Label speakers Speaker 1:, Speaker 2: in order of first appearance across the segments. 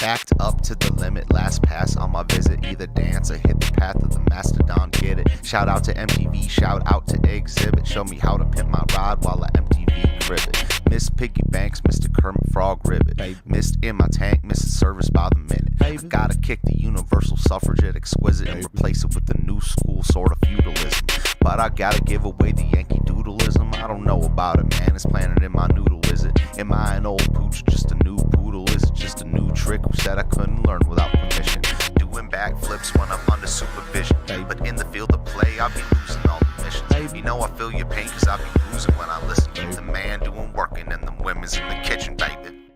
Speaker 1: Backed up to the limit, last pass on my visit. Either dance or hit the path of the mastodon, get it. Shout out to MTV, shout out to Exhibit. Show me how to pimp my ride while I MTV crib it. Miss Piggy Banks, Mr. Kermit Frog Ribbit. Missed in my tank, missed service by the minute. Gotta kick the universal suffragette exquisite and replace it with the new school sort of feudalism. But I gotta give away the Yankee doodleism. I don't know about it, man. It's planted in my noodle, is it? Am I an old pooch, just a new poodle? Is it just a new trick? Who said I couldn't learn without permission? Doing backflips when I'm under supervision. But in the field of play, I'll be losing all the missions. You know I feel your pain cause I be losing when I listen to the man doing working and the women's in the kitchen, baby.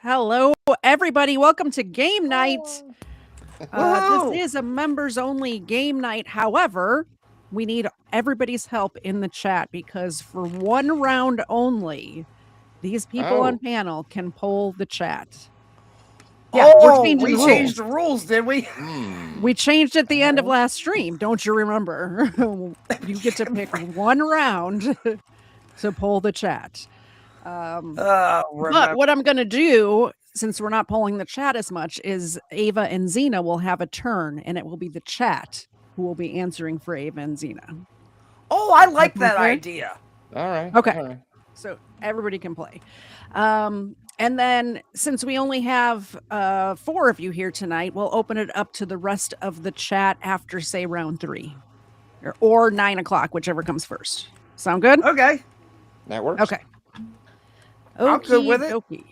Speaker 2: Hello, everybody. Welcome to game night. This is a members only game night. However, we need everybody's help in the chat because for one round only, these people on panel can poll the chat.
Speaker 3: Yeah, we changed the rules, did we?
Speaker 2: We changed at the end of last stream. Don't you remember? You get to pick one round to poll the chat. But what I'm going to do, since we're not polling the chat as much, is Ava and Xena will have a turn, and it will be the chat who will be answering for Ava and Xena.
Speaker 3: Oh, I like that idea.
Speaker 4: All right.
Speaker 2: Okay.
Speaker 4: All right.
Speaker 2: So everybody can play. And then since we only have 4 of you here tonight, we'll open it up to the rest of the chat after, say, round 3 or 9 o'clock, whichever comes first. Sound good?
Speaker 3: Okay.
Speaker 4: That works.
Speaker 2: Okay.
Speaker 3: I'm good with it.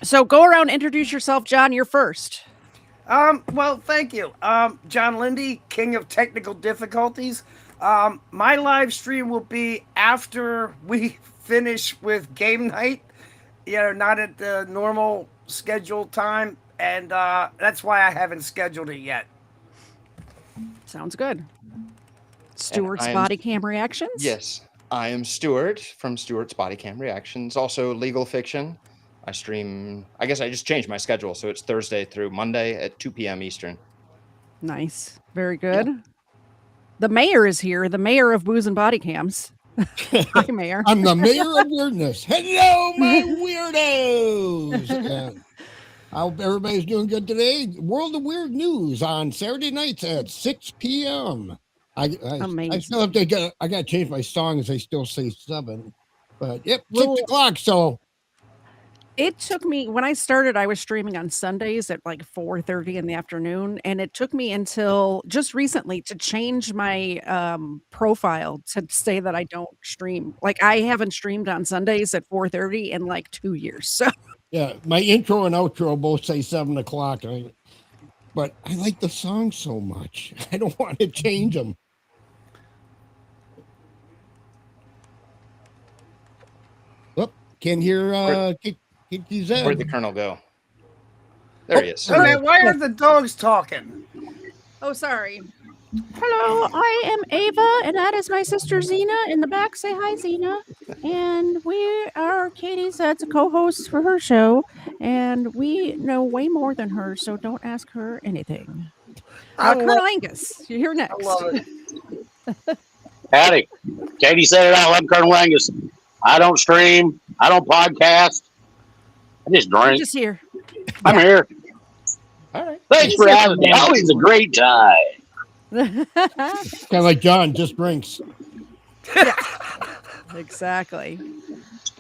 Speaker 2: So go around, introduce yourself, John. You're first.
Speaker 3: Well, thank you. John Lindy, king of technical difficulties. My live stream will be after we finish with game night. You know, not at the normal scheduled time, and that's why I haven't scheduled it yet.
Speaker 2: Sounds good. Stuart's Body Cam Reactions?
Speaker 4: Yes. I am Stuart from Stuart's Body Cam Reactions, also legal fiction. I stream, I guess I just changed my schedule, so it's Thursday through Monday at 2 p.m. Eastern.
Speaker 2: Nice. Very good. Yeah. The mayor is here, the mayor of Booze and Body Cams. Hi, Mayor.
Speaker 5: I'm the mayor of weirdness. Hello, my weirdos. I hope everybody's doing good today. World of Weird News on Saturday nights at 6 p.m. I still have to I got to change my songs. They still say 7, but yep, 6 o'clock. So
Speaker 2: it took me, when I started, I was streaming on Sundays at like 4:30 in the afternoon, and it took me until just recently to change my profile to say that I don't stream. Like I haven't streamed on Sundays at 4:30 in like 2 years. So
Speaker 5: yeah, my intro and outro both say 7 o'clock. But I like the song so much. I don't want to change them. Can't hear
Speaker 4: Where'd the Colonel go? There he is.
Speaker 3: Okay, why are the dogs talking?
Speaker 2: Oh, sorry. Hello, I am Ava, and that is my sister Xena. In the back, say hi, Xena. And we are Katie's co-hosts for her show, and we know way more than her, so don't ask her anything. Colonel Angus, you're here next.
Speaker 3: I love it.
Speaker 6: Howdy. Katie said it all. I'm Colonel Angus. I don't stream. I don't podcast. I just drink.
Speaker 2: I'm just here.
Speaker 6: I'm here.
Speaker 4: All right.
Speaker 6: Thanks for having me. Always a great time.
Speaker 5: Kind of like John, just drinks.
Speaker 2: Yeah, exactly.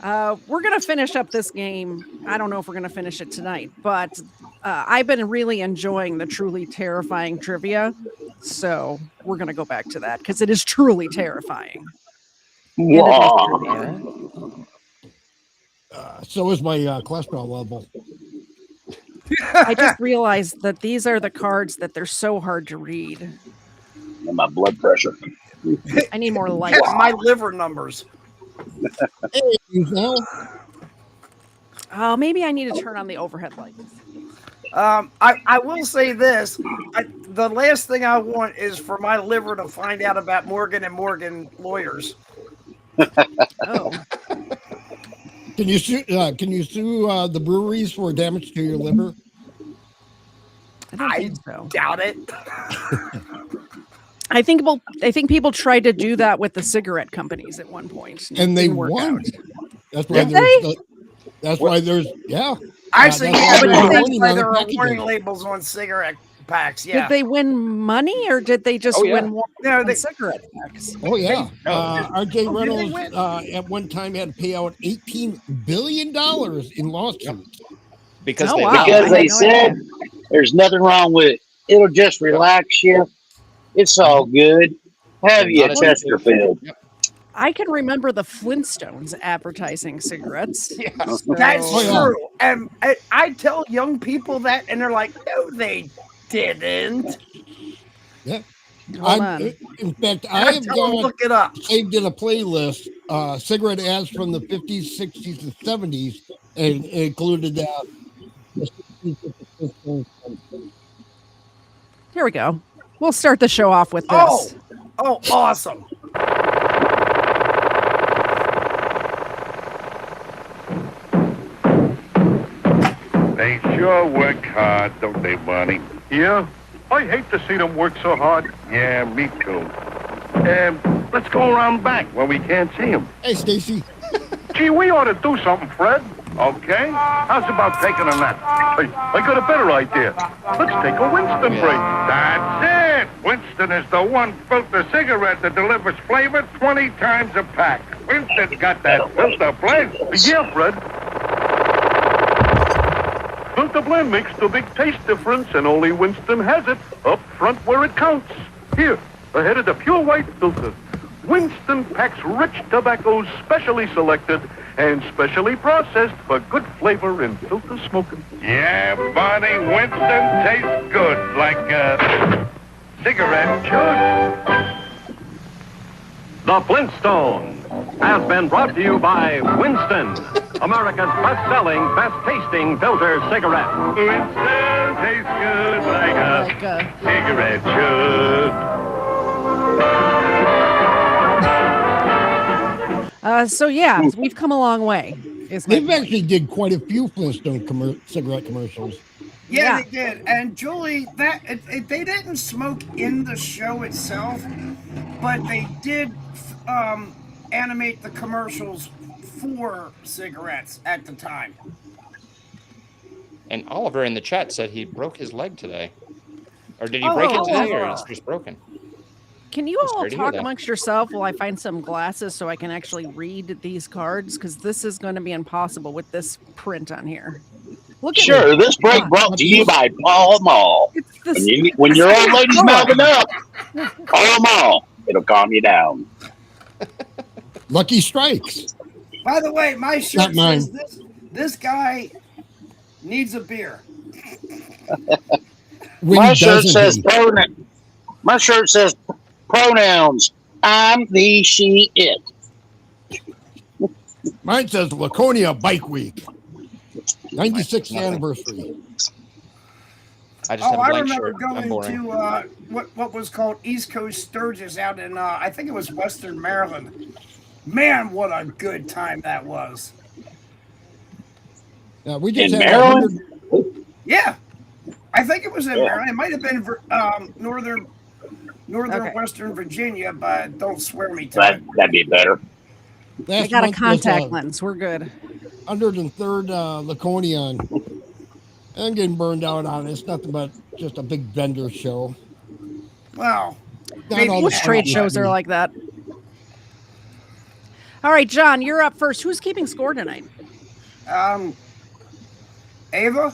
Speaker 2: We're going to finish up this game. I don't know if we're going to finish it tonight, but I've been really enjoying the truly terrifying trivia. So we're going to go back to that because it is truly terrifying.
Speaker 6: Wow.
Speaker 5: So is my cholesterol level.
Speaker 2: I just realized that these are the cards that they're so hard to read.
Speaker 6: And my blood pressure.
Speaker 2: I need more light.
Speaker 3: My liver numbers.
Speaker 2: Maybe I need to turn on the overhead lights.
Speaker 3: I will say this. The last thing I want is for my liver to find out about Morgan & Morgan lawyers.
Speaker 2: Oh.
Speaker 5: Can you sue the breweries for damage to your liver?
Speaker 2: I think so.
Speaker 3: Doubt it.
Speaker 2: I think people tried to do that with the cigarette companies at one point,
Speaker 5: and they won. That's why there's
Speaker 3: Actually,
Speaker 5: that's
Speaker 3: yeah,
Speaker 5: why
Speaker 3: but
Speaker 5: they're
Speaker 3: that's
Speaker 5: warning
Speaker 3: why
Speaker 5: on the
Speaker 3: there are warning
Speaker 5: packaging.
Speaker 3: labels on cigarette packs. Yeah.
Speaker 2: Did they win money or did they just
Speaker 4: Oh, yeah.
Speaker 2: win one
Speaker 3: No,
Speaker 2: on
Speaker 3: they-
Speaker 2: cigarette packs?
Speaker 5: Oh yeah,
Speaker 4: No.
Speaker 5: R.J.
Speaker 3: Oh, did they
Speaker 5: Reynolds
Speaker 3: win?
Speaker 5: at one time had to pay out $18 billion in lawsuits.
Speaker 4: Because
Speaker 2: Oh,
Speaker 4: they
Speaker 2: wow.
Speaker 6: Because
Speaker 2: I
Speaker 6: they
Speaker 2: had no
Speaker 6: said
Speaker 2: idea.
Speaker 6: there's nothing wrong with it. It'll just relax you. It's all good. Have
Speaker 4: They're
Speaker 6: you
Speaker 4: not
Speaker 6: a
Speaker 4: addictive.
Speaker 6: Chesterfield?
Speaker 4: Yep.
Speaker 2: I can remember the Flintstones advertising cigarettes.
Speaker 4: Yeah.
Speaker 3: That's
Speaker 5: Oh, yeah.
Speaker 3: true. And I tell young people that, and they're like, "No, they didn't."
Speaker 5: Yeah.
Speaker 2: Hold on.
Speaker 5: In fact, I
Speaker 3: I
Speaker 5: have
Speaker 3: tell them,
Speaker 5: got
Speaker 3: look it up.
Speaker 5: saved in a playlist cigarette ads from the 50s, 60s, and 70s, and it included the 60s with the Flintstones.
Speaker 2: Here we go. We'll start the show off with
Speaker 3: Oh,
Speaker 2: this.
Speaker 3: awesome.
Speaker 7: They sure work hard, don't they, Barney? Yeah? I hate to see them work so hard. Yeah, me too. Let's go around back where we can't see them.
Speaker 5: Hey, Stacy.
Speaker 7: Gee, we ought to do something, Fred. Okay? How's about taking a nap? Hey, I got a better idea. Let's take a Winston break. That's it! Winston is the one filter cigarette that delivers flavor 20 times a pack. Winston's got that filter blend. Yeah, Fred. Filter blend makes the big taste difference, and only Winston has it up front where it counts. Here, ahead of the pure white filter. Winston packs rich tobaccos specially selected and specially processed for good flavor in filter smoking. Yeah, Barney, Winston tastes good like a cigarette should.
Speaker 8: The Flintstones has been brought to you by Winston, America's best-selling, best-tasting filter cigarette.
Speaker 7: Winston tastes good like a cigarette should.
Speaker 2: So yeah, we've come a long way.
Speaker 5: They've actually did quite a few Flintstone cigarette commercials.
Speaker 3: Yeah, they did. And Julie, they didn't smoke in the show itself, but they did animate the commercials for cigarettes at the time.
Speaker 4: And Oliver in the chat said he broke his leg today. Or did he break it today, or it's just broken?
Speaker 2: Can you all talk amongst yourself while I find some glasses so I can actually read these cards? Because this is going to be impossible with this print on here. Look at
Speaker 6: Sure, this break brought to you by Paul Mall. When your old lady's mouthing up, Paul Mall. It'll calm you down.
Speaker 5: Lucky Strikes.
Speaker 3: By the way, my shirt says this guy needs a beer.
Speaker 6: My shirt says pronouns. I'm the, she, it.
Speaker 5: Mine says Laconia Bike Week. 96th anniversary.
Speaker 4: I just have a
Speaker 3: I
Speaker 4: blank
Speaker 3: remember
Speaker 4: shirt.
Speaker 3: going to what was called East Coast Sturgis out in I think it was Western Maryland. Man, what a good time that was.
Speaker 5: Yeah, we just
Speaker 6: in
Speaker 5: had
Speaker 6: Maryland?
Speaker 3: Yeah. I think it was in Maryland. It might have been northern Western Virginia, but don't swear me to it.
Speaker 6: That'd be better.
Speaker 2: I got a contact lens. We're good.
Speaker 5: 103rd Laconia. I'm getting burned out on it. It's nothing but just a big vendor show.
Speaker 3: Well,
Speaker 2: most trade shows are like that. All right, John, you're up first. Who's keeping score tonight?
Speaker 3: Ava?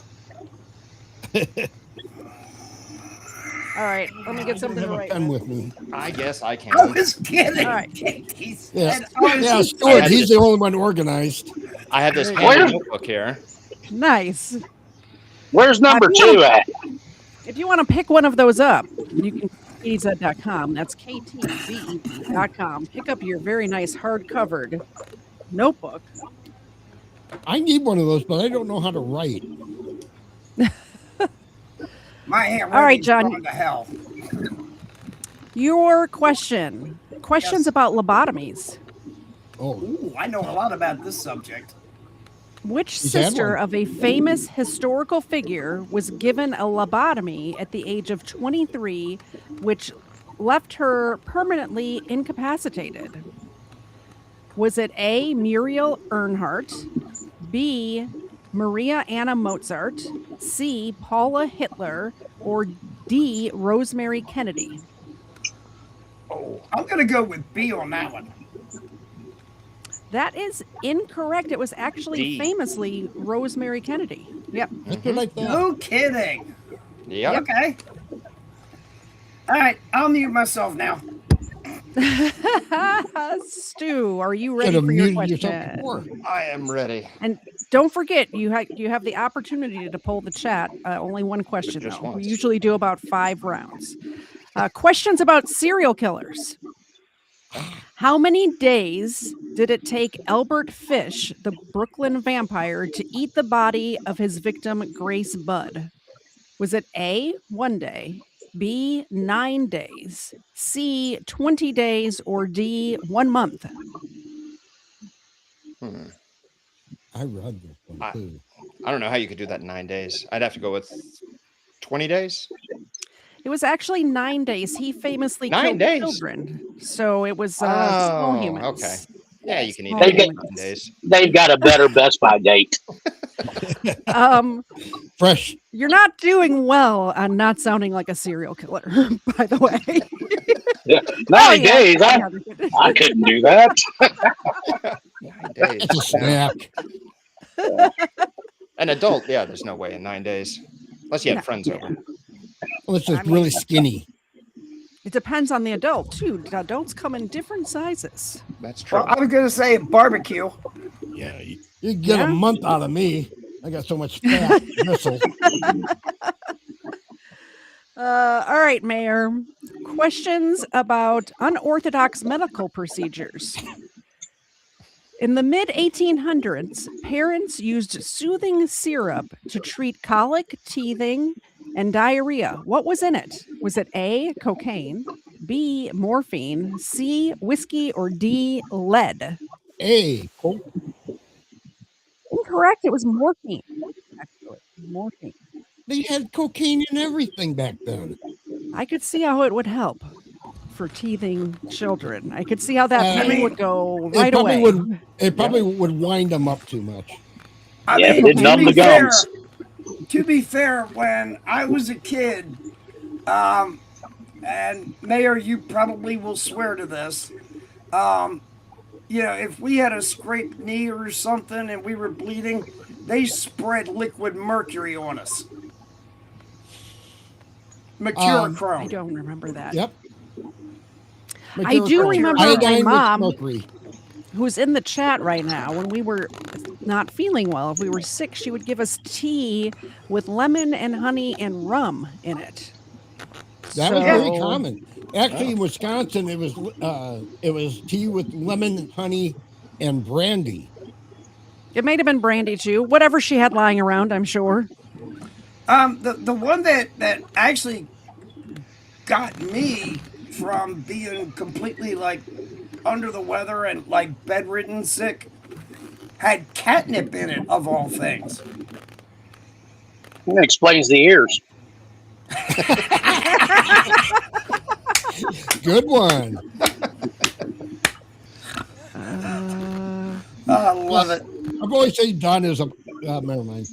Speaker 2: All right, let me get something to write
Speaker 5: with me.
Speaker 4: I guess I can.
Speaker 3: I was kidding.
Speaker 2: All right.
Speaker 5: Yeah, Stuart, he's the only one organized.
Speaker 4: I have this handy notebook here.
Speaker 2: Nice.
Speaker 6: Where's number 2 at?
Speaker 2: If you want to pick one of those up, you can ktz.com. That's ktz.com. Pick up your very nice hard-covered notebook.
Speaker 5: I need one of those, but I don't know how to write.
Speaker 3: My hand.
Speaker 2: All right, John.
Speaker 3: To hell.
Speaker 2: Your questions about lobotomies.
Speaker 3: Ooh, I know a lot about this subject.
Speaker 2: Which sister of a famous historical figure was given a lobotomy at the age of 23, which left her permanently incapacitated? Was it A, Muriel Earnhardt, B, Maria Anna Mozart, C. Paula Hitler, or D. Rosemary Kennedy?
Speaker 3: Oh, I'm going to go with B on that one.
Speaker 2: That is incorrect. It was actually famously Rosemary Kennedy. Yep.
Speaker 3: No kidding.
Speaker 4: Yep.
Speaker 3: Okay. All right, I'll mute myself now.
Speaker 2: Stu, are you ready for your question?
Speaker 4: I am ready.
Speaker 2: And don't forget, you have the opportunity to poll the chat. Only one question, though.
Speaker 4: Once.
Speaker 2: We usually do about 5 rounds. Questions about serial killers. How many days did it take Albert Fish, the Brooklyn vampire, to eat the body of his victim, Grace Budd? Was it A, 1 day, B, 9 days, C, 20 days, or D, 1 month?
Speaker 5: I read this one too.
Speaker 4: I don't know how you could do that in 9 days. I'd have to go with 20 days.
Speaker 2: It was actually 9 days. He famously killed children. So it was small humans.
Speaker 4: Okay. Yeah, you can eat
Speaker 6: it in 9 days. They've got a better Best Buy date.
Speaker 5: Fresh.
Speaker 2: You're not doing well on not sounding like a serial killer, by the way.
Speaker 6: 9 days. I couldn't do that.
Speaker 4: 9 days.
Speaker 5: It's a snack.
Speaker 4: An adult, yeah, there's no way in 9 days. Unless you had friends over.
Speaker 5: Well, it's just really skinny.
Speaker 2: It depends on the adult, too. Adults come in different sizes.
Speaker 4: That's true.
Speaker 3: Well, I was going to say barbecue.
Speaker 5: Yeah, you get a month out of me. I got so much fat gristle.
Speaker 2: All right, Mayor. Questions about unorthodox medical procedures. In the mid-1800s, parents used soothing syrup to treat colic, teething, and diarrhea. What was in it? Was it A, cocaine, B, morphine, C, whiskey, or D, lead?
Speaker 5: A, coke.
Speaker 2: Incorrect. It was morphine. Actually, morphine.
Speaker 5: They had cocaine in everything back then.
Speaker 2: I could see how it would help for teething children. I could see how that pain would go right away.
Speaker 5: It probably would wind them up too much.
Speaker 3: I mean,
Speaker 6: it numb the gums.
Speaker 3: To be fair, when I was a kid, and Mayor, you probably will swear to this, if we had a scraped knee or something and we were bleeding, they spread liquid mercury on us. Mercurochrome.
Speaker 2: I don't remember that.
Speaker 5: Yep.
Speaker 2: I do remember my mom, who's in the chat right now, when we were not feeling well, if we were sick, she would give us tea with lemon and honey and rum in it.
Speaker 5: That was very common. Actually, in Wisconsin, it was tea with lemon, honey, and brandy.
Speaker 2: It might have been brandy too. Whatever she had lying around, I'm sure.
Speaker 3: The one that actually got me from being completely like under the weather and like bedridden sick had catnip in it, of all things.
Speaker 6: That explains the ears.
Speaker 5: Good one.
Speaker 3: I love it.
Speaker 5: I've always said Don is a. Never mind.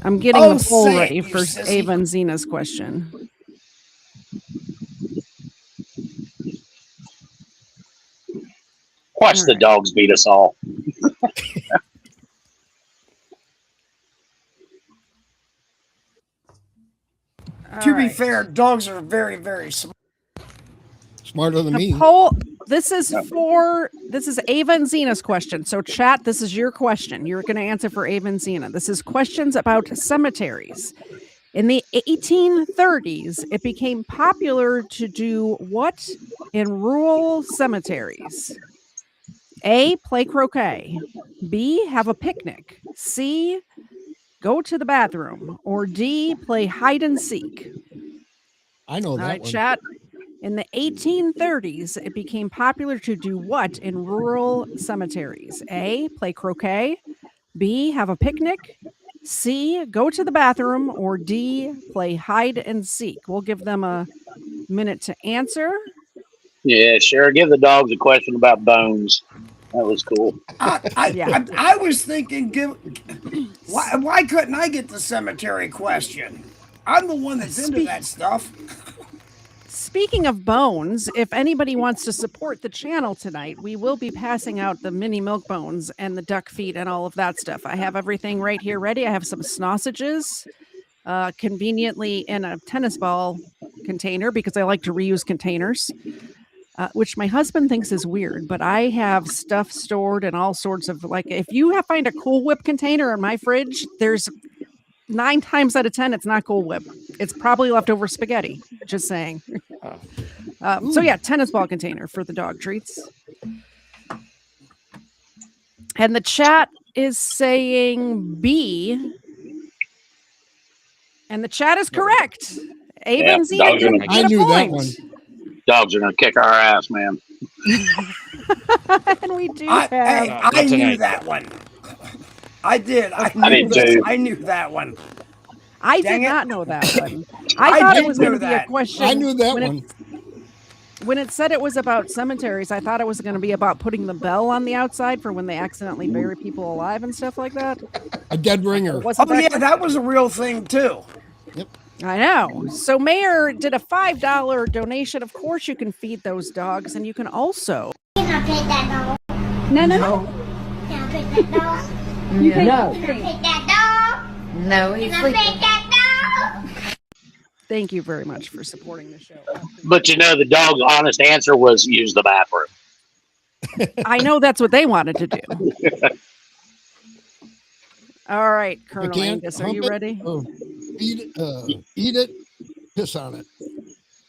Speaker 2: I'm getting the poll ready for Ava and Zena's question.
Speaker 6: Watch the dogs beat us all.
Speaker 3: To be fair, dogs are very, very smart.
Speaker 5: Smarter than me.
Speaker 2: This is Ava and Zena's question. So chat, this is your question. You're going to answer for Ava and Zena. This is questions about cemeteries. In the 1830s, it became popular to do what in rural cemeteries? A, play croquet. B, have a picnic. C, go to the bathroom. Or D, play hide and seek.
Speaker 5: I know that.
Speaker 2: All right,
Speaker 5: one.
Speaker 2: chat. In the 1830s, it became popular to do what in rural cemeteries? A, play croquet. B, have a picnic. C, go to the bathroom. Or D, play hide and seek. We'll give them a minute to answer.
Speaker 6: Yeah, sure. Give the dogs a question about bones. That was cool.
Speaker 3: I was thinking, why couldn't I get the cemetery question? I'm the one that's into that stuff.
Speaker 2: Speaking of bones, if anybody wants to support the channel tonight, we will be passing out the mini milk bones and the duck feet and all of that stuff. I have everything right here ready. I have some sausages, conveniently in a tennis ball container because I like to reuse containers. Which my husband thinks is weird, but I have stuff stored in all sorts of, like, if you find a Cool Whip container in my fridge, there's 9 times out of 10, it's not Cool Whip. It's probably leftover spaghetti. Just saying. So yeah, tennis ball container for the dog treats. And the chat is saying B. And the chat is correct. Ava and Zena get
Speaker 5: I knew that one.
Speaker 6: Dogs are gonna kick our ass, man.
Speaker 2: And we do
Speaker 3: I knew that one. I did. I did too. I knew that one.
Speaker 2: I did not know that one. I thought it was going to be a question.
Speaker 5: I knew that one.
Speaker 2: When it said it was about cemeteries, I thought it was going to be about putting the bell on the outside for when they accidentally bury people alive and stuff like that.
Speaker 5: A dead ringer.
Speaker 3: That was a real thing too.
Speaker 5: Yep.
Speaker 2: I know. So Mayor did a $5 donation. Of course, you can feed those dogs, and you can also.
Speaker 9: Can I pet that dog?
Speaker 2: No.
Speaker 9: Can I pet that dog?
Speaker 2: No.
Speaker 9: Can I pet that dog?
Speaker 10: No, he's
Speaker 9: Can I pet that dog?
Speaker 2: Thank you very much for supporting the show.
Speaker 6: But the dog's honest answer was use the bathroom.
Speaker 2: I know that's what they wanted to do. All right, Colonel Angus, are you ready?
Speaker 5: Eat it, piss on it.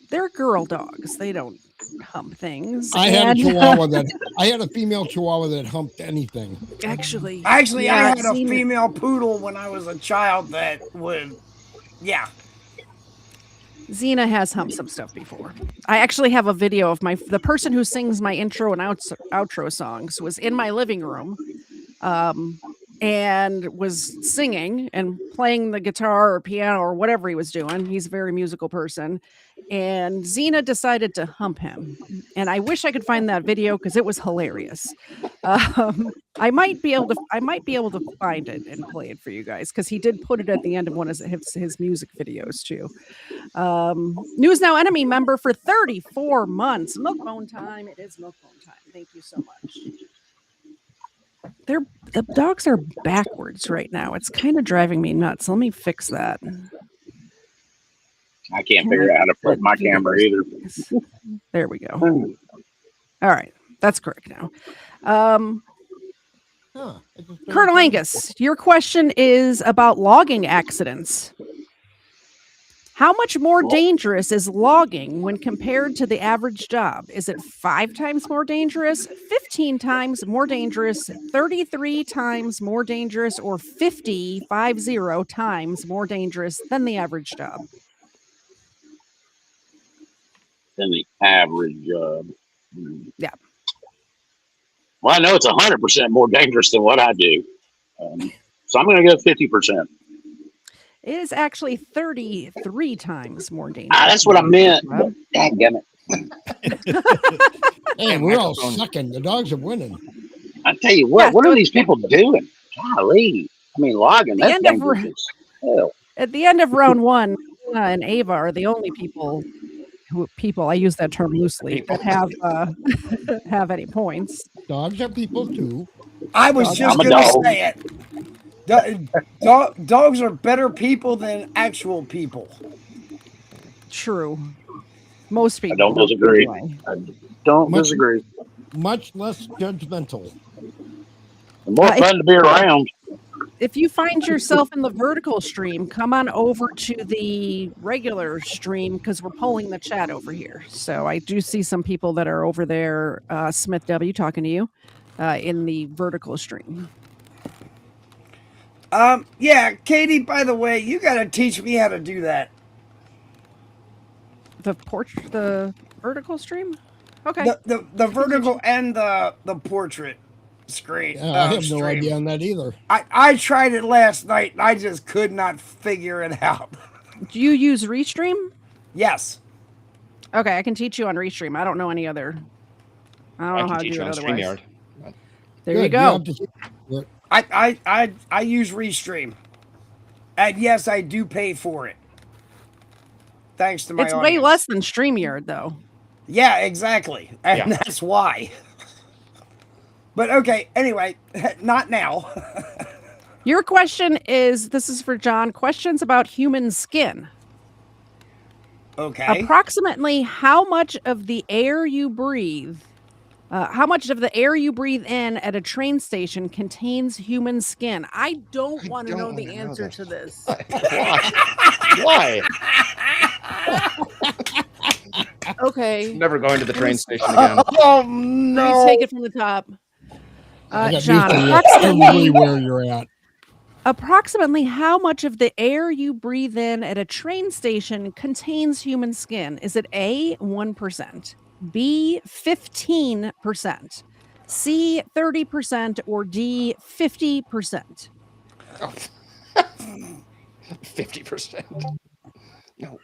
Speaker 2: They're girl dogs. They don't hump things.
Speaker 5: I had a female Chihuahua that humped anything.
Speaker 2: Actually,
Speaker 3: I had a female poodle when I was a child that would,
Speaker 2: Xena has humped some stuff before. I actually have a video of the person who sings my intro and outro songs was in my living room. And was singing and playing the guitar or piano or whatever he was doing. He's a very musical person. And Xena decided to hump him. And I wish I could find that video because it was hilarious. I might be able to find it and play it for you guys because he did put it at the end of one of his music videos too. News Now Enemy member for 34 months. Milkbone time. It is milkbone time. Thank you so much. The dogs are backwards right now. It's kind of driving me nuts. Let me fix that.
Speaker 6: I can't figure out how to flip my camera either.
Speaker 2: There we go. All right. That's correct now. Colonel Angus, your question is about logging accidents. How much more dangerous is logging when compared to the average job? Is it 5 times more dangerous, 15 times more dangerous, 33 times more dangerous, or 50 times more dangerous than the average job?
Speaker 6: Than the average job.
Speaker 2: Yeah.
Speaker 6: Well, I know it's 100% more dangerous than what I do. So I'm going to go 50%.
Speaker 2: It is actually 33 times more dangerous.
Speaker 6: That's what I meant. Dadgummit.
Speaker 5: Hey, we're all sucking. The dogs are winning.
Speaker 6: I tell you what, what are these people doing? Golly. I mean, logging. That's dangerous as hell.
Speaker 2: At the end of round 1, Anna and Ava are the only people, I use that term loosely, that have any points.
Speaker 5: Dogs are people too.
Speaker 3: I was just going to say it. Dogs are better people than actual people.
Speaker 2: True. Most people.
Speaker 6: I don't disagree. I don't disagree.
Speaker 5: Much less judgmental.
Speaker 6: And more fun to be around.
Speaker 2: If you find yourself in the vertical stream, come on over to the regular stream because we're polling the chat over here. So I do see some people that are over there, Smith W, talking to you in the vertical stream.
Speaker 3: Yeah, Katie, by the way, you got to teach me how to do that.
Speaker 2: The vertical stream? Okay.
Speaker 3: The vertical and the portrait screen.
Speaker 5: Yeah, I have no idea on that either.
Speaker 3: I tried it last night and I just could not figure it out.
Speaker 2: Do you use Restream?
Speaker 3: Yes.
Speaker 2: Okay, I can teach you on Restream. I don't know any other. I don't know how to do it otherwise. There you go.
Speaker 3: I use Restream. And yes, I do pay for it. Thanks to my
Speaker 2: It's
Speaker 3: audience.
Speaker 2: way less than StreamYard, though.
Speaker 3: Yeah, exactly. And that's why. But okay, anyway, not now.
Speaker 2: Your question is, this is for John, questions about human skin.
Speaker 3: Okay.
Speaker 2: Approximately how much of the air you breathe in at a train station contains human skin? I don't want to know the answer to this.
Speaker 4: Why?
Speaker 2: Okay.
Speaker 4: Never going to the train station again.
Speaker 3: Oh no!
Speaker 2: Please take it from the top. John,
Speaker 5: everywhere you're at.
Speaker 2: Approximately how much of the air you breathe in at a train station contains human skin? Is it A, 1%, B, 15%, C, 30%, or D, 50%?
Speaker 4: 50%. No.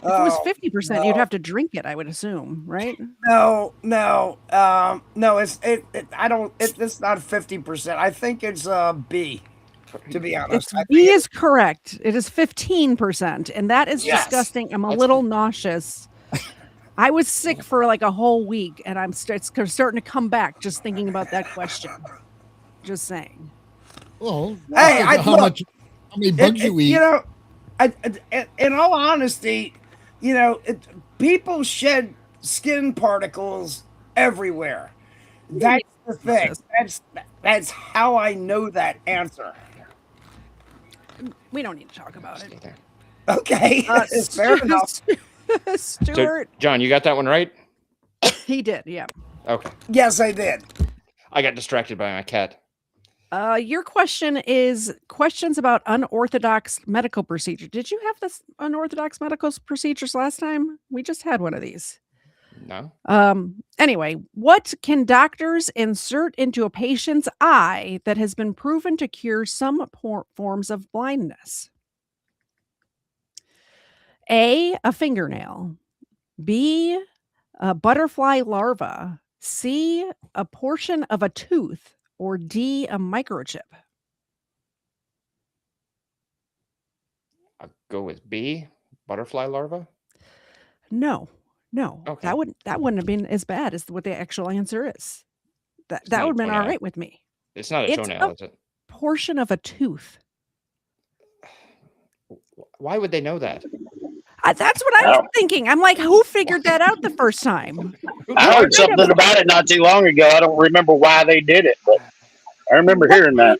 Speaker 2: If it was 50%, you'd have to drink it, I would assume, right?
Speaker 3: No, it's it's not 50%. I think it's B. To be honest,
Speaker 2: B is correct. It is 15%, and that is disgusting. I'm a little nauseous. I was sick for like a whole week, and it's starting to come back just thinking about that question. Just saying.
Speaker 5: Well,
Speaker 3: hey,
Speaker 5: how many bugs you eat?
Speaker 3: You know, in all honesty, you know, people shed skin particles everywhere. That's the thing. That's how I know that answer.
Speaker 2: We don't need to talk about it.
Speaker 3: Okay, fair enough.
Speaker 2: Stuart.
Speaker 4: So, John, you got that one right?
Speaker 2: He did, yeah.
Speaker 4: Okay.
Speaker 3: Yes, I did.
Speaker 4: I got distracted by my cat.
Speaker 2: Your question is questions about unorthodox medical procedure. Did you have this unorthodox medical procedures last time? We just had one of these.
Speaker 4: No.
Speaker 2: Anyway, what can doctors insert into a patient's eye that has been proven to cure some forms of blindness? A fingernail. B, a butterfly larva. C, a portion of a tooth. Or D, a microchip.
Speaker 4: I'll go with B, butterfly larva.
Speaker 2: No.
Speaker 4: Okay.
Speaker 2: That wouldn't have been as bad as what the actual answer is. That would have been all right with me.
Speaker 4: It's not a toenail, is it?
Speaker 2: Portion of a tooth.
Speaker 4: Why would they know that?
Speaker 2: That's what I was thinking. I'm like, who figured that out the first time?
Speaker 6: I heard something about it not too long ago. I don't remember why they did it, but I remember hearing that.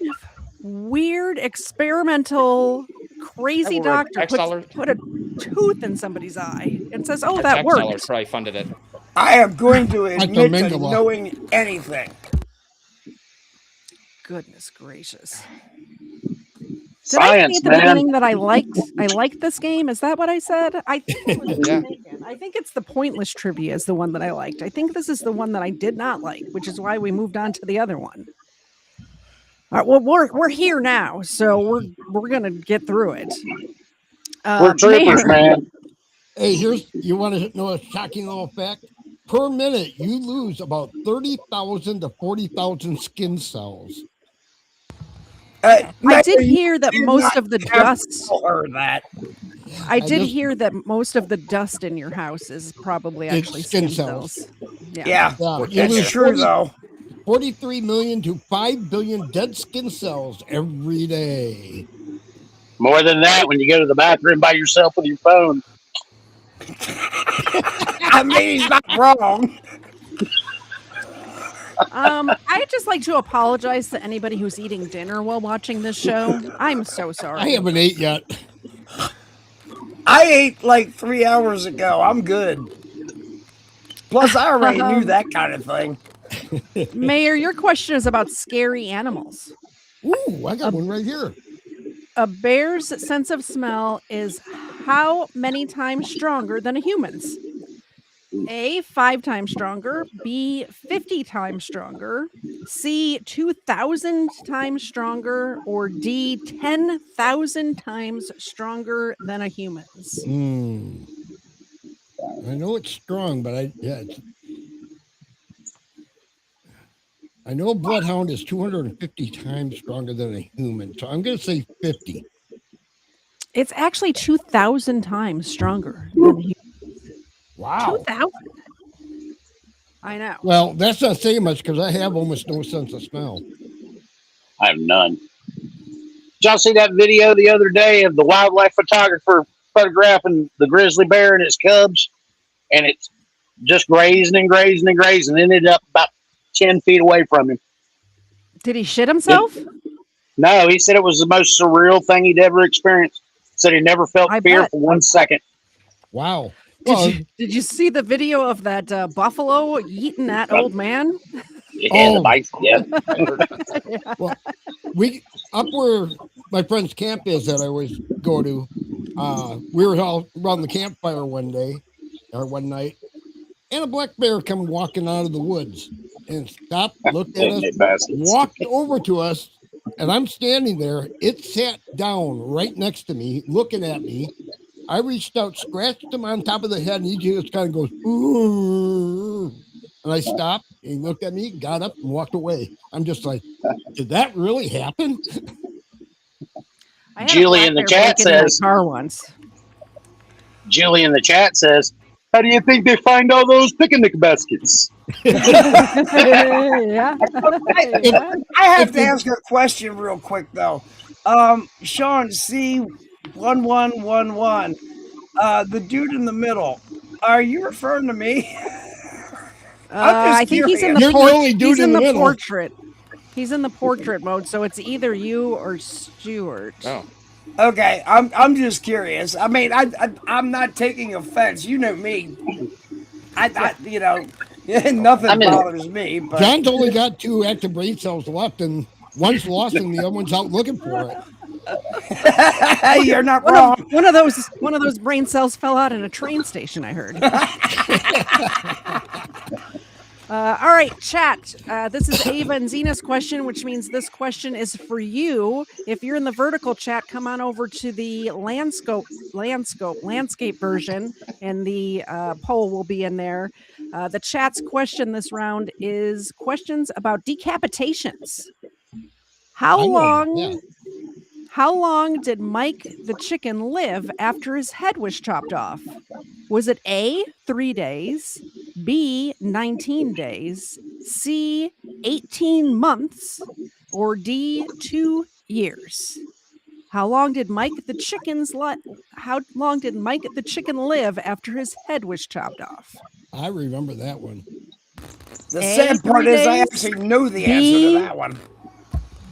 Speaker 2: Weird experimental crazy doctor put a tooth in somebody's eye and says, "Oh, that worked."
Speaker 4: Tax dollars probably funded it.
Speaker 3: I am going to admit to knowing anything.
Speaker 2: Goodness gracious!
Speaker 6: Did I say at the
Speaker 2: beginning that I liked this game? Is that what I said? I think I was mistaken. I think it's the pointless trivia is the one that I liked. I think this is the one that I did not like, which is why we moved on to the other one. All right, well, we're here now, so we're gonna get through it.
Speaker 6: We're troopers, man.
Speaker 5: Hey, you want to know a shocking little fact? Per minute, you lose about 30,000 to 40,000 skin cells.
Speaker 2: I did hear that most of the dust. I did hear that most of the dust in your house is probably actually skin cells.
Speaker 3: Yeah. That's true though.
Speaker 5: 43 million to 5 billion dead skin cells every day.
Speaker 6: More than that when you go to the bathroom by yourself with your phone.
Speaker 3: I mean, he's not wrong.
Speaker 2: I'd just like to apologize to anybody who's eating dinner while watching this show. I'm so sorry.
Speaker 5: I haven't ate yet.
Speaker 3: I ate like 3 hours ago. I'm good. Plus, I already knew that kind of thing.
Speaker 2: Mayor, your question is about scary animals.
Speaker 5: Ooh, I got one right here.
Speaker 2: A bear's sense of smell is how many times stronger than a human's? A, 5 times stronger. B, 50 times stronger. C, 2,000 times stronger. Or D, 10,000 times stronger than a human's.
Speaker 5: I know it's strong, but I know a bloodhound is 250 times stronger than a human, so I'm going to say 50.
Speaker 2: It's actually 2,000 times stronger than a human.
Speaker 3: Wow.
Speaker 2: 2,000. I know.
Speaker 5: Well, that's not saying much because I have almost no sense of smell.
Speaker 6: I have none. Did y'all see that video the other day of the wildlife photographer photographing the grizzly bear and its cubs? And it's just grazing and grazing and grazing. Ended up about 10 feet away from him.
Speaker 2: Did he shit himself?
Speaker 6: No, he said it was the most surreal thing he'd ever experienced. Said he never felt fear for 1 second.
Speaker 5: Wow.
Speaker 2: Did you see the video of that buffalo eating that old man?
Speaker 6: Yeah, the bite. Yeah.
Speaker 2: Yeah.
Speaker 5: Well, we up where my friend's camp is that I always go to. We were all around the campfire one night, and a black bear come walking out of the woods and stopped, looked at us, walked over to us, and I'm standing there. It sat down right next to me, looking at me. I reached out, scratched him on top of the head, and he just kind of goes, ooh. And I stopped, and he looked at me, got up, and walked away. I'm just like, did that really happen?
Speaker 6: Julie in the chat says,
Speaker 2: car once.
Speaker 6: Julie in the chat says, how do you think they find all those picnic baskets?
Speaker 2: Yeah.
Speaker 3: I have to ask a question real quick, though. Sean, C1111, the dude in the middle, are you referring to me?
Speaker 2: I think he's in the, portrait. He's in the portrait mode, so it's either you or Stuart.
Speaker 4: Oh.
Speaker 3: Okay, I'm just curious. I mean, I'm not taking offense. You know me. Nothing bothers me. But
Speaker 5: John's only got 2 active brain cells left, and one's lost, and the other one's out looking for it.
Speaker 3: You're not wrong.
Speaker 2: One of those brain cells fell out in a train station, I heard. All right, chat. This is Ava and Zena's question, which means this question is for you. If you're in the vertical chat, come on over to the landscape version, and the poll will be in there. The chat's question this round is questions about decapitations. How long did Mike the chicken live after his head was chopped off? Was it A, 3 days, B, 19 days, C, 18 months, or D, 2 years? How long did Mike the chicken live after his head was chopped off?
Speaker 5: I remember that one.
Speaker 3: The sad part is I actually know the answer to that one.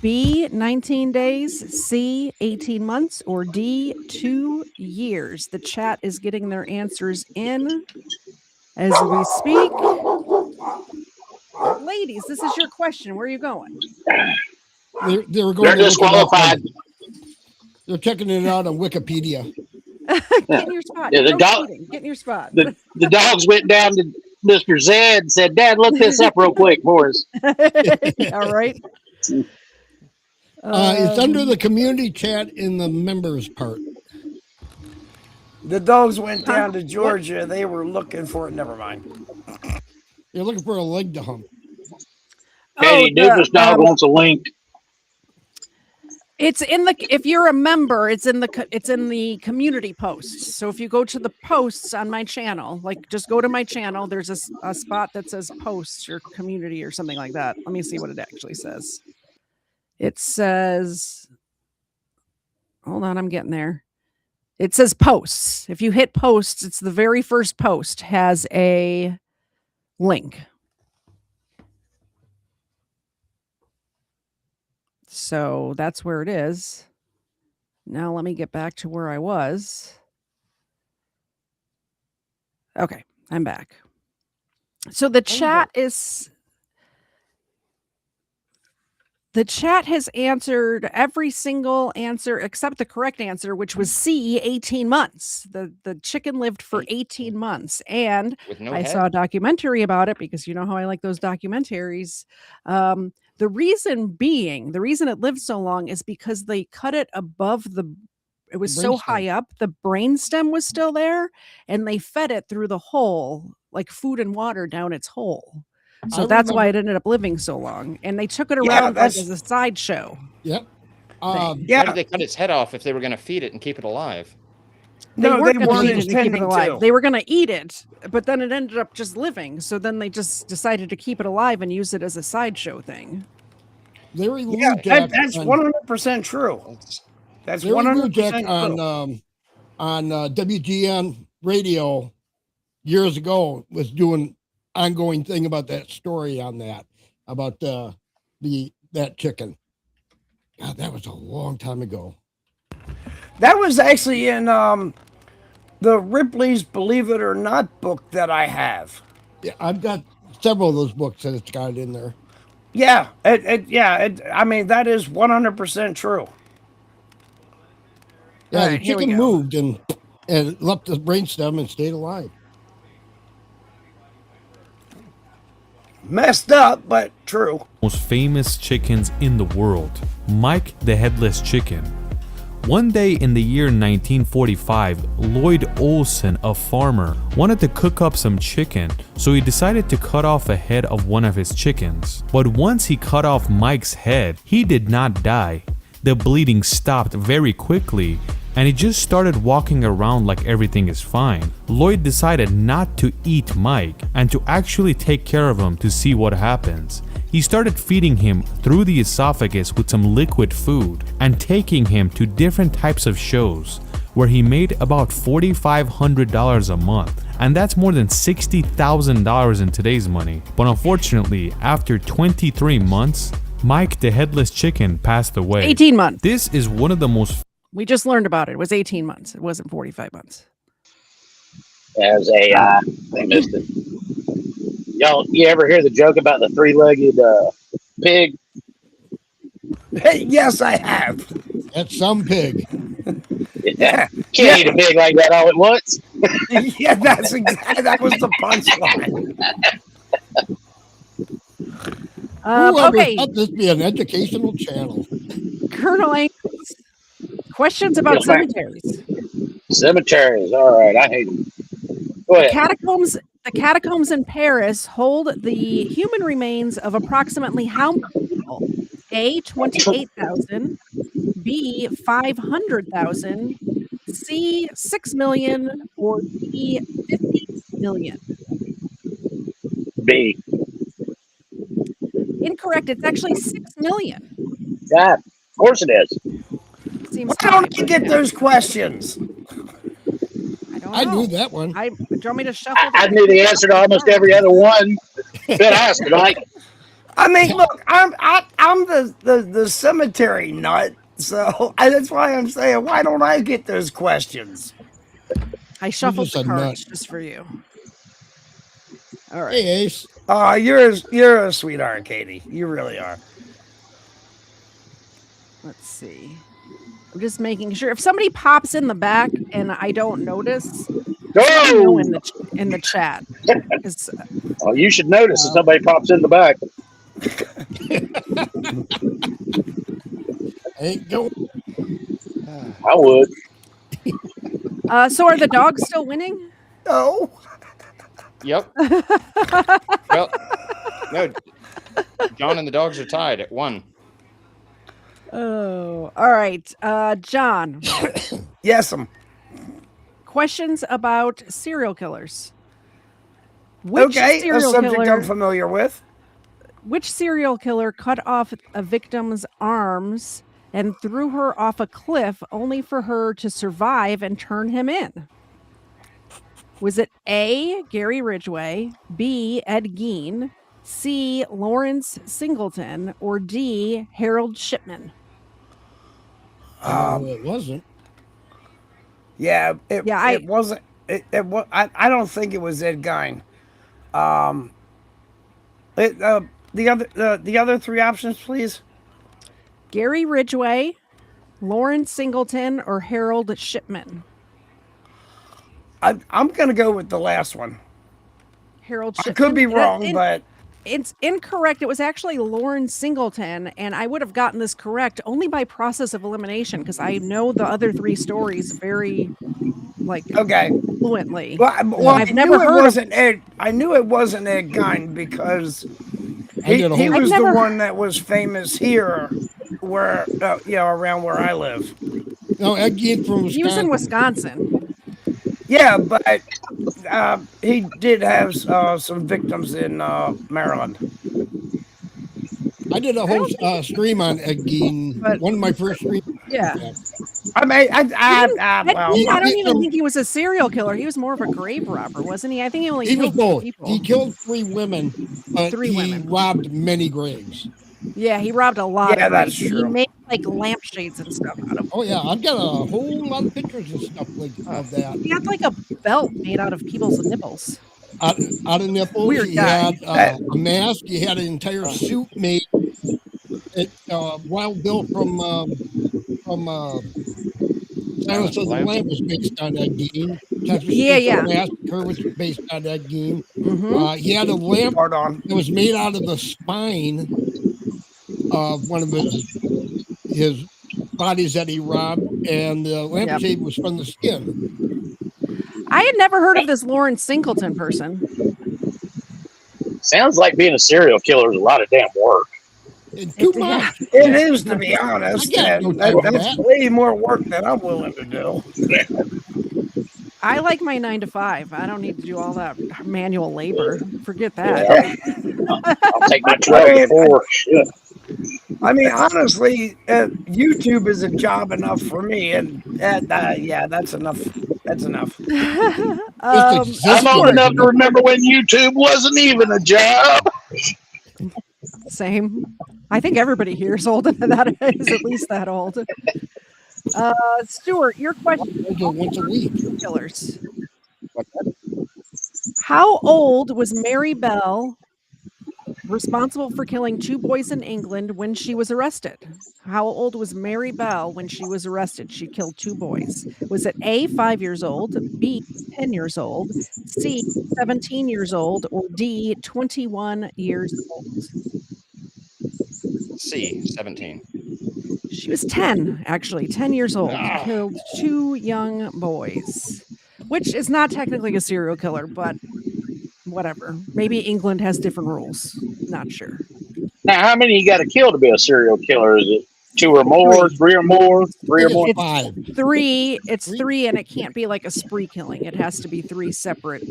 Speaker 2: B, 19 days, C, 18 months, or D, 2 years. The chat is getting their answers in as we speak. Ladies, this is your question. Where are you going?
Speaker 6: They're disqualified.
Speaker 5: They're checking it out on Wikipedia.
Speaker 2: Get in your spot.
Speaker 6: Yeah,
Speaker 2: Get in your spot.
Speaker 6: The dogs went down to Mr. Zed and said, Dad, look this up real quick for us.
Speaker 2: All right.
Speaker 5: It's under the community chat in the members part.
Speaker 3: The dogs went down to Georgia. What? They were looking for it. Never mind.
Speaker 5: They're looking for a leg to hump.
Speaker 6: Katie, Doofus Dog wants a link.
Speaker 2: It's in the. If you're a member, it's in the community posts. So if you go to the posts on my channel, like just go to my channel, there's a spot that says posts or community or something like that. Let me see what it actually says. It says, hold on, I'm getting there. It says posts. If you hit posts, it's the very first post has a link. So that's where it is. Now let me get back to where I was. Okay, I'm back. So the chat has answered every single answer except the correct answer, which was C, 18 months. The chicken lived for 18 months. And I saw a documentary about it because you know how I like those documentaries. The reason it lived so long is because they cut it above it was so high up, the brainstem was still there, and they fed it through the hole, like food and water down its hole. So that's why it ended up living so long. And they took it around like as a sideshow.
Speaker 5: Yep.
Speaker 4: Why did they cut its head off if they were going to feed it and keep it alive?
Speaker 2: They weren't going to feed it and keep it alive. They were going to eat it, but then it ended up just living. So then they just decided to keep it alive and use it as a sideshow thing.
Speaker 5: Larry Lou
Speaker 3: that's 100% true. That's 100% true.
Speaker 5: On WGN radio years ago was doing ongoing thing about that story on that about that chicken. God, that was a long time ago.
Speaker 3: That was actually in the Ripley's Believe It or Not book that I have.
Speaker 5: Yeah, I've got several of those books that it's got in there.
Speaker 3: Yeah, I mean, that is 100% true.
Speaker 5: Yeah, the chicken moved and left the brainstem and stayed alive.
Speaker 3: Messed up, but true.
Speaker 10: Most famous chickens in the world, Mike the Headless Chicken. One day in the year 1945, Lloyd Olson, a farmer, wanted to cook up some chicken, so he decided to cut off a head of one of his chickens. But once he cut off Mike's head, he did not die. The bleeding stopped very quickly, and he just started walking around like everything is fine. Lloyd decided not to eat Mike and to actually take care of him to see what happens. He started feeding him through the esophagus with some liquid food and taking him to different types of shows where he made about $4,500 a month, and that's more than $60,000 in today's money. But unfortunately, after 23 months, Mike the Headless Chicken passed away.
Speaker 2: 18 months.
Speaker 10: This is one of the most...
Speaker 2: We just learned about it. It was 18 months. It wasn't 45 months.
Speaker 6: As they missed it. Y'all, you ever hear the joke about the three-legged pig?
Speaker 3: Yes, I have.
Speaker 5: That's some pig.
Speaker 6: Yeah. Can't eat a pig like that all at once.
Speaker 3: Yeah, that was the punchline.
Speaker 2: Okay.
Speaker 5: Let this be an educational channel.
Speaker 2: Colonel Angus, questions about cemeteries.
Speaker 6: Cemeteries, all right. I hate them. Go ahead.
Speaker 2: The catacombs in Paris hold the human remains of approximately how many people? A, 28,000, B, 500,000, C, 6 million, or D, 50 million?
Speaker 6: B.
Speaker 2: Incorrect. It's actually 6 million.
Speaker 6: Yeah, of course it is.
Speaker 3: Why don't you get those questions?
Speaker 5: I knew that one.
Speaker 2: Do you want me to shuffle?
Speaker 6: I knew the answer to almost every other one. Good ask, Mike.
Speaker 3: I mean, look, I'm the cemetery nut, so that's why I'm saying, why don't I get those questions?
Speaker 2: I shuffled the cards just for you. All right.
Speaker 5: Hey, Ace.
Speaker 3: You're a sweetheart, Katie. You really are.
Speaker 2: Let's see. I'm just making sure. If somebody pops in the back and I don't notice,
Speaker 6: go
Speaker 2: in the chat.
Speaker 6: Oh, you should notice if somebody pops in the back.
Speaker 5: Ain't go.
Speaker 6: I would.
Speaker 2: So are the dogs still winning?
Speaker 3: No.
Speaker 4: Yep. Well, no. John and the dogs are tied at 1.
Speaker 2: Oh, all right. John.
Speaker 3: Yes.
Speaker 2: Questions about serial killers.
Speaker 3: Okay, a subject I'm familiar with.
Speaker 2: Which serial killer cut off a victim's arms and threw her off a cliff only for her to survive and turn him in? Was it A, Gary Ridgway, B, Ed Gein, C, Lawrence Singleton, or D, Harold Shipman?
Speaker 5: It wasn't.
Speaker 3: Yeah, it wasn't. It was. I don't think it was Ed Gein. The other 3 options, please.
Speaker 2: Gary Ridgway, Lawrence Singleton, or Harold Shipman?
Speaker 3: I'm going to go with the last one.
Speaker 2: Harold Shipman.
Speaker 3: I could be wrong, but
Speaker 2: it's incorrect. It was actually Lawrence Singleton, and I would have gotten this correct only by process of elimination because I know the other 3 stories very,
Speaker 3: Okay.
Speaker 2: fluently.
Speaker 3: Well,
Speaker 2: I've never heard of
Speaker 3: Ed. I knew it wasn't Ed Gein because he was the one that was famous here, where around where I live.
Speaker 5: No, Ed Gein from Wisconsin.
Speaker 2: He was in Wisconsin.
Speaker 3: Yeah, but he did have some victims in Maryland.
Speaker 5: I did a whole stream on Ed Gein. One of my first streams.
Speaker 2: Yeah.
Speaker 3: I mean,
Speaker 2: I don't even think he was a serial killer. He was more of a grave robber, wasn't he? I think he only killed two people.
Speaker 5: He killed 3 women, but he robbed many graves.
Speaker 2: Yeah, he robbed a lot of
Speaker 3: that's
Speaker 2: graves.
Speaker 3: true.
Speaker 2: He made like lampshades and stuff out of them.
Speaker 5: Oh yeah, I've got a whole lot of pictures and stuff of that.
Speaker 2: He had like a belt made out of people's nipples.
Speaker 5: Out of nipples.
Speaker 2: Weird
Speaker 5: he
Speaker 2: guy.
Speaker 5: had a mask. He had an entire suit made. Wild Bill from Silence of the Lambs was based on Ed Gein.
Speaker 2: Yeah.
Speaker 5: Massacre was based on Ed Gein. He had a lamp that was made out of the spine of one of his bodies that he robbed, and the lampshade was from the skin.
Speaker 2: I had never heard of this Lauren Singleton person.
Speaker 6: Sounds like being a serial killer is a lot of damn work.
Speaker 5: Too much.
Speaker 3: It is, to be honest. That's way more work than I'm willing to do.
Speaker 2: I like my 9 to 5. I don't need to do all that manual labor. Forget that.
Speaker 6: I'll take my 12 to 4. Shit.
Speaker 3: I mean, honestly, YouTube is a job enough for me, and that's enough. That's enough.
Speaker 6: I'm old enough to remember when YouTube wasn't even a job.
Speaker 2: Same. I think everybody here is old. That is at least that old. Stuart, your question.
Speaker 5: Once a week.
Speaker 2: Killers. How old was Mary Bell, responsible for killing 2 boys in England, when she was arrested? How old was Mary Bell when she was arrested? She killed 2 boys. Was it A, 5 years old, B, 10 years old, C, 17 years old, or D, 21 years old?
Speaker 4: C, 17.
Speaker 2: She was 10, actually, 10 years old. Killed 2 young boys, which is not technically a serial killer, but whatever. Maybe England has different rules. Not sure.
Speaker 6: Now, how many you got to kill to be a serial killer? Is it 2 or more, 3 or more, 3 or more?
Speaker 2: It's 3. It's 3, and it can't be like a spree killing. It has to be 3 separate,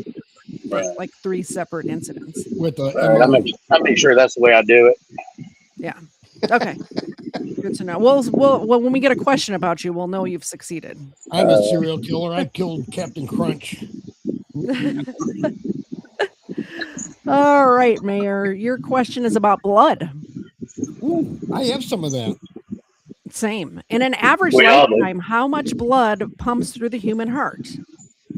Speaker 2: like 3 separate incidents.
Speaker 5: With
Speaker 6: I make sure that's the way I do it.
Speaker 2: Yeah. Okay. Good to know. Well, when we get a question about you, we'll know you've succeeded.
Speaker 5: I'm a serial killer. I killed Captain Crunch.
Speaker 2: All right, Mayor. Your question is about blood.
Speaker 5: Ooh, I have some of that.
Speaker 2: Same. In an average lifetime, how much blood pumps through the human heart?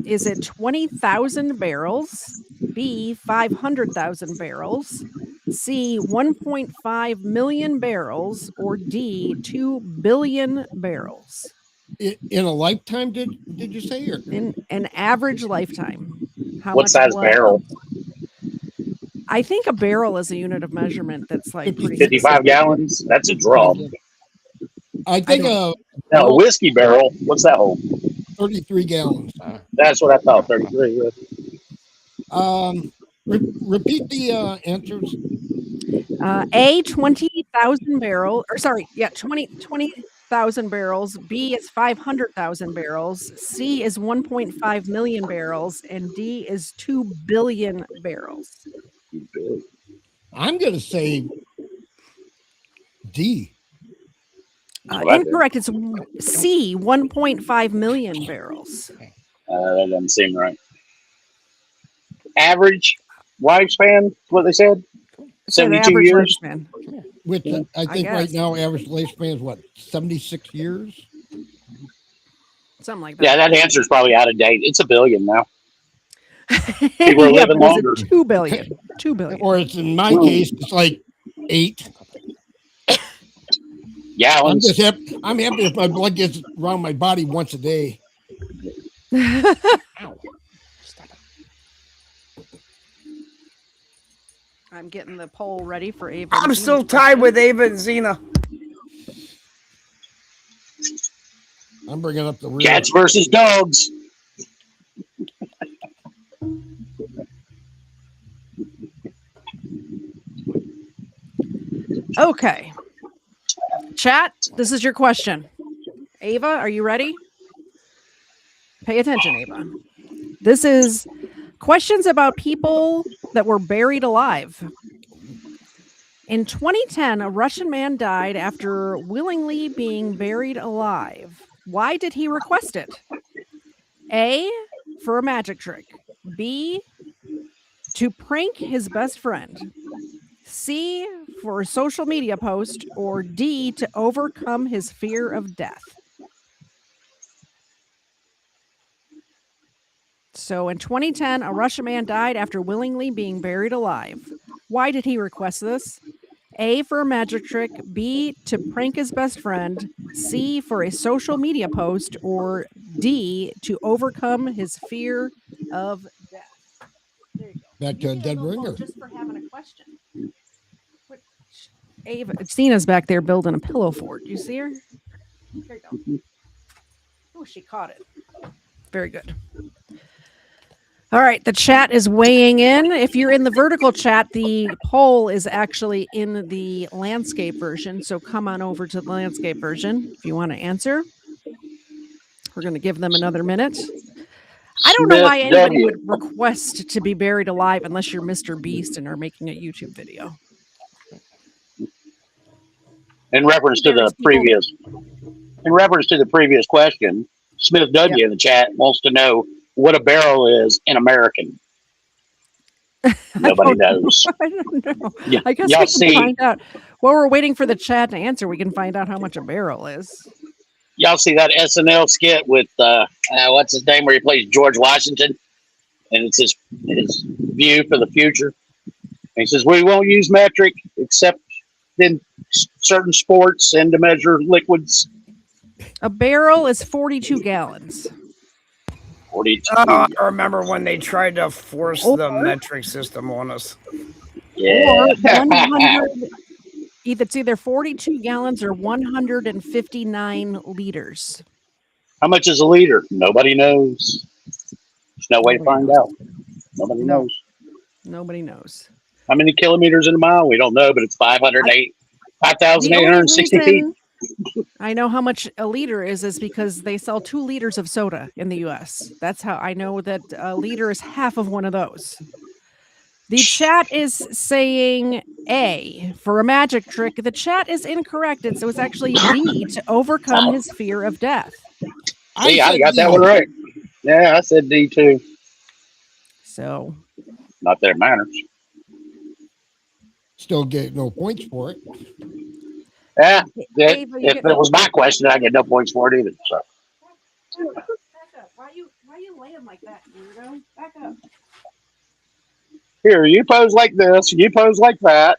Speaker 2: Is it 20,000 barrels, B, 500,000 barrels, C, 1.5 million barrels, or D, 2 billion barrels?
Speaker 5: In a lifetime, did you say? Or?
Speaker 2: In an average lifetime.
Speaker 6: What size barrel?
Speaker 2: I think a barrel is a unit of measurement that's like
Speaker 6: 55 gallons. That's a drum.
Speaker 5: I think
Speaker 6: a whiskey barrel. What's that hold?
Speaker 5: 33 gallons.
Speaker 6: That's what I thought. 33.
Speaker 5: Repeat the answers.
Speaker 2: A, 20,000 barrels, or sorry, 20,000 barrels. B is 500,000 barrels. C is 1.5 million barrels, and D is 2 billion barrels.
Speaker 5: I'm going to say D.
Speaker 2: Incorrect. It's C, 1.5 million barrels.
Speaker 6: That doesn't seem right. Average lifespan, what they said? 72 years?
Speaker 2: Lifespan.
Speaker 5: With I think right now, average lifespan is what, 76 years?
Speaker 2: Something like that.
Speaker 6: Yeah, that answer is probably out of date. It's 1 billion now. People are living longer.
Speaker 2: 2 billion. 2 billion.
Speaker 5: Or it's in my case, it's like 8.
Speaker 6: Gallons.
Speaker 5: I'm happy if my blood gets around my body once a day.
Speaker 2: I'm getting the poll ready for Ava.
Speaker 3: I'm still tied with Ava and Xena.
Speaker 5: I'm bringing up the real.
Speaker 6: Cats versus dogs.
Speaker 2: Okay. Chat, this is your question. Ava, are you ready? Pay attention, Ava. This is questions about people that were buried alive. In 2010, a Russian man died after willingly being buried alive. Why did he request it? A, for a magic trick. B, to prank his best friend. C, for a social media post. Or D, to overcome his fear of death. So in 2010, a Russian man died after willingly being buried alive. Why did he request this? A, for a magic trick. B, to prank his best friend. C, for a social media post. Or D, to overcome his fear of death. There you go.
Speaker 5: Back to a dead ringer.
Speaker 2: Just for having a question. Ava, Stina's back there building a pillow fort. You see her? There you go. Oh, she caught it. Very good. All right, the chat is weighing in. If you're in the vertical chat, the poll is actually in the landscape version. So come on over to the landscape version if you want to answer. We're going to give them another minute. I don't know why anybody would request to be buried alive unless you're Mr. Beast and are making a YouTube video.
Speaker 6: In reference to the previous question, Smith W in the chat wants to know what a barrel is in American. Nobody knows.
Speaker 2: I don't know. Yeah, I guess we can find out. While we're waiting for the chat to answer, we can find out how much a barrel is.
Speaker 6: Y'all see that SNL skit with what's his name, where he plays George Washington, and it's his view for the future. And he says, "We won't use metric except in certain sports and to measure liquids."
Speaker 2: A barrel is 42 gallons.
Speaker 6: 42.
Speaker 3: I remember when they tried to force the metric system on us.
Speaker 6: Yeah.
Speaker 2: Or 100. It's either 42 gallons or 159 liters.
Speaker 6: How much is a liter? Nobody knows. There's no way to find out. Nobody knows.
Speaker 2: Nobody knows.
Speaker 6: How many kilometers in a mile? We don't know, but it's 5,860 feet.
Speaker 2: I know how much a liter is because they sell 2 liters of soda in the U.S. That's how I know that a liter is half of one of those. The chat is saying A for a magic trick. The chat is incorrect. It was actually D to overcome his fear of death.
Speaker 6: I got that one right. Yeah, I said D too.
Speaker 2: So,
Speaker 6: not that it matters.
Speaker 5: Still get no points for it.
Speaker 6: Yeah, if it was my question, I get no points for it either. So.
Speaker 2: Back up. Why you laying like that, weirdo? Back up.
Speaker 6: Here, you pose like this. You pose like that.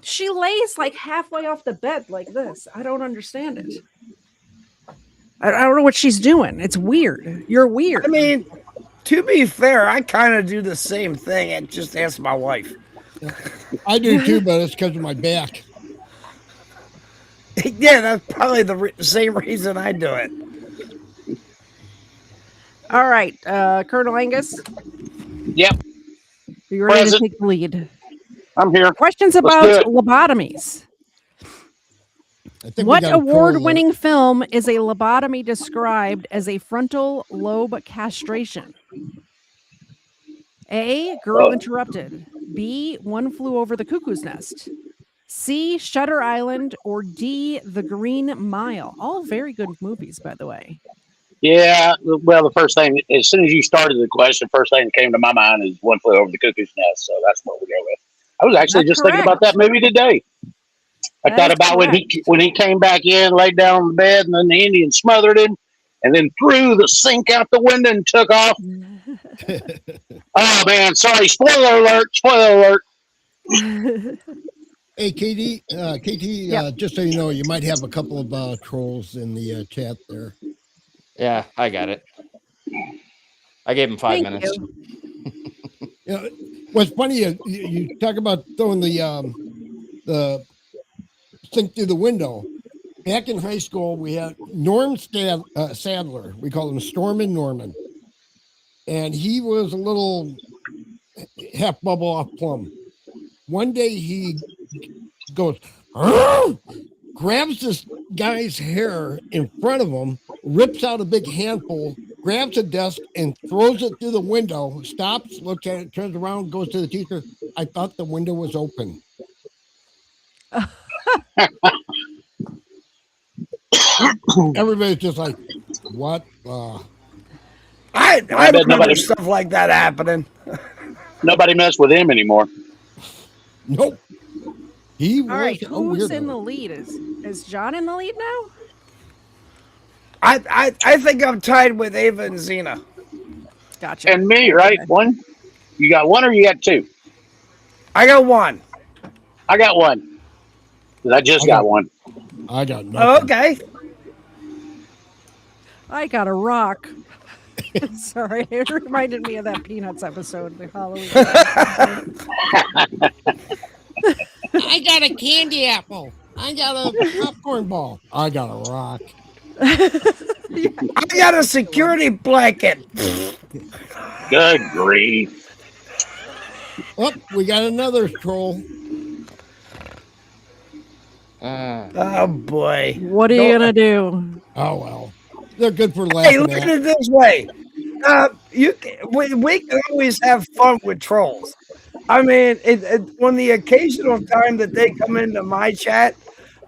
Speaker 2: She lays like halfway off the bed like this. I don't understand it. I don't know what she's doing. It's weird. You're weird.
Speaker 3: I mean, to be fair, I kind of do the same thing and just ask my wife.
Speaker 5: I do too, but it's because of my back.
Speaker 3: Yeah, that's probably the same reason I do it.
Speaker 2: All right, Colonel Angus.
Speaker 6: Yep.
Speaker 2: Are you ready to take the lead?
Speaker 6: I'm here.
Speaker 2: Questions about lobotomies. What award-winning film is a lobotomy described as a frontal lobe castration? A, Girl Interrupted. B, One Flew Over the Cuckoo's Nest. C, Shutter Island. Or D, The Green Mile. All very good movies, by the way.
Speaker 6: Yeah, well, the first thing, as soon as you started the question, first thing that came to my mind is One Flew Over the Cuckoo's Nest. So that's what we go with. I was actually thinking about that movie today. I thought about when he came back in, laid down on the bed, and then the Indian smothered him, and then threw the sink out the window and took off. Oh man, sorry! Spoiler alert! Spoiler alert!
Speaker 5: Hey, KT, just so you know, you might have a couple of trolls in the chat there.
Speaker 4: Yeah, I got it. I gave him 5 minutes.
Speaker 5: You know, what's funny is you talk about throwing the sink through the window. Back in high school, we had Norm Sadler. We called him Stormin' Norman. And he was a little half bubble off plum. One day he goes, grabs this guy's hair in front of him, rips out a big handful, grabs a desk and throws it through the window, stops, looks at it, turns around, goes to the teacher. I thought the window was open. Everybody's just like, what?
Speaker 3: I remember stuff like that happening.
Speaker 6: Nobody messed with him anymore.
Speaker 5: Nope. He was
Speaker 2: all right, who's in the lead? Is John in the lead now?
Speaker 3: I think I'm tied with Ava and Xena.
Speaker 2: Gotcha.
Speaker 6: And me, right? Okay. One? You got one or you got two?
Speaker 3: I got one.
Speaker 6: I got one. I just got one.
Speaker 5: I got nothing.
Speaker 3: Okay.
Speaker 2: I got a rock. Sorry, it reminded me of that Peanuts episode, the Halloween.
Speaker 5: I got a candy apple. I got a popcorn ball. I got a rock.
Speaker 3: I got a security blanket.
Speaker 6: Good grief.
Speaker 5: Oh, we got another troll.
Speaker 3: Oh, boy.
Speaker 2: What are you going to do?
Speaker 5: Oh, well. They're good for laughing.
Speaker 3: Hey, look at it this way. We can always have fun with trolls. I mean, when the occasional time that they come into my chat,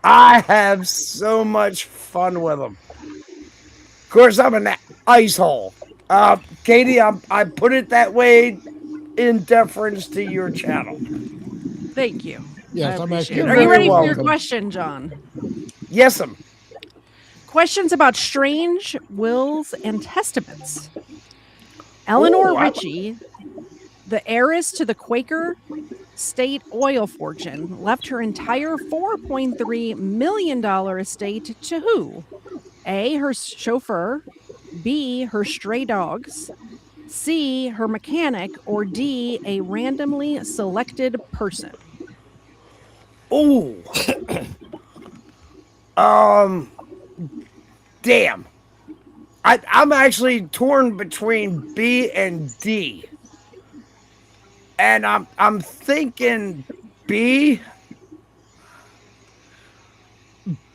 Speaker 3: I have so much fun with them. Of course, I'm an ice hole. Katie, I put it that way in deference to your channel.
Speaker 2: Thank you.
Speaker 5: Yes, I'm actually.
Speaker 2: Are you ready for your question, John?
Speaker 3: Yes, I'm.
Speaker 2: Questions about strange wills and testaments. Eleanor Richie, the heiress to the Quaker State oil fortune, left her entire $4.3 million estate to who? A, her chauffeur, B, her stray dogs, C, her mechanic, or D, a randomly selected person?
Speaker 3: Ooh. Damn. I'm actually torn between B and D. And I'm thinking B.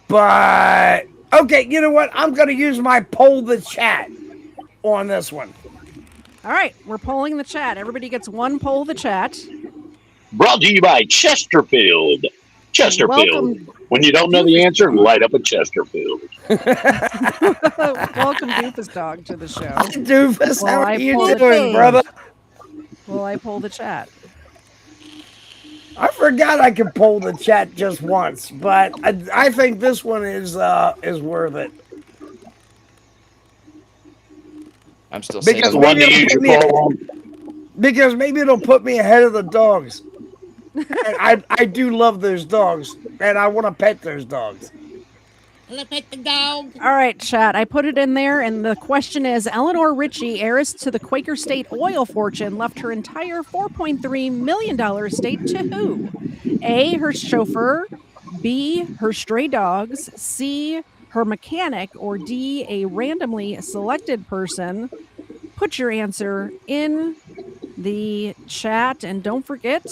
Speaker 3: But okay, you know what? I'm gonna use my poll the chat on this one.
Speaker 2: All right, we're polling the chat. Everybody gets one poll the chat.
Speaker 6: Brought to you by Chesterfield. Chesterfield. When you don't know the answer, light up a Chesterfield.
Speaker 2: Welcome, Doofus Dog, to the show.
Speaker 3: Doofus, how are you doing, brother?
Speaker 2: Will I poll the chat?
Speaker 3: I forgot I could poll the chat just once, but I think this one is worth it.
Speaker 4: I'm still saying
Speaker 3: because maybe, because maybe it'll put me ahead of the dogs. And I do love those dogs, and I want to pet those dogs.
Speaker 5: I want to pet the dog.
Speaker 2: All right, chat. I put it in there, and the question is: Eleanor Richie, heiress to the Quaker State oil fortune, left her entire $4.3 million estate to who? A, her chauffeur, B, her stray dogs, C, her mechanic, or D, a randomly selected person. Put your answer in the chat, and don't forget,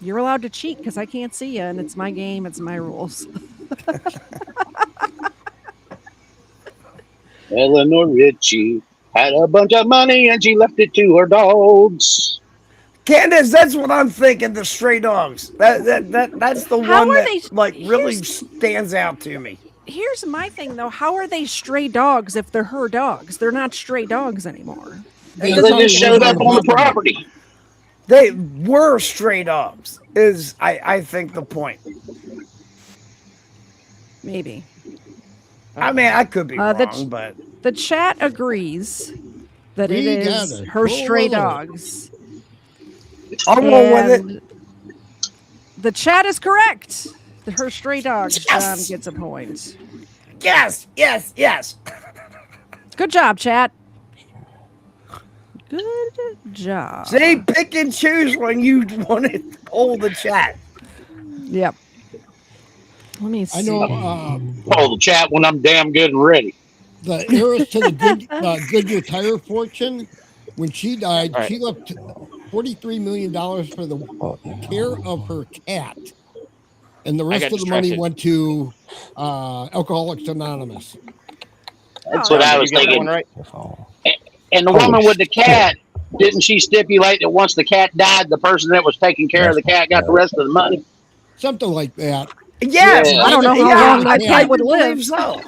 Speaker 2: you're allowed to cheat because I can't see you, and it's my game, it's my rules.
Speaker 6: Eleanor Richie had a bunch of money and she left it to her dogs.
Speaker 3: Candace, that's what I'm thinking. The stray dogs. That's the one that really stands out to me.
Speaker 2: Here's my thing, though. How are they stray dogs if they're her dogs? They're not stray dogs anymore.
Speaker 6: They just showed up on the property.
Speaker 3: They were stray dogs, is I think the point.
Speaker 2: Maybe.
Speaker 3: I mean, I could be wrong, but
Speaker 2: the chat agrees that it is her stray dogs.
Speaker 3: I'll roll with it.
Speaker 2: The chat is correct. Her stray dogs.
Speaker 3: Yes!
Speaker 2: John gets a point.
Speaker 3: Yes, yes, yes.
Speaker 2: Good job, chat. Good job.
Speaker 3: See, pick and choose when you want to hold the chat.
Speaker 2: Yep. Let me see.
Speaker 5: I know.
Speaker 6: Hold the chat when I'm damn good and ready.
Speaker 5: The heiress to the Goodyear tire fortune, when she died, she left $43 million for the care of her cat. and the rest of the money went to Alcoholics Anonymous.
Speaker 6: That's what I was thinking.
Speaker 4: Right?
Speaker 6: And the woman with the cat, didn't she stipulate that once the cat died, the person that was taking care of the cat got the rest of the money?
Speaker 5: Something like that.
Speaker 3: Yes,
Speaker 2: I don't know how long that cat would live.
Speaker 3: So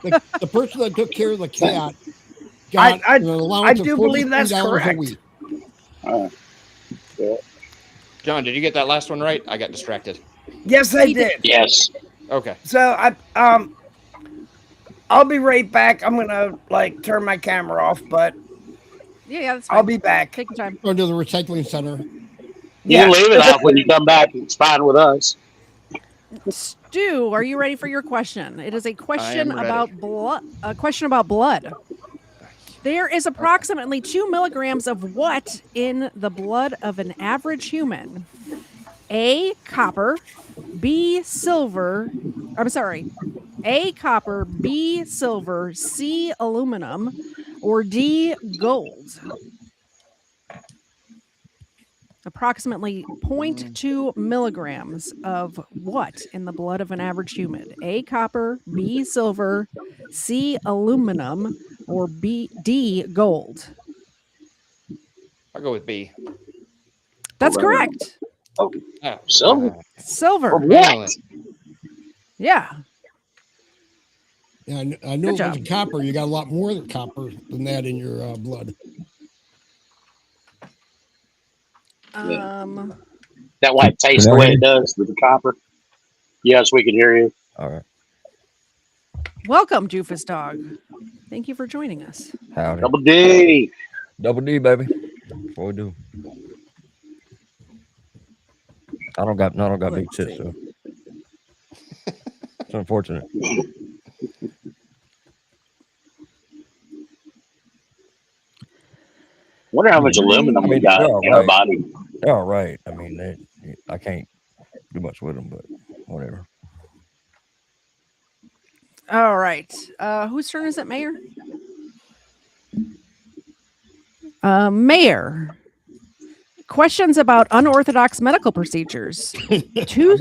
Speaker 5: the person that took care of the cat got an allowance
Speaker 3: I do
Speaker 5: of
Speaker 3: believe that's
Speaker 5: $43
Speaker 3: correct.
Speaker 5: a week.
Speaker 4: John, did you get that last one right? I got distracted.
Speaker 3: Yes, I did.
Speaker 6: Yes.
Speaker 4: Okay.
Speaker 3: So I'll be right back. I'm gonna turn my camera off, but
Speaker 2: yeah, that's fine.
Speaker 3: I'll be back.
Speaker 2: Take your time.
Speaker 5: Go to the recycling center.
Speaker 6: You can leave it off when you come back. It's fine with us.
Speaker 2: Stu, are you ready for your question? It is a question
Speaker 4: about
Speaker 2: blood. A question about blood. There is approximately 2 milligrams of what in the blood of an average human? A, copper, B, silver. I'm sorry. A, copper, B, silver, C, aluminum, or D, gold. Approximately 0.2 milligrams of what in the blood of an average human? A, copper, B, silver, C, aluminum, or D, gold.
Speaker 4: I'll go with B.
Speaker 2: That's correct.
Speaker 6: Oh, silver.
Speaker 2: Silver.
Speaker 6: What?
Speaker 2: Yeah.
Speaker 5: Yeah, I know it wasn't copper. You got a lot more than copper than that in your blood.
Speaker 6: That why it tastes the way it does with the copper. Yes, we can hear you.
Speaker 11: All right.
Speaker 2: Welcome, Doofus Dog. Thank you for joining us.
Speaker 11: Howdy.
Speaker 6: Double D.
Speaker 11: Double D, baby. What we do? I don't got big tits, so it's unfortunate.
Speaker 6: Wonder how much aluminum we got in our body.
Speaker 11: They're all right. I mean, I can't do much with them, but whatever.
Speaker 2: All right. Whose turn is it, Mayor? Mayor. Questions about unorthodox medical procedures. Two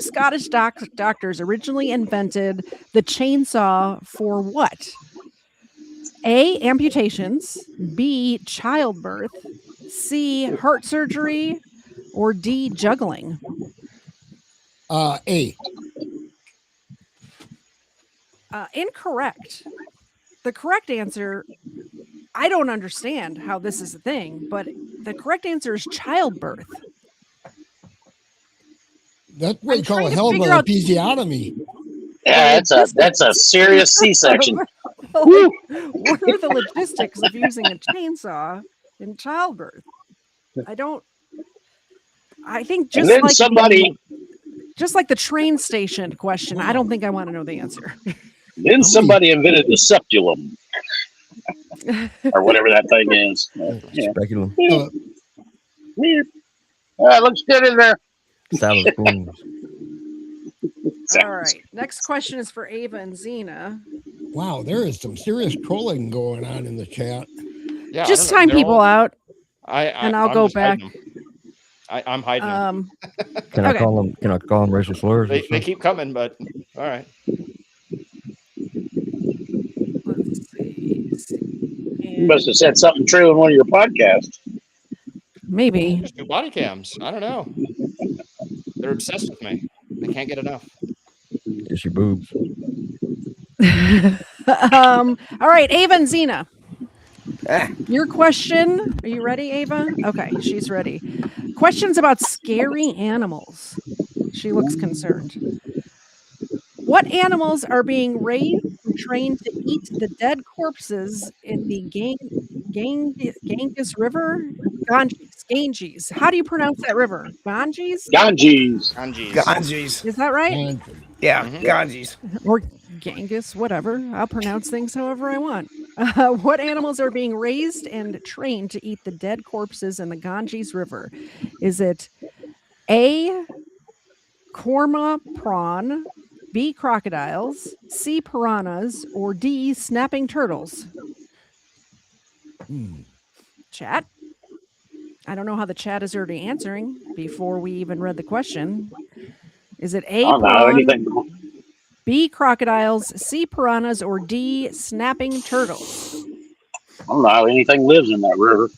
Speaker 2: Scottish doctors originally invented the chainsaw for what? A, amputations, B, childbirth, C, heart surgery, or D, juggling?
Speaker 5: A.
Speaker 2: Incorrect. The correct answer, I don't understand how this is a thing, but the correct answer is childbirth.
Speaker 5: That's what you call a hell of an episiotomy.
Speaker 6: Yeah, that's a serious C-section.
Speaker 2: What are the logistics of using a chainsaw in childbirth? I think just like the train station question, I don't think I want to know the answer.
Speaker 6: Then somebody invented the sepulum. Or whatever that thing is. Yeah.
Speaker 11: Speculum.
Speaker 6: Weird. It looks good in there.
Speaker 11: Salad spoons.
Speaker 2: All right. Next question is for Ava and Xena.
Speaker 5: Wow, there is some serious trolling going on in the chat.
Speaker 4: Yeah,
Speaker 2: just time people out. I'll go back.
Speaker 4: I'm hiding them.
Speaker 11: Can I call them racial slurs?
Speaker 4: They keep coming, but all right.
Speaker 2: Let's see.
Speaker 6: You must have said something true in one of your podcasts.
Speaker 2: Maybe.
Speaker 4: Just do body cams. I don't know. They're obsessed with me. They can't get enough.
Speaker 11: It's your boobs.
Speaker 2: All right, Ava and Xena. Your question. Are you ready, Ava? Okay, she's ready. Questions about scary animals. She looks concerned. What animals are being raised and trained to eat the dead corpses in the Ganges River? Ganges. How do you pronounce that river? Ganges?
Speaker 6: Ganges.
Speaker 2: Is that right?
Speaker 3: Yeah, Ganges.
Speaker 2: Or Ganges, whatever. I'll pronounce things however I want. What animals are being raised and trained to eat the dead corpses in the Ganges River? Is it A, korma prawn, B, crocodiles, C, piranhas, or D, snapping turtles? Chat? I don't know how the chat is already answering before we even read the question. Is it A,
Speaker 6: I don't know anything.
Speaker 2: B, crocodiles, C, piranhas, or D, snapping turtles?
Speaker 6: I don't know how anything lives in that river.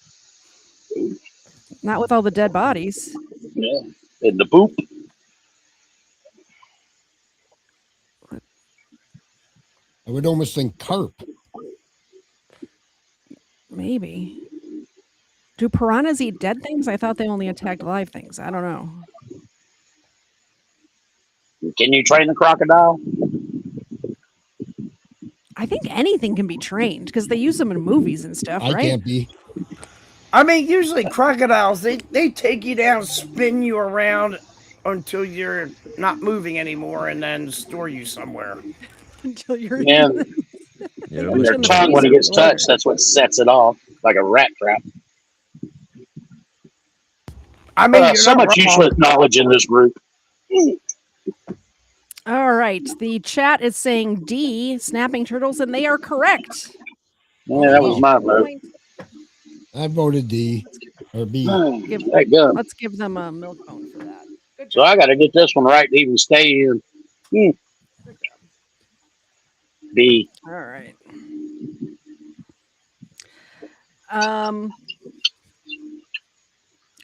Speaker 2: Not with all the dead bodies.
Speaker 6: Yeah, and the poop.
Speaker 5: I would almost think carp.
Speaker 2: Maybe. Do piranhas eat dead things? I thought they only attacked live things. I don't know.
Speaker 6: Can you train the crocodile?
Speaker 2: I think anything can be trained because they use them in movies and stuff,
Speaker 5: I
Speaker 2: right?
Speaker 5: can't be.
Speaker 3: I mean, usually crocodiles, they take you down, spin you around until you're not moving anymore, and then store you somewhere.
Speaker 2: Until you're
Speaker 6: And their tongue, when it gets touched, that's what sets it off, like a rat trap.
Speaker 3: I mean,
Speaker 6: so much useless knowledge in this group.
Speaker 2: All right. The chat is saying D, snapping turtles, and they are correct.
Speaker 6: Yeah, that was my vote.
Speaker 5: I voted D or B.
Speaker 2: Let's give them a milk bone for that.
Speaker 6: So I got to get this one right to even stay here. B.
Speaker 2: All right.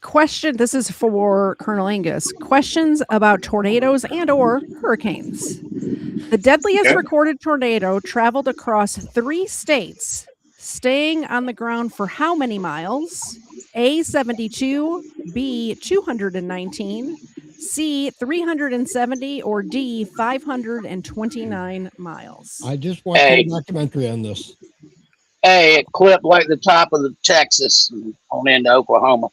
Speaker 2: Question. This is for Colonel Angus. Questions about tornadoes and or hurricanes. The deadliest recorded tornado traveled across 3 states, staying on the ground for how many miles? A, 72, B, 219, C, 370, or D, 529 miles.
Speaker 5: I just watched a documentary on this.
Speaker 6: Hey, it clipped like the top of the Texas on into Oklahoma.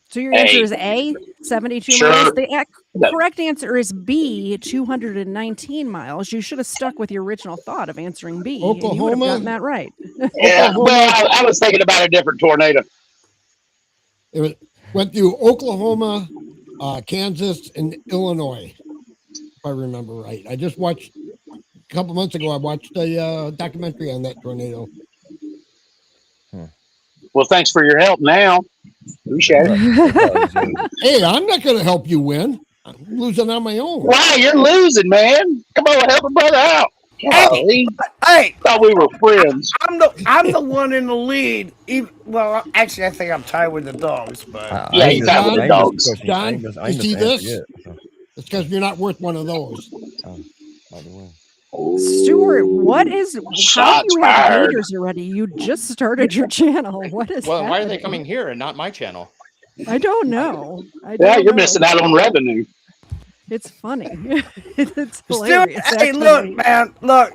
Speaker 2: So your answer is A, 72 miles. The correct answer is B, 219 miles. You should have stuck with your original thought of answering B.
Speaker 5: Oklahoma?
Speaker 2: You would have gotten that right.
Speaker 6: Yeah, well, I was thinking about a different tornado.
Speaker 5: It went through Oklahoma, Kansas, and Illinois, if I remember right. I just watched, a couple months ago, I watched a documentary on that tornado.
Speaker 6: Well, thanks for your help now. Appreciate it.
Speaker 5: Hey, I'm not going to help you win. I'm losing on my own.
Speaker 6: Wow, you're losing, man. Come on, help a brother out.
Speaker 3: Hey,
Speaker 6: thought we were friends.
Speaker 3: I'm the one in the lead. Well, actually, I think I'm tied with the dogs, but
Speaker 6: yeah, you're tied with the dogs.
Speaker 5: John, you see this? It's because you're not worth one of those.
Speaker 2: Stuart, what is? How do you have haters already? You just started your channel. What is?
Speaker 4: Well, why are they coming here and not my channel?
Speaker 2: I don't know.
Speaker 6: You're missing out on revenue.
Speaker 2: It's funny. It's hilarious.
Speaker 3: Stuart, hey, look, man, look.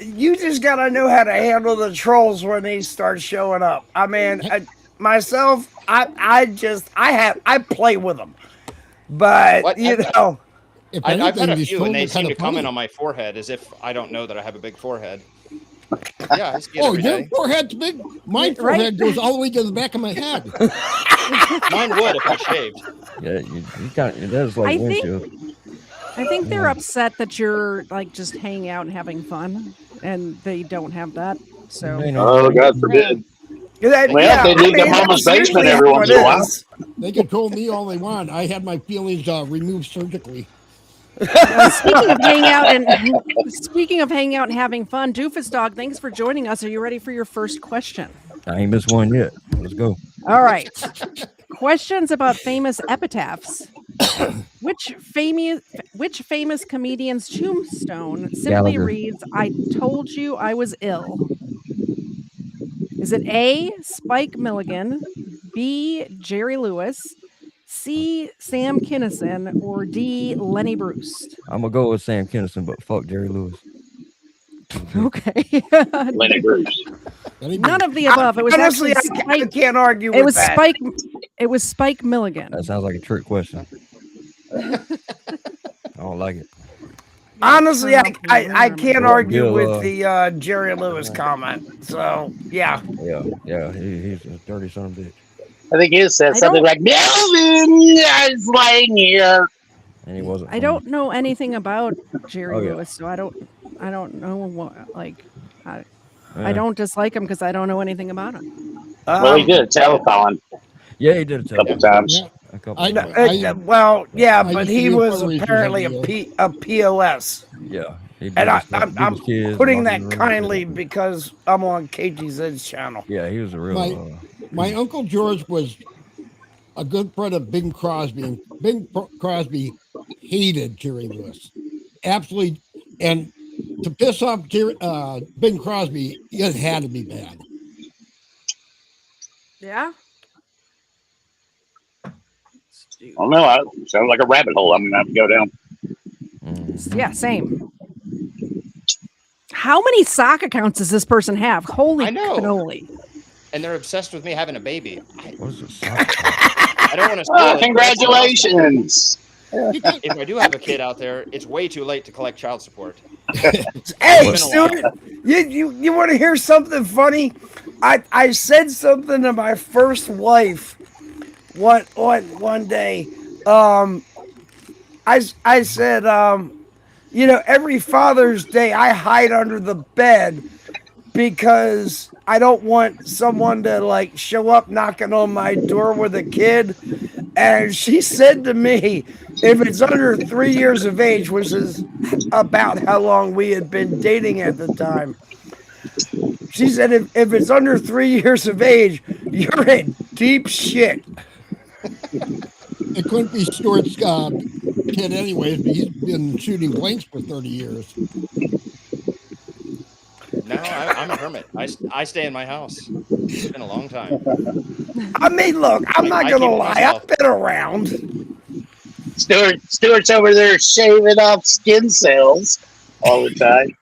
Speaker 3: You just gotta know how to handle the trolls when they start showing up. I mean, myself, I play with them, but you know.
Speaker 4: I've had a few, and they seem to comment on my forehead as if I don't know that I have a big forehead. Yeah, I see it every
Speaker 5: your
Speaker 4: day.
Speaker 5: forehead's big. My forehead goes all the way to the back of my head.
Speaker 4: Mine would if I shaved.
Speaker 11: Yeah, you got it. Does like windshield.
Speaker 2: I think they're upset that you're like just hanging out and having fun, and they don't have that. So,
Speaker 6: oh, God forbid.
Speaker 3: They
Speaker 6: leave their mama's basement every once in a while.
Speaker 5: They can troll me all they want. I had my feelings removed surgically.
Speaker 2: Speaking of hanging out and having fun, Doofus Dog, thanks for joining us. Are you ready for your first question?
Speaker 11: I ain't missed one yet. Let's go.
Speaker 2: All right. Questions about famous epitaphs. Which famous comedian's tombstone simply reads, "I told you I was ill"? Is it A, Spike Milligan, B, Jerry Lewis, C, Sam Kinison, or D, Lenny Bruce?
Speaker 11: I'm gonna go with Sam Kinison, but fuck Jerry Lewis.
Speaker 2: Okay.
Speaker 6: Lenny Bruce.
Speaker 2: None of the above. It was
Speaker 3: honestly,
Speaker 2: actually
Speaker 3: I can't argue with that.
Speaker 2: It was Spike Milligan.
Speaker 11: That sounds like a trick question. I don't like it.
Speaker 3: Honestly, I can't argue with the Jerry Lewis comment. So yeah.
Speaker 11: Yeah, he's a dirty son of a bitch.
Speaker 6: I think he said something like, "Melvin is lying here,"
Speaker 11: and he wasn't.
Speaker 2: I don't know anything about Jerry Lewis, so I don't know what I don't dislike him because I don't know anything about him.
Speaker 6: Well, he did a telethon.
Speaker 11: Yeah, he did a
Speaker 6: couple times.
Speaker 11: Yeah, a couple times.
Speaker 3: But he was apparently a POS.
Speaker 11: Yeah,
Speaker 3: and I'm putting that kindly because I'm on KTZ's channel.
Speaker 11: Yeah, he was a real.
Speaker 5: My Uncle George was a good friend of Bing Crosby, and Bing Crosby hated Jerry Lewis. Absolutely. And to piss off Bing Crosby, it had to be bad.
Speaker 2: Yeah.
Speaker 6: Oh no, it sounds like a rabbit hole. I'm gonna have to go down.
Speaker 2: Yeah, same. How many sock accounts does this person have? Holy cannoli.
Speaker 4: And they're obsessed with me having a baby.
Speaker 11: What is this?
Speaker 4: I don't want to.
Speaker 6: Oh, congratulations!
Speaker 4: If I do have a kid out there, it's way too late to collect child support.
Speaker 3: Hey, Stuart, you want to hear something funny? I said something to my first wife one day. I said, every Father's Day I hide under the bed because I don't want someone to show up knocking on my door with a kid. And she said to me, if it's under 3 years of age, which is about how long we had been dating at the time, she said, if it's under 3 years of age, you're in deep shit.
Speaker 5: It couldn't be Stuart's kid anyways, but he's been shooting blanks for 30 years.
Speaker 4: No, I'm a hermit. I stay in my house. It's been a long time.
Speaker 3: I mean, look, I'm not going to lie. I've been around.
Speaker 6: Stuart's over there shaving off skin cells all the time.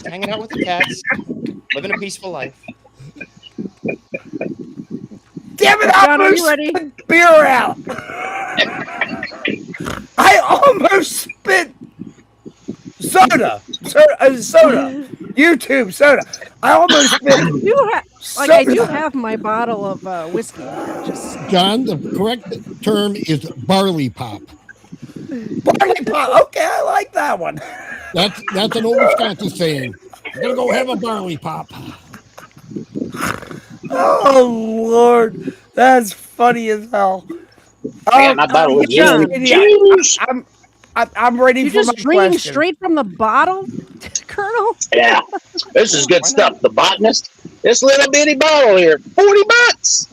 Speaker 4: Hanging out with the cats. Living a peaceful life.
Speaker 3: Damn it, I almost spit beer out. I almost spit soda. YouTube soda. I almost spit.
Speaker 2: I do have my bottle of whiskey.
Speaker 5: John, the correct term is barley pop.
Speaker 3: Barley pop. Okay, I like that one.
Speaker 5: That's an old Wisconsin saying. I'm gonna go have a barley pop.
Speaker 3: Oh Lord, that's funny as hell.
Speaker 6: I got my bottle of juice.
Speaker 3: I'm ready for my
Speaker 2: drinking
Speaker 3: question.
Speaker 2: straight from the bottle, Colonel?
Speaker 6: Yeah, this is good stuff. The Botanist. This little bitty bottle here, $40.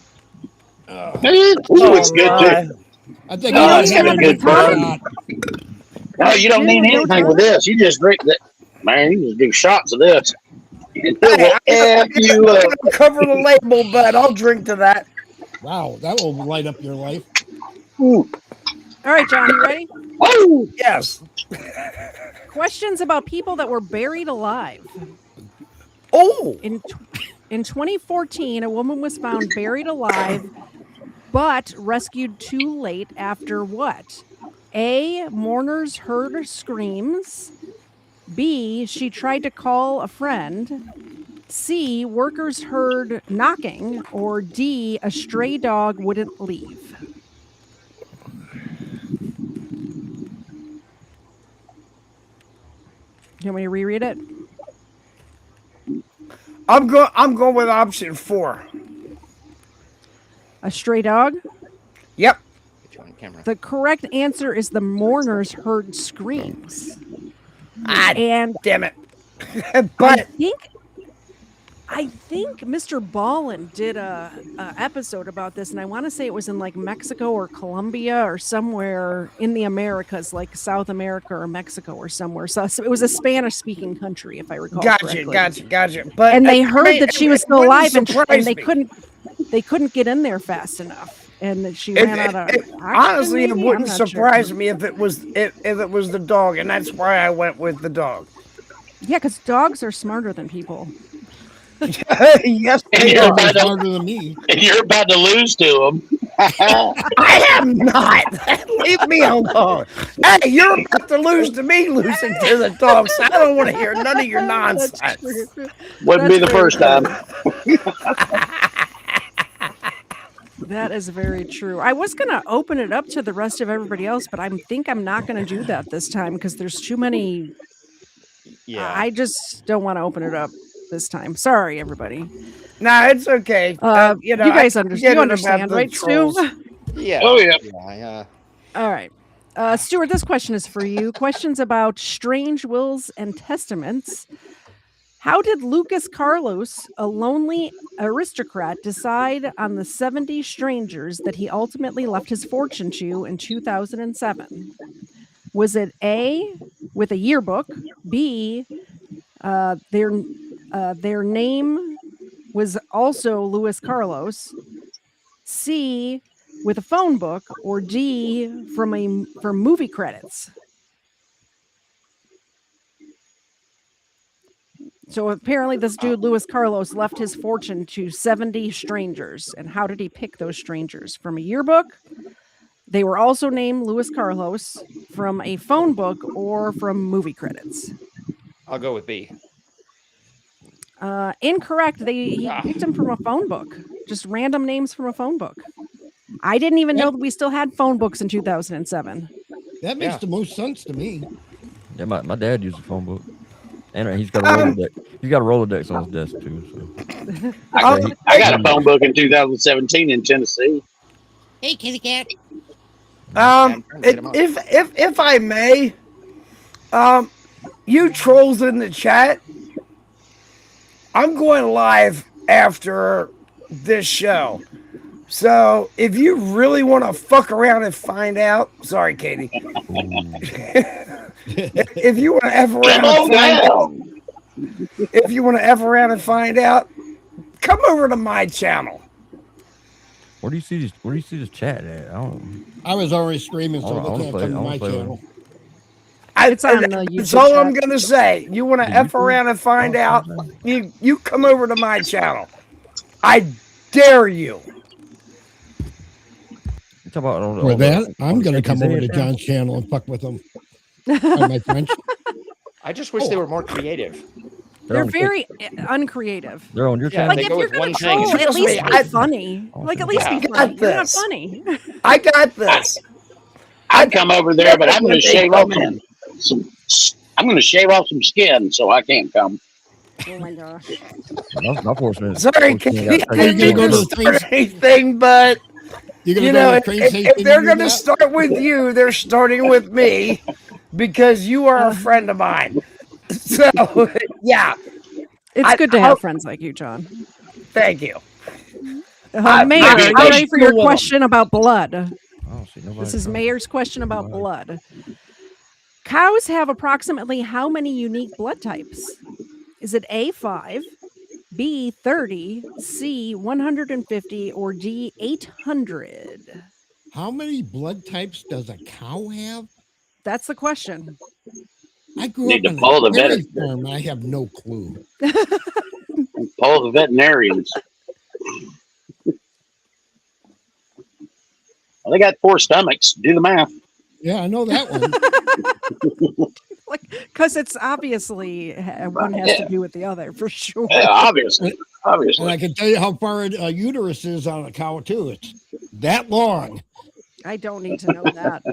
Speaker 6: It's good too.
Speaker 5: I think
Speaker 6: it's good fun. No, you don't need anything with this. You just drink that. Man, you just do shots of this.
Speaker 3: I'm gonna cover the label, but I'll drink to that.
Speaker 5: Wow, that will light up your life.
Speaker 2: All right, John, you ready?
Speaker 3: Oh, yes.
Speaker 2: Questions about people that were buried alive.
Speaker 3: Oh.
Speaker 2: In 2014, a woman was found buried alive, but rescued too late after what? A, mourners heard screams. B, she tried to call a friend. C, workers heard knocking. Or D, a stray dog wouldn't leave. You want me to reread it?
Speaker 3: I'm going with option 4.
Speaker 2: A stray dog?
Speaker 3: Yep.
Speaker 2: The correct answer is the mourners heard screams.
Speaker 3: And damn it. But
Speaker 2: I think Mr. Ballin did a episode about this, and I want to say it was in Mexico or Colombia or somewhere in the Americas, like South America or Mexico or somewhere. So it was a Spanish-speaking country, if I recall correctly.
Speaker 3: Gotcha. But
Speaker 2: and they heard that she was still alive, and they couldn't get in there fast enough. And she ran out of oxygen,
Speaker 3: honestly, it wouldn't surprise
Speaker 2: sure.
Speaker 3: me if it was the dog, and that's why I went with the dog.
Speaker 2: Yeah, because dogs are smarter than people.
Speaker 3: Yes,
Speaker 6: you're
Speaker 5: smarter than me.
Speaker 6: And you're about to lose to them.
Speaker 3: I am not. Leave me alone. Hey, you're about to lose to me losing to the dogs. I don't want to hear none of your nonsense.
Speaker 6: Wouldn't be the first time.
Speaker 2: That is very true. I was going to open it up to the rest of everybody else, but I think I'm not going to do that this time because there's too many.
Speaker 4: Yeah.
Speaker 2: I just don't want to open it up. this time. Sorry, everybody.
Speaker 3: Nah, it's okay.
Speaker 2: You guys understand, right, Stu?
Speaker 4: Yeah.
Speaker 6: Oh, yeah.
Speaker 4: Yeah.
Speaker 2: All right. Stuart, this question is for you. Questions about strange wills and testaments. How did Lucas Carlos, a lonely aristocrat, decide on the 70 strangers that he ultimately left his fortune to in 2007? Was it A, with a yearbook, B, their name was also Luis Carlos, C, with a phone book, or D, from movie credits? So apparently this dude, Luis Carlos, left his fortune to 70 strangers. And how did he pick those strangers? From a yearbook? They were also named Luis Carlos, from a phone book, or from movie credits?
Speaker 4: I'll go with B.
Speaker 2: Incorrect. He picked them from a phone book. Just random names from a phone book. I didn't even know that we still had phone books in 2007.
Speaker 5: That makes the most sense to me.
Speaker 11: Yeah, my dad used a phone book. And he's got a Rolodex. He's got a Rolodex on his desk too. So
Speaker 6: I got a phone book in 2017 in Tennessee.
Speaker 9: Hey, kitty cat.
Speaker 3: If I may, you trolls in the chat, I'm going live after this show. So if you really want to fuck around and find out, sorry, Katie. If you want to F around and find out, if you want to F around and find out, come over to my channel.
Speaker 11: Where do you see this chat at?
Speaker 5: I was already screaming, so they can't come to my channel.
Speaker 2: It's on the YouTube
Speaker 3: That's all
Speaker 2: chat.
Speaker 3: I'm gonna say. You want to F around and find out, you come over to my channel. I dare you.
Speaker 5: With that, I'm going to come over to John's channel and fuck with him. My French.
Speaker 4: I just wish they were more creative.
Speaker 2: They're very uncreative.
Speaker 11: They're on your channel.
Speaker 2: Like, if you're going to troll, at least be funny. Like, at least be funny. You're not funny.
Speaker 3: I got this.
Speaker 6: I'd come over there, but I'm going to shave off some. I'm going to shave off some skin, so I can't come.
Speaker 2: Oh my gosh.
Speaker 3: Sorry, Katie. I didn't mean to start anything, but if they're going to start with you, they're starting with me because you are a friend of mine. So, yeah.
Speaker 2: It's good to have friends like you, John.
Speaker 3: Thank you.
Speaker 2: Mayor, are you ready for your question about blood? This is Mayor's question about blood. Cows have approximately how many unique blood types? Is it A, 5, B, 30, C, 150, or D, 800?
Speaker 5: How many blood types does a cow have?
Speaker 2: That's the question.
Speaker 5: I grew up in a dairy farm. I have no clue.
Speaker 6: All the veterinarians. Well, they got 4 stomachs. Do the math.
Speaker 5: Yeah, I know that one.
Speaker 2: Because it's obviously one has to do with the other, for sure.
Speaker 6: Yeah, obviously.
Speaker 5: And I can tell you how far a uterus is on a cow, too. It's that long.
Speaker 2: I don't need to know that.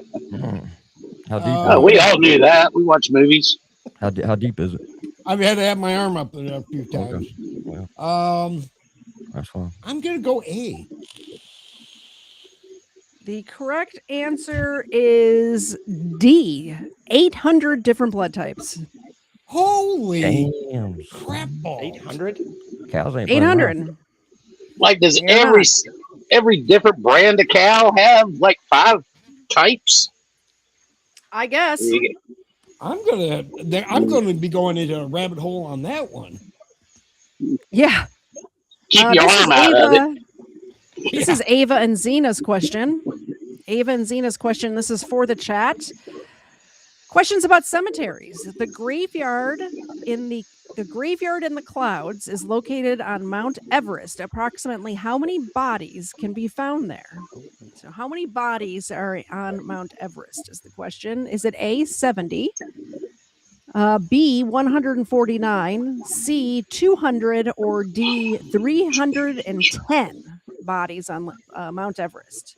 Speaker 11: How deep?
Speaker 6: We all knew that. We watch movies.
Speaker 11: How deep is it?
Speaker 5: I've had to have my arm up there a few times.
Speaker 11: Okay. Yeah. That's fine.
Speaker 5: I'm going to go A.
Speaker 2: The correct answer is D. 800 different blood types.
Speaker 5: Holy
Speaker 11: damn
Speaker 5: crap balls.
Speaker 4: 800?
Speaker 11: Cows ain't
Speaker 2: 800.
Speaker 6: Like, does every different brand of cow have like 5 types?
Speaker 2: I guess.
Speaker 5: I'm gonna be going into a rabbit hole on that one.
Speaker 2: Yeah.
Speaker 6: Keep your arm out of it.
Speaker 2: This is Ava and Zena's question. Ava and Zena's question. This is for the chat. Questions about cemeteries. The graveyard in the clouds is located on Mount Everest. Approximately how many bodies can be found there? So how many bodies are on Mount Everest is the question. Is it A, 70, B, 149, C, 200, or D, 310 bodies on Mount Everest?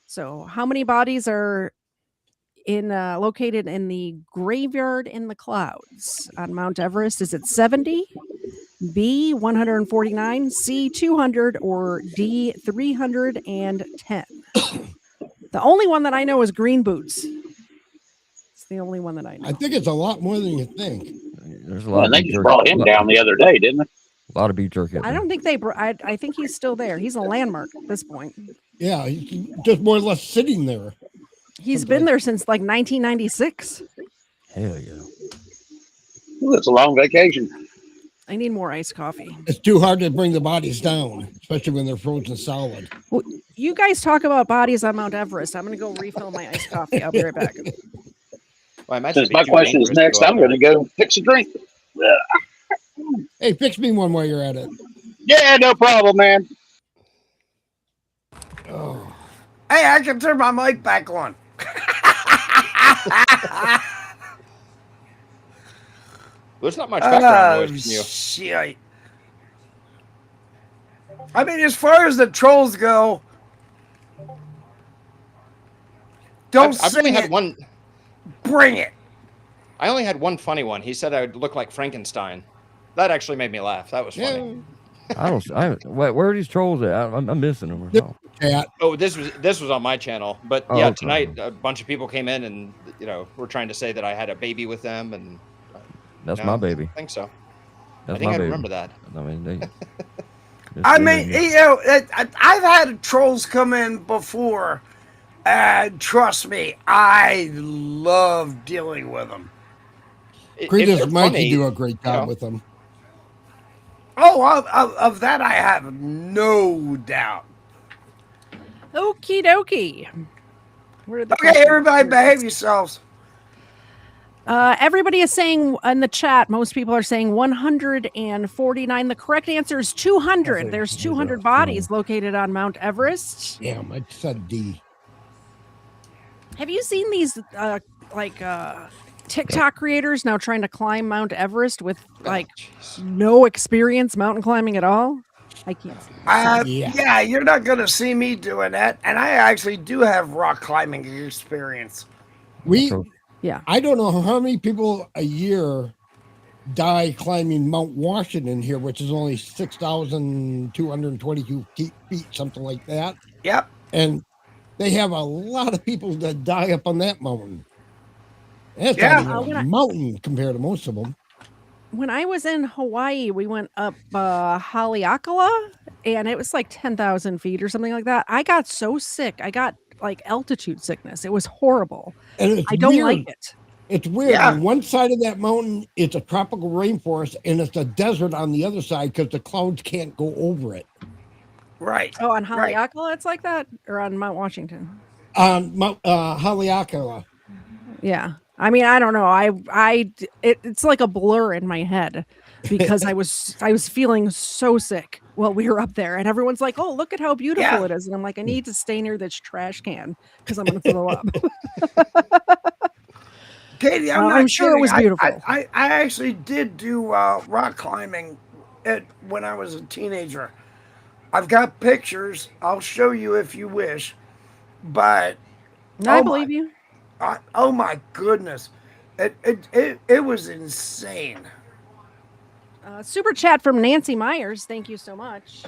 Speaker 2: So how many bodies are located in the graveyard in the clouds on Mount Everest? Is it 70, B, 149, C, 200, or D, 310. The only one that I know is green boots. It's the only one that I know.
Speaker 5: I think it's a lot more than you think.
Speaker 11: There's a lot.
Speaker 6: They just brought him down the other day, didn't they?
Speaker 11: A lot of beef jerky.
Speaker 2: I don't think they. I think he's still there. He's a landmark at this point.
Speaker 5: Yeah, he's just more or less sitting there.
Speaker 2: He's been there since like 1996.
Speaker 11: Hell yeah.
Speaker 6: Well, it's a long vacation.
Speaker 2: I need more iced coffee.
Speaker 5: It's too hard to bring the bodies down, especially when they're frozen solid.
Speaker 2: Well, you guys talk about bodies on Mount Everest. I'm going to go refill my iced coffee. I'll be right back.
Speaker 4: Well,
Speaker 6: Since my question is next, I'm going to go fix a drink.
Speaker 5: Hey, fix me one while you're at it.
Speaker 6: Yeah, no problem, man.
Speaker 5: Oh.
Speaker 3: Hey, I can turn my mic back on.
Speaker 4: There's not much background noise from you.
Speaker 3: Shit. I mean, as far as the trolls go,
Speaker 4: I've only had one.
Speaker 3: Bring it.
Speaker 4: I only had one funny one. He said I would look like Frankenstein. That actually made me laugh. That was funny.
Speaker 11: Where are these trolls at? I'm missing them.
Speaker 4: Oh, this was on my channel. But yeah, tonight a bunch of people came in and were trying to say that I had a baby with them, and
Speaker 11: that's my baby.
Speaker 4: I think so.
Speaker 11: That's
Speaker 4: I think
Speaker 11: my
Speaker 4: I
Speaker 11: baby.
Speaker 4: remember that.
Speaker 3: I mean, I've had trolls come in before, and trust me, I love dealing with them.
Speaker 5: Credence Mikey do a great job with them.
Speaker 3: Oh, of that I have no doubt.
Speaker 2: Okie dokie.
Speaker 3: Okay, everybody behave yourselves.
Speaker 2: Everybody is saying in the chat, most people are saying 149. The correct answer is 200. There's 200 bodies located on Mount Everest.
Speaker 5: Damn, I said D.
Speaker 2: Have you seen these TikTok creators now trying to climb Mount Everest with no experience mountain climbing at all? I can't see.
Speaker 3: Yeah, you're not going to see me doing that. And I actually do have rock climbing experience.
Speaker 5: I don't know how many people a year die climbing Mount Washington here, which is only 6,222 feet, something like that.
Speaker 3: Yep.
Speaker 5: And they have a lot of people that die up on that mountain. That's not even a mountain compared to most of them.
Speaker 2: When I was in Hawaii, we went up Haleakala, and it was like 10,000 feet or something like that. I got so sick. I got like altitude sickness. It was horrible.
Speaker 5: And
Speaker 2: I don't like it.
Speaker 5: It's weird. Yeah. On one side of that mountain, it's a tropical rainforest, and it's a desert on the other side because the clouds can't go over it.
Speaker 3: Right.
Speaker 2: Oh, on Haleakala, it's like that, or on Mount Washington?
Speaker 5: On Mount Haleakala.
Speaker 2: Yeah. I mean, I don't know. It's like a blur in my head because I was feeling so sick while we were up there, and everyone's like, "Oh, look at how beautiful it is," and I'm like, "I need to stay near this trash can because I'm going to throw up."
Speaker 3: Katie, I'm sure it was beautiful. I actually did do rock climbing when I was a teenager. I've got pictures. I'll show you if you wish, but
Speaker 2: I believe you.
Speaker 3: Oh my goodness, it was insane.
Speaker 2: Super chat from Nancy Myers. Thank you so much.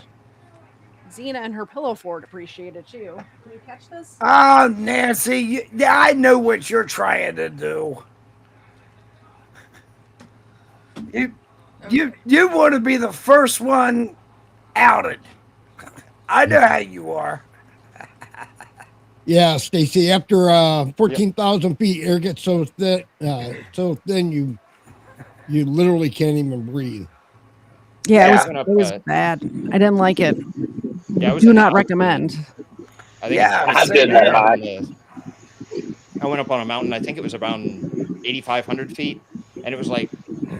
Speaker 2: Xena and her pillow fort appreciate it too. Can you catch this?
Speaker 3: Oh, Nancy, I know what you're trying to do. You want to be the first one outed. I know how you are.
Speaker 5: Yeah, Stacy. After 14,000 feet, air gets so thin, you literally can't even breathe.
Speaker 2: Yeah, it was bad. I didn't like it.
Speaker 4: Yeah,
Speaker 2: do not recommend.
Speaker 4: I think
Speaker 6: I did that high.
Speaker 4: I went up on a mountain. I think it was around 8,500 feet, and it was like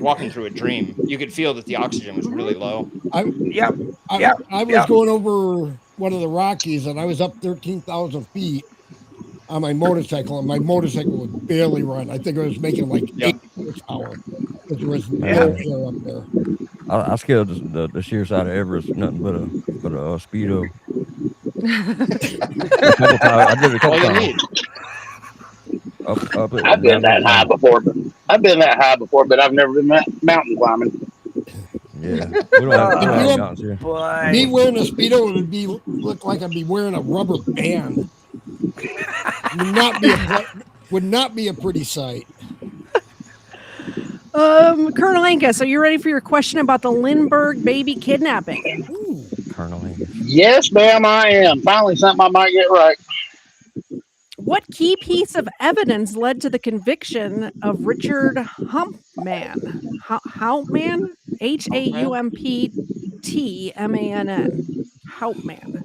Speaker 4: walking through a dream. You could feel that the oxygen was really low.
Speaker 5: I was going over one of the Rockies, and I was up 13,000 feet on my motorcycle, and my motorcycle would barely run. I think I was making like 8 horsepower because there was no air up there.
Speaker 11: I scaled the sheer side of Everest, nothing but a speedo. I did it a couple times.
Speaker 6: I've been that high before, but I've never been mountain climbing.
Speaker 11: Yeah. We don't have guns here.
Speaker 3: Boy.
Speaker 5: Me wearing a Speedo would look like I'd be wearing a rubber band. Would not be a pretty sight.
Speaker 2: Colonel Angus, are you ready for your question about the Lindbergh baby kidnapping?
Speaker 11: Ooh, Colonel Angus.
Speaker 6: Yes, ma'am, I am. Finally, something I might get right.
Speaker 2: What key piece of evidence led to the conviction of Richard Humpman? Hauptmann? H-A-U-M-P-T-M-A-N-N. Hauptmann.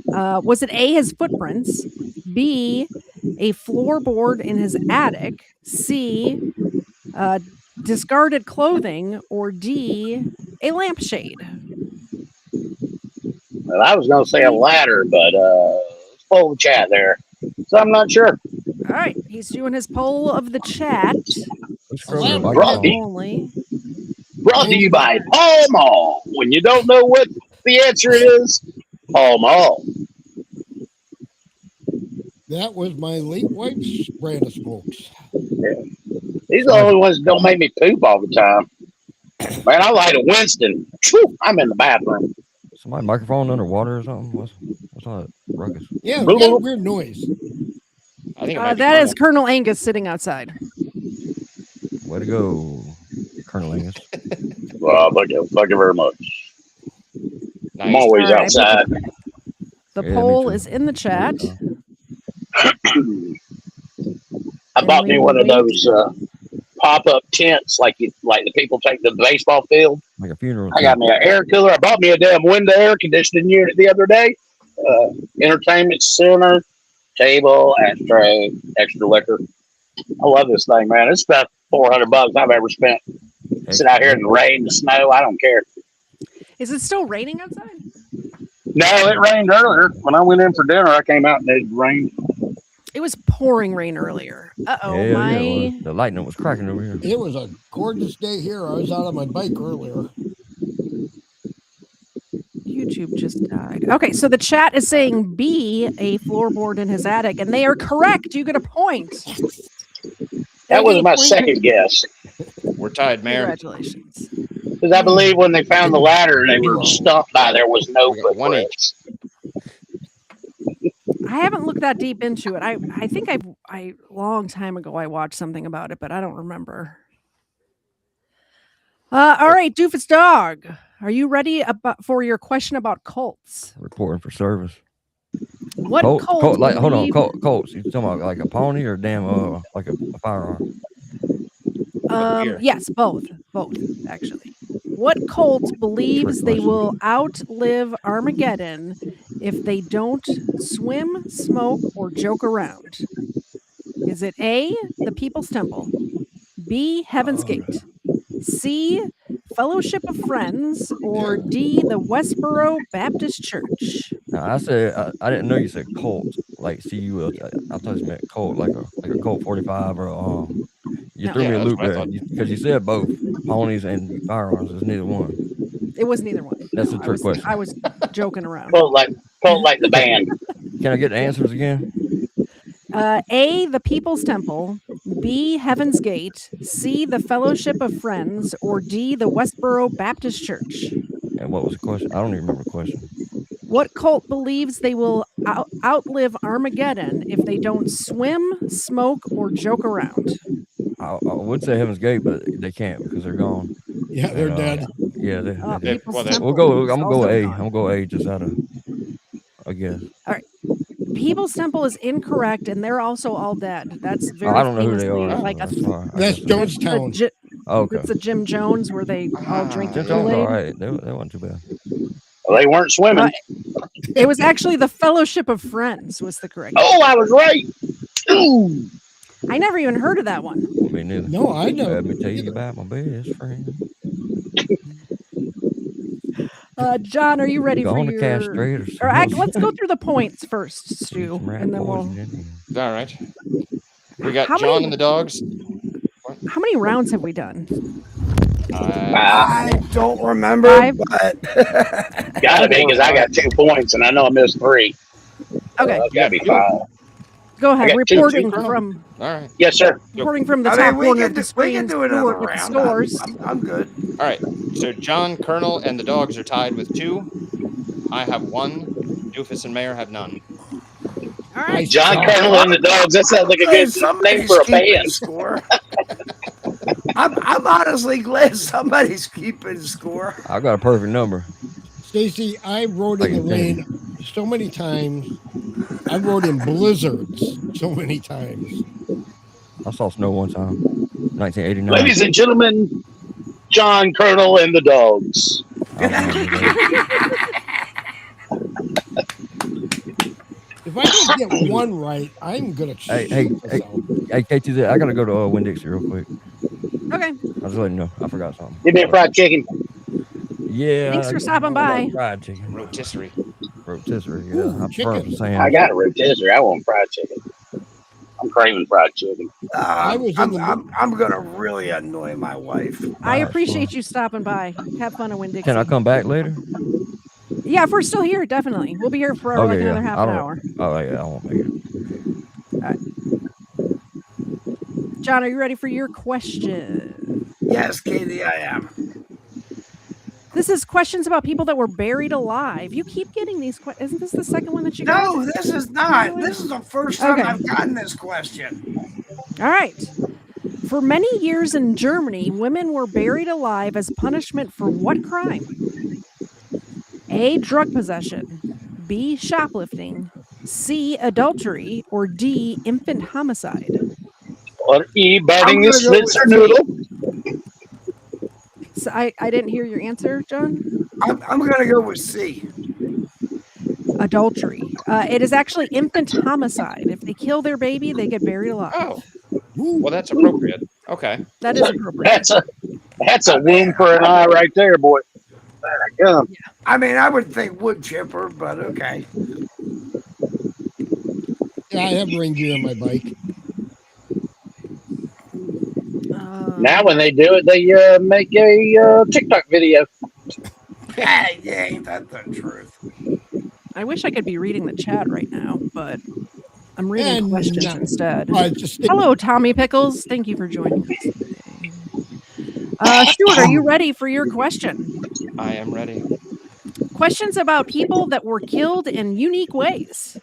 Speaker 2: Was it A, his footprints, B, a floorboard in his attic, C, discarded clothing, or D, a lampshade?
Speaker 6: Well, I was going to say a ladder, but let's pull the chat there. So I'm not sure.
Speaker 2: All right, he's doing his poll of the chat.
Speaker 6: Brought to you by Paul Mall. When you don't know what the answer is, Paul Mall.
Speaker 5: That was my late wife's brand of smokes.
Speaker 6: Yeah. These are the only ones that don't make me poop all the time. Man, I light a Winston. Whew, I'm in the bathroom.
Speaker 11: Somebody microphone underwater or something? What's all that ruckus?
Speaker 5: Yeah, we got a weird noise.
Speaker 4: I think
Speaker 2: that is Colonel Angus sitting outside.
Speaker 11: Way to go, Colonel Angus.
Speaker 6: Well, thank you very much.
Speaker 4: Nice.
Speaker 6: I'm always outside.
Speaker 2: The poll is in the chat.
Speaker 6: I bought me one of those pop-up tents, like the people take to the baseball field.
Speaker 11: Like a funeral.
Speaker 6: I got me an air cooler. I bought me a damn window air conditioning unit the other day. Entertainment center, table, ashtray, extra liquor. I love this thing, man. It's about $400 I've ever spent. Sit out here in the rain, the snow. I don't care.
Speaker 2: Is it still raining outside?
Speaker 6: No, it rained earlier. When I went in for dinner, I came out and it rained.
Speaker 2: It was pouring rain earlier.
Speaker 11: Yeah, the lightning was cracking over here.
Speaker 5: It was a gorgeous day here. I was out on my bike earlier.
Speaker 2: YouTube just died. Okay, so the chat is saying B, a floorboard in his attic, and they are correct. You get a point.
Speaker 6: That was my second guess.
Speaker 4: We're tied, Mayor.
Speaker 2: Congratulations.
Speaker 6: Because I believe when they found the ladder, they were stumped by there was no footprints.
Speaker 2: I haven't looked that deep into it. I think a long time ago I watched something about it, but I don't remember. All right, Doofus Dog, are you ready for your question about cults?
Speaker 11: Reporting for service.
Speaker 2: What cult?
Speaker 11: Hold on, Colts. You talking about like a pony or damn like a firearm?
Speaker 2: Yes, both actually. What cult believes they will outlive Armageddon if they don't swim, smoke, or joke around? Is it A, the People's Temple, B, Heaven's Gate, C, Fellowship of Friends, or D, the Westboro Baptist Church?
Speaker 11: Now, I said I didn't know you said cult like CULT. I thought you meant cult like a Colt 45 or You threw me a loop there because you said both ponies and firearms. It's neither one.
Speaker 2: It was neither one.
Speaker 11: That's a trick question.
Speaker 2: I was joking around.
Speaker 6: Cult like the band.
Speaker 11: Can I get the answers again?
Speaker 2: A, the People's Temple, B, Heaven's Gate, C, the Fellowship of Friends, or D, the Westboro Baptist Church.
Speaker 11: And what was the question? I don't even remember the question.
Speaker 2: What cult believes they will outlive Armageddon if they don't swim, smoke, or joke around?
Speaker 11: I would say Heaven's Gate, but they can't because they're gone.
Speaker 5: Yeah, they're dead.
Speaker 11: Yeah, they're dead.
Speaker 2: I'm
Speaker 11: gonna go A. I'm gonna go A just out of I guess.
Speaker 2: All right. People's Temple is incorrect, and they're also all dead. That's very.
Speaker 11: I don't know who they are.
Speaker 2: Like
Speaker 5: that's Jonestown.
Speaker 11: Okay.
Speaker 2: It's a Jim Jones where they all drink
Speaker 11: Jim Jones,
Speaker 2: Kool-Aid.
Speaker 11: all right. They weren't too bad.
Speaker 6: Well, they weren't swimming.
Speaker 2: It was actually the Fellowship of Friends was the correct.
Speaker 6: Oh, I was right. Ooh.
Speaker 2: I never even heard of that one.
Speaker 11: Me neither.
Speaker 5: No, I know.
Speaker 11: Let me tell you about my best friend.
Speaker 2: John, are you ready for
Speaker 11: Going
Speaker 2: your?
Speaker 11: to castrate or
Speaker 2: Let's go through the points first, Stu, and then we'll.
Speaker 4: All right. We got
Speaker 2: How
Speaker 4: John
Speaker 2: many-
Speaker 4: and the dogs.
Speaker 2: How many rounds have we done?
Speaker 3: I don't remember, but
Speaker 6: gotta be because I got 2 points and I know I missed 3.
Speaker 2: Okay,
Speaker 6: gotta be 5.
Speaker 2: go ahead.
Speaker 6: I got two
Speaker 2: Reporting
Speaker 6: from-
Speaker 2: from.
Speaker 4: All right.
Speaker 6: Yes, sir.
Speaker 2: Reporting from the
Speaker 3: I
Speaker 2: top
Speaker 3: mean, we
Speaker 2: corner
Speaker 3: can
Speaker 2: of the
Speaker 3: do
Speaker 2: screen.
Speaker 3: another
Speaker 2: Stuart with the
Speaker 3: round.
Speaker 2: scores.
Speaker 3: I'm good.
Speaker 4: All right. So John, Colonel, and the dogs are tied with 2. I have 1. Doofus and Mayor have none.
Speaker 2: All right.
Speaker 6: John, Colonel, and the dogs. That sounds like a good name for a band.
Speaker 3: Score. I'm honestly glad somebody's keeping score.
Speaker 11: I got a perfect number.
Speaker 5: Stacy, I rode in the rain so many times. I rode in blizzards so many times.
Speaker 11: I saw snow one time, 1989.
Speaker 6: Ladies and gentlemen, John, Colonel, and the dogs.
Speaker 5: If I don't get one right, I'm gonna.
Speaker 11: Hey, KTZ, I gotta go to Winn-Dixie real quick.
Speaker 2: Okay.
Speaker 11: I was letting you know. I forgot something.
Speaker 6: Give me a fried chicken.
Speaker 11: Yeah.
Speaker 2: Thanks for stopping by.
Speaker 11: Fried chicken.
Speaker 4: Rotisserie.
Speaker 11: Yeah.
Speaker 5: Ooh, chicken.
Speaker 6: I got a rotisserie. I want fried chicken. I'm craving fried chicken.
Speaker 3: I'm gonna really annoy my wife.
Speaker 2: I appreciate you stopping by. Have fun at Winn-Dixie.
Speaker 11: Can I come back later?
Speaker 2: Yeah, if we're still here, definitely. We'll be here for like another half an hour.
Speaker 11: Oh, yeah, I won't make it.
Speaker 2: All right. John, are you ready for your question?
Speaker 3: Yes, Katie, I am.
Speaker 2: This is questions about people that were buried alive. You keep getting these questions. Isn't this the second one that you got?
Speaker 3: No, this is not. This is the first time I've gotten this question.
Speaker 2: All right. For many years in Germany, women were buried alive as punishment for what crime? A, drug possession. B, shoplifting. C, adultery. Or D, infant homicide.
Speaker 6: Or E, biting the Schnitzer noodle.
Speaker 2: So I didn't hear your answer, John.
Speaker 3: I'm going to go with C.
Speaker 2: Adultery. It is actually infant homicide. If they kill their baby, they get buried alive.
Speaker 4: Oh, well, that's appropriate. Okay,
Speaker 2: that is appropriate.
Speaker 6: That's a womb for an eye right there, boy.
Speaker 3: Yeah. I mean, I would think wood chipper, but okay.
Speaker 5: Yeah, I have reindeer on my bike.
Speaker 6: Now, when they do it, they make a TikTok video.
Speaker 3: Yeah, ain't that the truth?
Speaker 2: I wish I could be reading the chat right now, but I'm reading questions instead. Hello, Tommy Pickles. Thank you for joining us today. Stuart, are you ready for your question?
Speaker 4: I am ready.
Speaker 2: Questions about people that were killed in unique ways.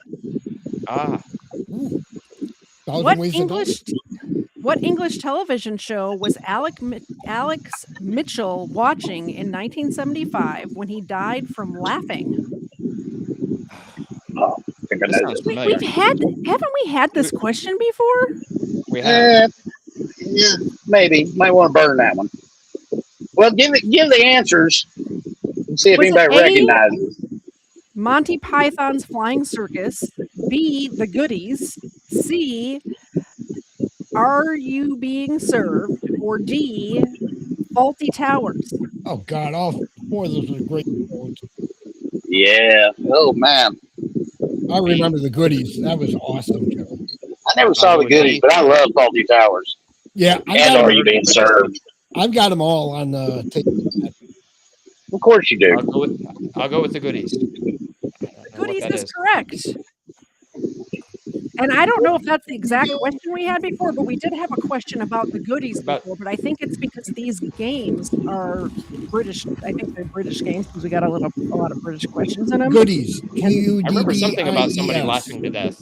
Speaker 2: What English television show was Alex Mitchell watching in 1975 when he died from laughing?
Speaker 6: Oh, I think I know this.
Speaker 2: Haven't we had this question before?
Speaker 4: We have.
Speaker 6: Yeah, maybe. Might want to burn that one. Well, give the answers and see if anybody recognizes.
Speaker 2: Monty Python's Flying Circus. B, The Goodies. C, Are You Being Served? Or D, Faulty Towers?
Speaker 5: Oh, God. All four of those are great shows.
Speaker 6: Yeah. Oh, man.
Speaker 5: I remember The Goodies. That was awesome, Joe.
Speaker 6: I never saw The Goodies, but I love Faulty Towers.
Speaker 5: Yeah.
Speaker 6: And Are You Being Served?
Speaker 5: I've got them all on tape.
Speaker 6: Of course you do.
Speaker 4: I'll go with The Goodies.
Speaker 2: Goodies is correct. And I don't know if that's the exact question we had before, but we did have a question about the Goodies before, but I think it's because these games are British. I think they're British games because we got a lot of British questions in them.
Speaker 5: Goodies.
Speaker 4: I remember something about somebody laughing to death.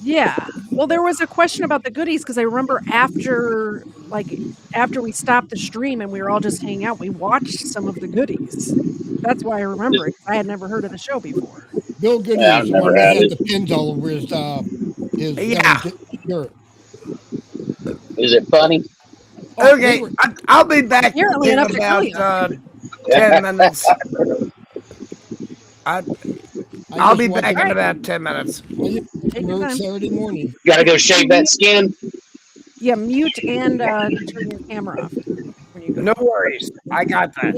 Speaker 2: Yeah. Well, there was a question about the Goodies because I remember after we stopped the stream and we were all just hanging out, we watched some of the Goodies. That's why I remember it. I had never heard of the show before.
Speaker 5: Bill Goody is the one that had the pins all over his shirt.
Speaker 6: Is it funny?
Speaker 3: Okay, I'll be back in about 10 minutes. I'll be back in about 10 minutes.
Speaker 5: Saturday morning.
Speaker 6: Gotta go shave that skin.
Speaker 2: Yeah, mute and turn your camera off. When you go.
Speaker 3: No worries. I got that.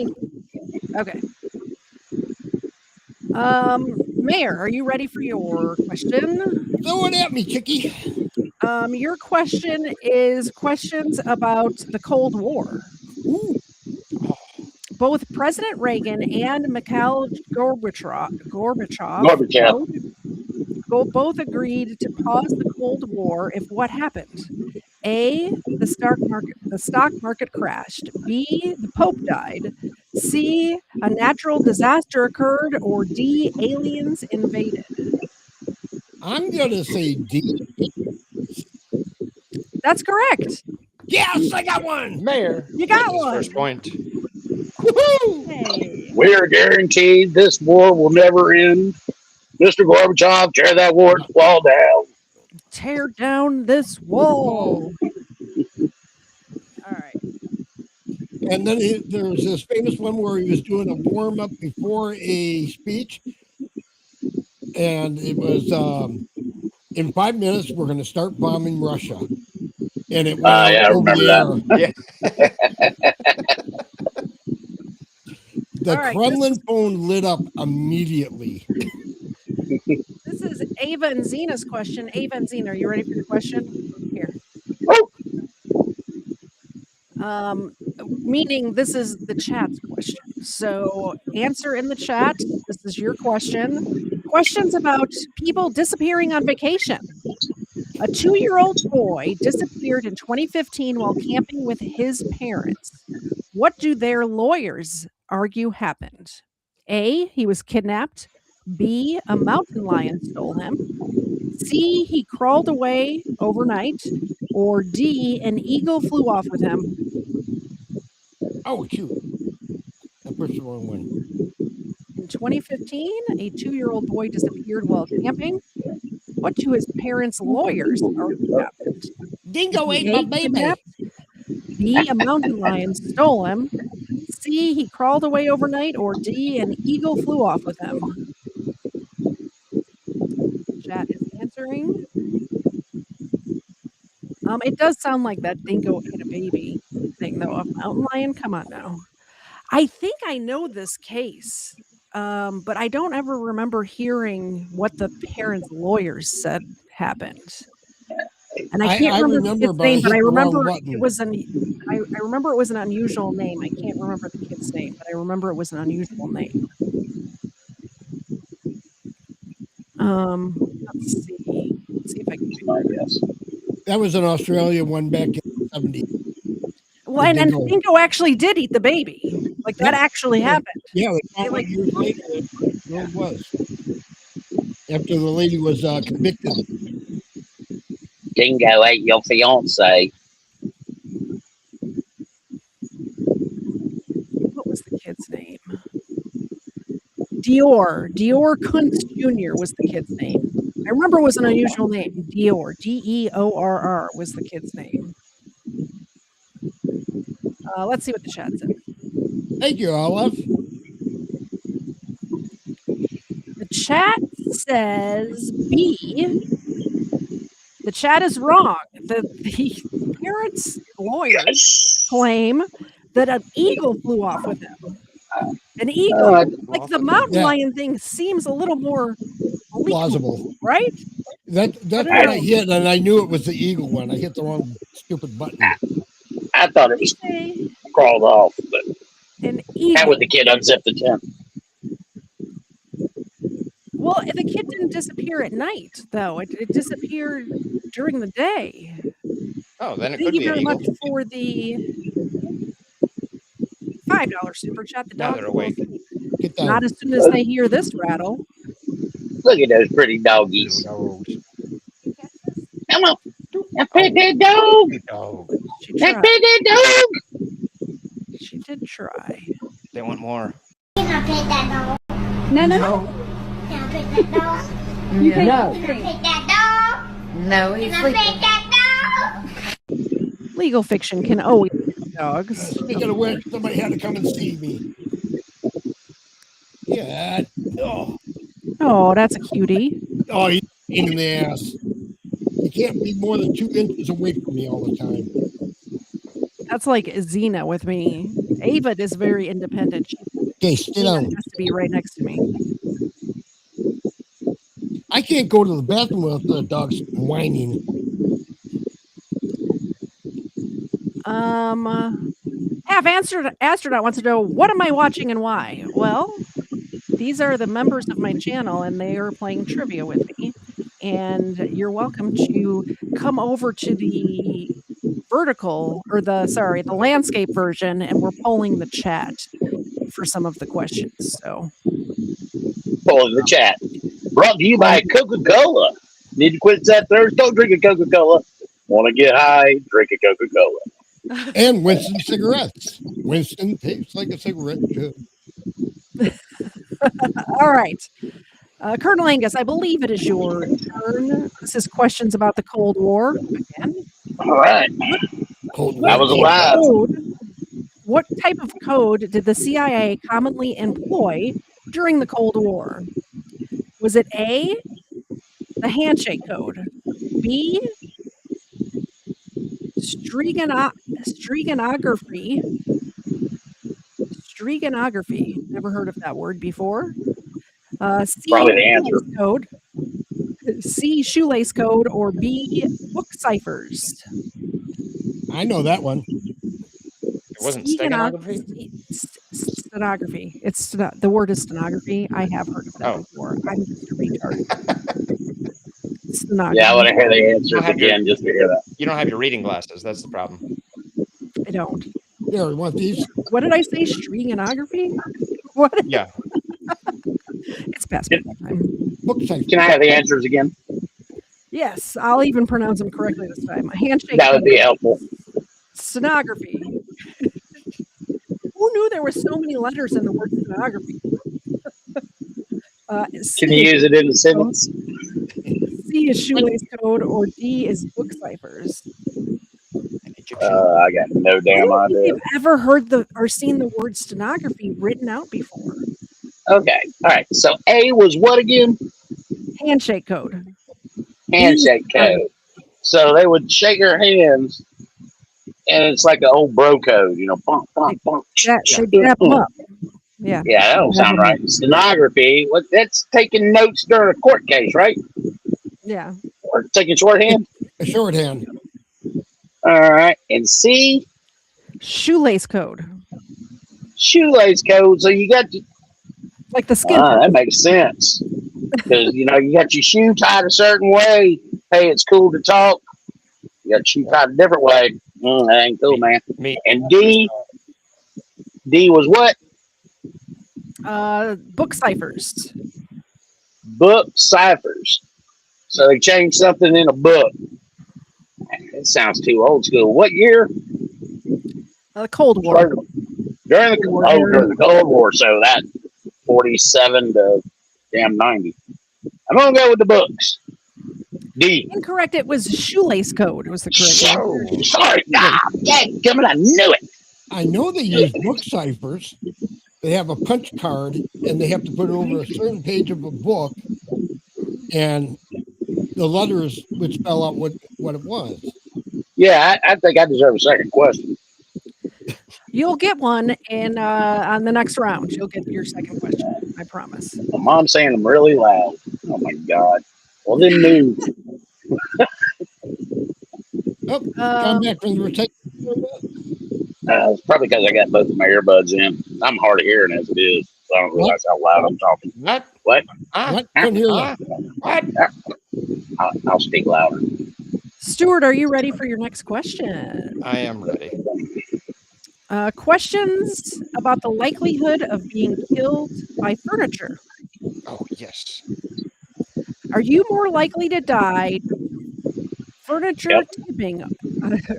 Speaker 2: Okay. Mayor, are you ready for your question?
Speaker 5: Throw it at me, Chicky.
Speaker 2: Your question is questions about the Cold War.
Speaker 5: Ooh.
Speaker 2: Both President Reagan and Mikhail Gorbachev both agreed to pause the Cold War if what happened? A, the stock market crashed. B, the Pope died. C, a natural disaster occurred. Or D, aliens invaded.
Speaker 5: I'm gonna say D.
Speaker 2: That's correct.
Speaker 5: Yes, I got one.
Speaker 4: Mayor,
Speaker 2: You got
Speaker 4: his
Speaker 2: one.
Speaker 4: first point.
Speaker 2: Hey.
Speaker 6: We are guaranteed this war will never end. Mr. Gorbachev, tear that wall down.
Speaker 2: Tear down this wall. All right.
Speaker 5: And then there was this famous one where he was doing a warm up before a speech, and it was in 5 minutes we're going to start bombing Russia, and it went out
Speaker 6: I
Speaker 5: over
Speaker 6: remember
Speaker 5: the air.
Speaker 6: that.
Speaker 5: The
Speaker 2: All right,
Speaker 5: Kremlin phone lit up immediately.
Speaker 2: This is Ava and Zena's question. Ava and Zena, are you ready for your question? Here. Meaning this is the chat's question. So answer in the chat. This is your question. Questions about people disappearing on vacation. A 2-year-old boy disappeared in 2015 while camping with his parents. What do their lawyers argue happened? A, he was kidnapped. B, a mountain lion stole him. C, he crawled away overnight. Or D, an eagle flew off with him.
Speaker 5: Oh, shoot. I pushed the wrong one.
Speaker 2: In 2015, a 2-year-old boy disappeared while camping. What do his parents' lawyers argue happened?
Speaker 5: Dingo ate my baby.
Speaker 2: Kidnapped. B, a mountain lion stole him. C, he crawled away overnight. Or D, an eagle flew off with him. Chat is answering. It does sound like that dingo ate a baby thing, though. A mountain lion? Come on now. I think I know this case, but I don't ever remember hearing what the parents' lawyers said happened. And I can't remember the kid's name, but I remember it was I remember it was an unusual name. I can't remember the kid's name, but I remember it was an unusual name. Let's see. Let's see if I can
Speaker 6: guess.
Speaker 5: That was an Australia one back in the 70s.
Speaker 2: Well, and dingo actually did eat the baby. Like that actually happened.
Speaker 5: Yeah, like years later, it was. After the lady was convicted.
Speaker 6: Dingo ate your fiance.
Speaker 2: What was the kid's name? Dior Kuntz Jr. was the kid's name. I remember it was an unusual name. Dior, Deorr was the kid's name. Let's see what the chat said.
Speaker 5: Thank you, Olive.
Speaker 2: The chat says B. The chat is wrong. The parents' lawyers claim that an eagle flew off with him. An eagle, like the mountain lion thing, seems a little more
Speaker 5: plausible,
Speaker 2: right?
Speaker 5: That's what I hit, and I knew it was the eagle one. I hit the wrong stupid button.
Speaker 6: I thought it was crawled off, but
Speaker 2: an eagle.
Speaker 6: how would the kid unzip the tent?
Speaker 2: Well, the kid didn't disappear at night, though. It disappeared during the day.
Speaker 4: Oh, then it
Speaker 2: Thank
Speaker 4: could
Speaker 2: you
Speaker 4: be
Speaker 2: very
Speaker 4: an
Speaker 2: much
Speaker 4: eagle.
Speaker 2: for the $5 super chat. The
Speaker 4: Now
Speaker 2: dog
Speaker 4: they're awake.
Speaker 2: not as soon as they hear this rattle.
Speaker 6: Look at those pretty doggies. Come on. Now pet that dog. Now pet that dog.
Speaker 2: She did try.
Speaker 4: They want more.
Speaker 9: Can I pet that dog?
Speaker 12: No.
Speaker 9: Can I pet that dog?
Speaker 12: No.
Speaker 9: Can I pet that dog?
Speaker 12: No, he's
Speaker 9: Can I
Speaker 12: sleeping.
Speaker 9: pet that dog?
Speaker 2: Legal fiction can always pet dogs.
Speaker 5: Speaking of which, somebody had to come and see me. Yeah.
Speaker 2: Oh, that's a cutie.
Speaker 5: Oh, he's in the ass. You can't be more than 2 inches away from me all the time.
Speaker 2: That's like Xena with me. Ava is very independent.
Speaker 5: Okay, sit down.
Speaker 2: Has to be right next to me.
Speaker 5: I can't go to the bathroom without the dog's whining.
Speaker 2: Half astronaut wants to know, what am I watching and why? Well, these are the members of my channel, and they are playing trivia with me. And you're welcome to come over to the vertical or the landscape version, and we're polling the chat for some of the questions. So
Speaker 6: polling the chat. Brought to you by Coca-Cola. Need to quit that thirst? Don't drink a Coca-Cola. Want to get high? Drink a Coca-Cola.
Speaker 5: And Winston cigarettes. Winston tastes like a cigarette should.
Speaker 2: All right. Colonel Angus, I believe it is your turn. This is questions about the Cold War again.
Speaker 6: All right.
Speaker 5: Cold War.
Speaker 6: I was alive.
Speaker 2: What type of code did the CIA commonly employ during the Cold War? Was it A, the handshake code, B, stregonography, never heard of that word before, C,
Speaker 6: probably the answer.
Speaker 2: Code, C, shoelace code, or B, book ciphers?
Speaker 5: I know that one.
Speaker 4: It wasn't stenography?
Speaker 2: Stenography. The word is stenography. I have heard of that before. I'm just a retard. Stenography.
Speaker 6: Yeah, I want to hear the answers again just to hear that.
Speaker 4: You don't have your reading glasses. That's the problem.
Speaker 2: I don't.
Speaker 5: Yeah, we want these.
Speaker 2: What did I say? Stregonography? What?
Speaker 4: Yeah.
Speaker 2: It's past bedtime.
Speaker 6: Can I have the answers again?
Speaker 2: Yes, I'll even pronounce them correctly this time. A handshake.
Speaker 6: That would be helpful.
Speaker 2: Stenography. Who knew there were so many letters in the word stenography?
Speaker 6: Can you use it in a sentence?
Speaker 2: C is shoelace code, or D is book ciphers.
Speaker 6: I got no damn idea.
Speaker 2: You've ever heard or seen the word stenography written out before?
Speaker 6: Okay, all right. So A was what again?
Speaker 2: Handshake code.
Speaker 6: Handshake code. So they would shake their hands, and it's like an old bro code, you know. Bump, bump, bump.
Speaker 2: They dap them up. Yeah.
Speaker 6: Yeah, that don't sound right. Stenography. That's taking notes during a court case, right?
Speaker 2: Yeah.
Speaker 6: Or taking shorthand.
Speaker 5: A shorthand.
Speaker 6: All right, and C.
Speaker 2: Shoelace code.
Speaker 6: Shoelace code. So you got to.
Speaker 2: Like the skin.
Speaker 6: That makes sense. Because, you know, you got your shoe tied a certain way. Hey, it's cool to talk. You got your shoe tied a different way. That ain't cool, man. And D was what?
Speaker 2: Book ciphers.
Speaker 6: Book ciphers. So they changed something in a book. It sounds too old school. What year?
Speaker 2: The Cold War.
Speaker 6: During the Cold War. So that 47 to damn 90. I'm gonna go with the books. D.
Speaker 2: Incorrect. It was shoelace code. Was the correct answer.
Speaker 6: Sorry. Dadgummit, I knew it.
Speaker 5: I know they use book ciphers. They have a punch card, and they have to put it over a certain page of a book, and the letters would spell out what it was.
Speaker 6: Yeah, I think I deserve a second question.
Speaker 2: You'll get one on the next round. You'll get your second question. I promise.
Speaker 6: My mom's saying I'm really loud. Oh my God. Well, then move.
Speaker 5: Come back from the rotation.
Speaker 6: It's probably because I got both of my earbuds in. I'm hard of hearing as it is. So I don't realize how loud I'm talking.
Speaker 4: What?
Speaker 6: What?
Speaker 5: What? Couldn't hear you.
Speaker 4: What?
Speaker 6: I'll speak louder.
Speaker 2: Stuart, are you ready for your next question?
Speaker 4: I am ready.
Speaker 2: Questions about the likelihood of being killed by furniture.
Speaker 4: Oh, yes.
Speaker 2: Are you more likely to die furniture tipping?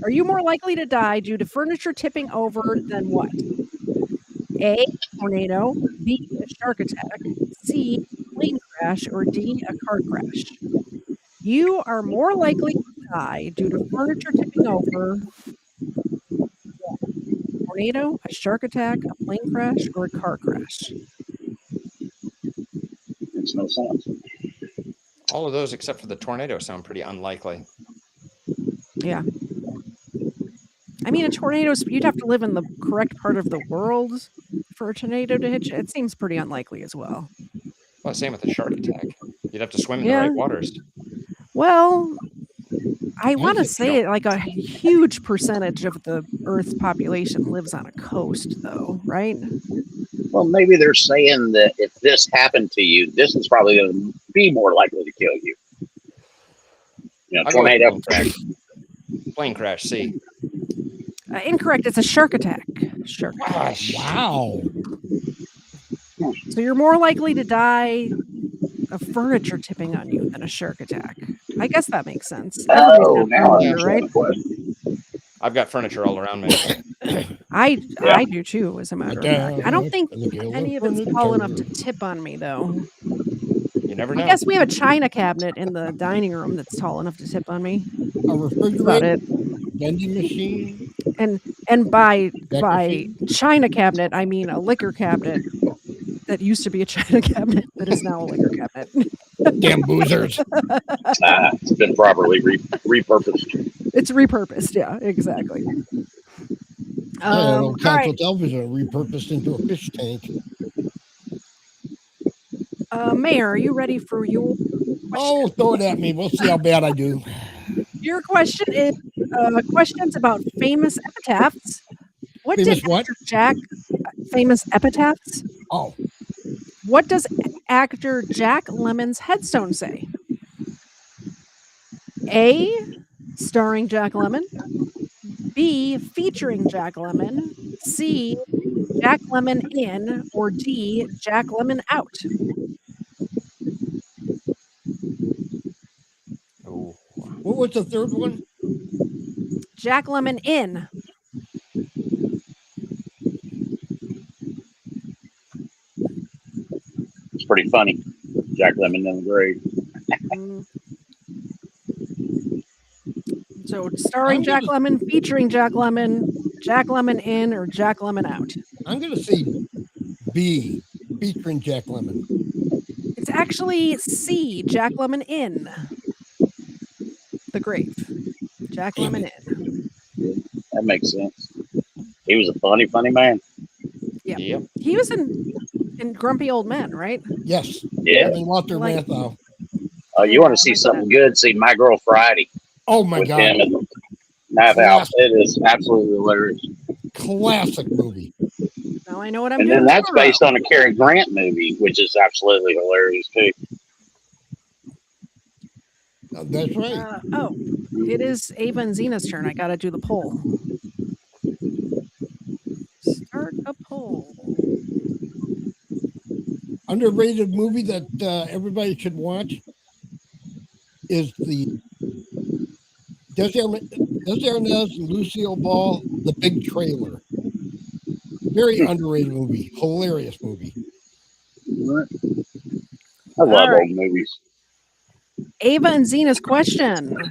Speaker 2: Are you more likely to die due to furniture tipping over than what? A, tornado, B, a shark attack, C, plane crash, or D, a car crash? You are more likely to die due to furniture tipping over a tornado, a shark attack, a plane crash, or a car crash.
Speaker 6: Makes no sense.
Speaker 4: All of those except for the tornado sound pretty unlikely.
Speaker 2: Yeah. I mean, a tornado, you'd have to live in the correct part of the world for a tornado to hit you. It seems pretty unlikely as well.
Speaker 4: Well, same with a shark attack. You'd have to swim in the right waters.
Speaker 2: Well, I want to say like a huge percentage of the Earth's population lives on a coast, though, right?
Speaker 6: Well, maybe they're saying that if this happened to you, this is probably going to be more likely to kill you. You know, tornado.
Speaker 4: Plane crash, see.
Speaker 2: Incorrect. It's a shark attack. Shark attack.
Speaker 5: Wow.
Speaker 2: So you're more likely to die of furniture tipping on you than a shark attack. I guess that makes sense. Everybody's got furniture, right?
Speaker 4: I've got furniture all around me.
Speaker 2: I do too, as a matter of fact. I don't think any of it's tall enough to tip on me, though.
Speaker 4: You never know.
Speaker 2: I guess we have a china cabinet in the dining room that's tall enough to tip on me.
Speaker 5: A refrigerator, vending machine,
Speaker 2: and by china cabinet, I mean a liquor cabinet that used to be a china cabinet that is now a liquor cabinet.
Speaker 5: Damn boozers!
Speaker 6: It's been properly repurposed.
Speaker 2: It's repurposed, yeah, exactly.
Speaker 5: Console television repurposed into a fish tank.
Speaker 2: Mayor, are you ready for your question?
Speaker 5: Oh, throw it at me. We'll see how bad I do.
Speaker 2: Your question is questions about famous epitaphs. What
Speaker 5: famous
Speaker 2: did
Speaker 5: what?
Speaker 2: Jack famous epitaphs?
Speaker 5: Oh.
Speaker 2: What does actor Jack Lemmon's headstone say? A, starring Jack Lemmon. B, featuring Jack Lemmon. C, Jack Lemmon in. Or D, Jack Lemmon out.
Speaker 5: Oh. What was the third one?
Speaker 2: Jack Lemmon in.
Speaker 6: It's pretty funny. Jack Lemmon in the grave.
Speaker 2: So starring Jack Lemmon, featuring Jack Lemmon, Jack Lemmon in, or Jack Lemmon out.
Speaker 5: I'm going to say B, featuring Jack Lemmon.
Speaker 2: It's actually C, Jack Lemmon in the grave. Jack Lemmon in.
Speaker 6: That makes sense. He was a funny man.
Speaker 2: Yeah. Yep. He was in Grumpy Old Men, right?
Speaker 5: Yes.
Speaker 6: Yeah.
Speaker 5: And Walter Matthau.
Speaker 6: Oh, you want to see something good? See My Girl Friday.
Speaker 5: Oh my God!
Speaker 6: Him and Matthau. It is absolutely hilarious.
Speaker 5: Classic movie.
Speaker 2: Now I know what I'm
Speaker 6: doing. And then that's based on a Cary Grant movie, which is absolutely hilarious too.
Speaker 5: That's right.
Speaker 2: It is Ava and Zena's turn. I got to do the poll. Start a poll.
Speaker 5: Underrated movie that everybody should watch is the Desi Arnaz and Lucille Ball, The Big Trailer. Very underrated movie. Hilarious movie.
Speaker 6: I love old movies.
Speaker 2: Ava and Zena's question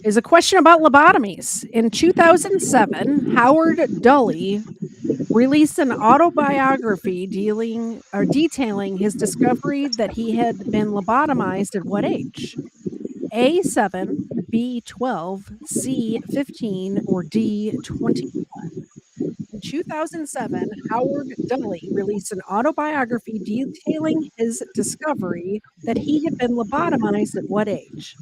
Speaker 2: is a question about lobotomies. In 2007, Howard Dully released an autobiography detailing his discovery that he had been lobotomized at what age? A7, B12, C15, or D21. In 2007, Howard Dully released an autobiography detailing his discovery that he had been lobotomized at what age?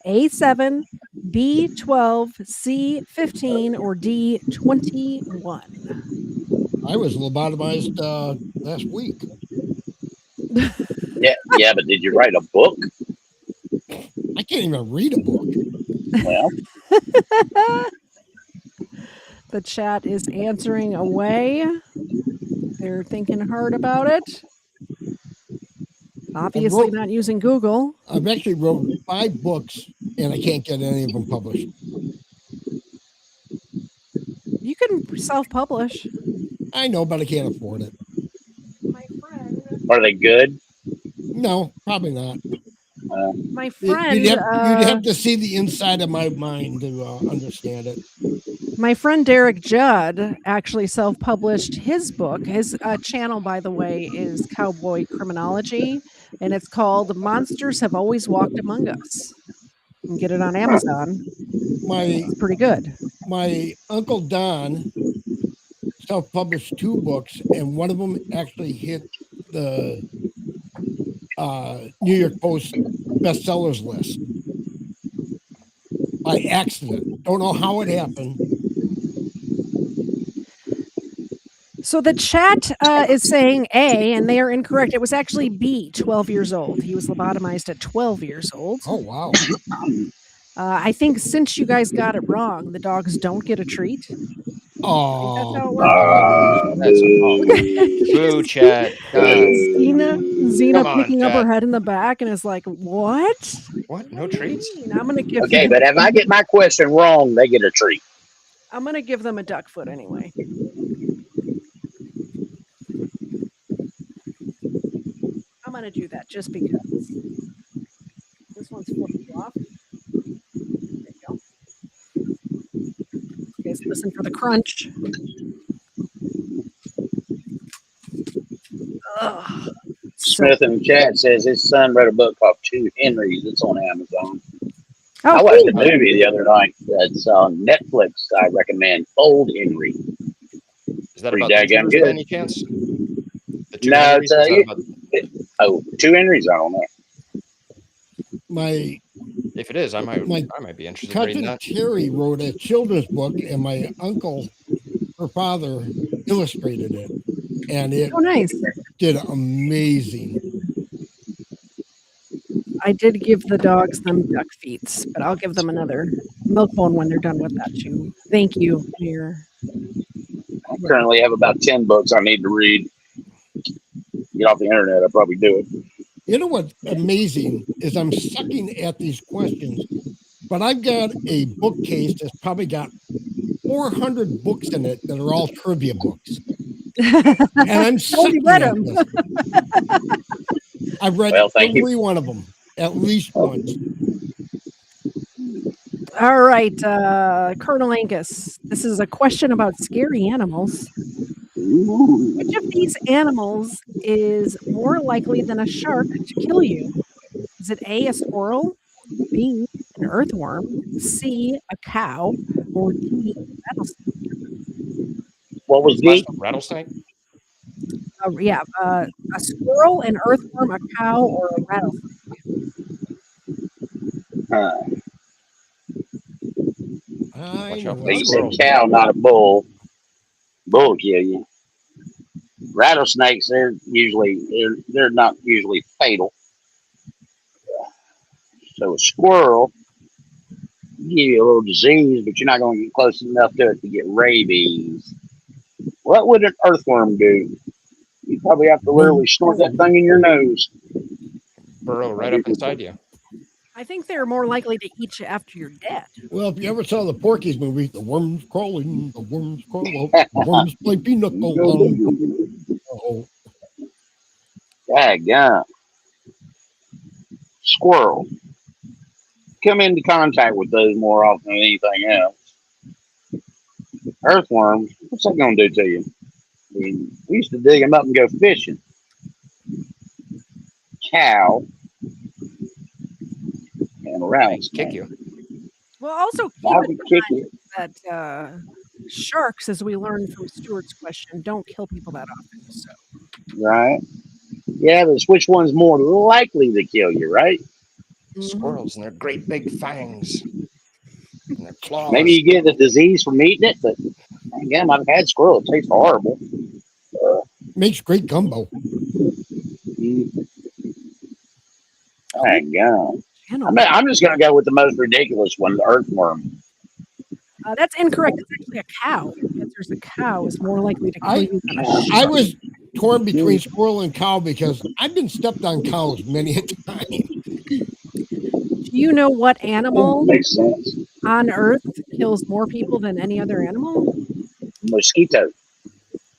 Speaker 2: A7, B12, C15, or D21.
Speaker 5: I was lobotomized last week.
Speaker 6: Yeah, but did you write a book?
Speaker 5: I can't even read a book.
Speaker 6: Well,
Speaker 2: the chat is answering away. They're thinking hard about it. Obviously not using Google.
Speaker 5: I've actually wrote 5 books, and I can't get any of them published.
Speaker 2: You can self-publish.
Speaker 5: I know, but I can't afford it.
Speaker 2: My friend.
Speaker 6: Are they good?
Speaker 5: No, probably not.
Speaker 2: My friend,
Speaker 5: you'd have to see the inside of my mind to understand it.
Speaker 2: My friend Derek Judd actually self-published his book. His channel, by the way, is Cowboy Criminology, and it's called "Monsters Have Always Walked Among Us." You can get it on Amazon. It's pretty good.
Speaker 5: My Uncle Don self-published 2 books, and one of them actually hit the New York Post bestsellers list by accident. Don't know how it happened.
Speaker 2: So the chat is saying A, and they are incorrect. It was actually B, 12 years old. He was lobotomized at 12 years old.
Speaker 5: Oh, wow.
Speaker 2: I think since you guys got it wrong, the dogs don't get a treat. think that's how it works.
Speaker 4: That's boo, Chad. God.
Speaker 2: Xena picking up her head in the back and is like, what?
Speaker 4: What? No treats?
Speaker 2: I'm going to give
Speaker 6: Okay, but if I get my question wrong, they get a treat.
Speaker 2: I'm going to give them a duck foot anyway. I'm going to do that just because. This one's flipped off. There you go. You guys listen for the crunch. Ugh.
Speaker 6: Smith in the chat says his son read a book called Two Henrys. It's on Amazon.
Speaker 2: Oh,
Speaker 6: I watched a movie the other night that's on Netflix. I recommend Old Henry.
Speaker 4: Is that
Speaker 6: pretty
Speaker 4: about
Speaker 6: daggum
Speaker 4: good?
Speaker 6: good?
Speaker 4: Any chance? The Two
Speaker 6: No,
Speaker 4: Henrys?
Speaker 6: Two Henrys. I don't know.
Speaker 4: If it is, I might be interested in reading
Speaker 5: Cousin
Speaker 4: that.
Speaker 5: Terry wrote a children's book, and my uncle, her father, illustrated it, and it did amazing.
Speaker 2: I did give the dogs them duck feet, but I'll give them another milk bone when they're done with that too. Thank you, Mayor.
Speaker 6: I currently have about 10 books I need to read. Get off the internet, I'll probably do it.
Speaker 5: You know what's amazing is I'm sucking at these questions, but I've got a bookcase that's probably got 400 books in it that are all trivia books. And I'm sucking at this. I've read every one of them at least once.
Speaker 2: All right, Colonel Angus, this is a question about scary animals. Which of these animals is more likely than a shark to kill you? Is it A, a squirrel, B, an earthworm, C, a cow, or D, a rattlesnake?
Speaker 6: What was D?
Speaker 4: Rattlesnake?
Speaker 2: A squirrel, an earthworm, a cow, or a rattlesnake.
Speaker 6: They said cow, not a bull. Bull kill you. Rattlesnakes, they're not usually fatal. So a squirrel give you a little disease, but you're not going to get close enough to it to get rabies. What would an earthworm do? You probably have to literally snort that thing in your nose.
Speaker 4: Burrow right up inside you.
Speaker 2: I think they're more likely to eat you after you're dead.
Speaker 5: Well, if you ever saw the Porky's movie, the worms crawling, the worms crawl out, the worms play pinochle. Oh.
Speaker 6: Daggone. Squirrel. Come into contact with those more often than anything else. Earthworms, what's that going to do to you? I mean, we used to dig them up and go fishing. Cow. And a rattlesnake.
Speaker 4: Kick you.
Speaker 2: Well, also keep in mind that sharks, as we learned from Stuart's question, don't kill people that often. So.
Speaker 6: Right. Yeah, but which one's more likely to kill you, right?
Speaker 4: Squirrels and their great big fangs. And their claws.
Speaker 6: Maybe you get the disease from eating it, but again, I've had squirrel. It tastes horrible.
Speaker 5: Makes great gumbo.
Speaker 6: Thank God. I'm just going to go with the most ridiculous one, the earthworm.
Speaker 2: That's incorrect. It's actually a cow. The answer is a cow is more likely to kill you than a shark.
Speaker 5: I was torn between squirrel and cow because I've been stepped on cows many a time.
Speaker 2: Do you know what animal on Earth kills more people than any other animal?
Speaker 6: Mosquito.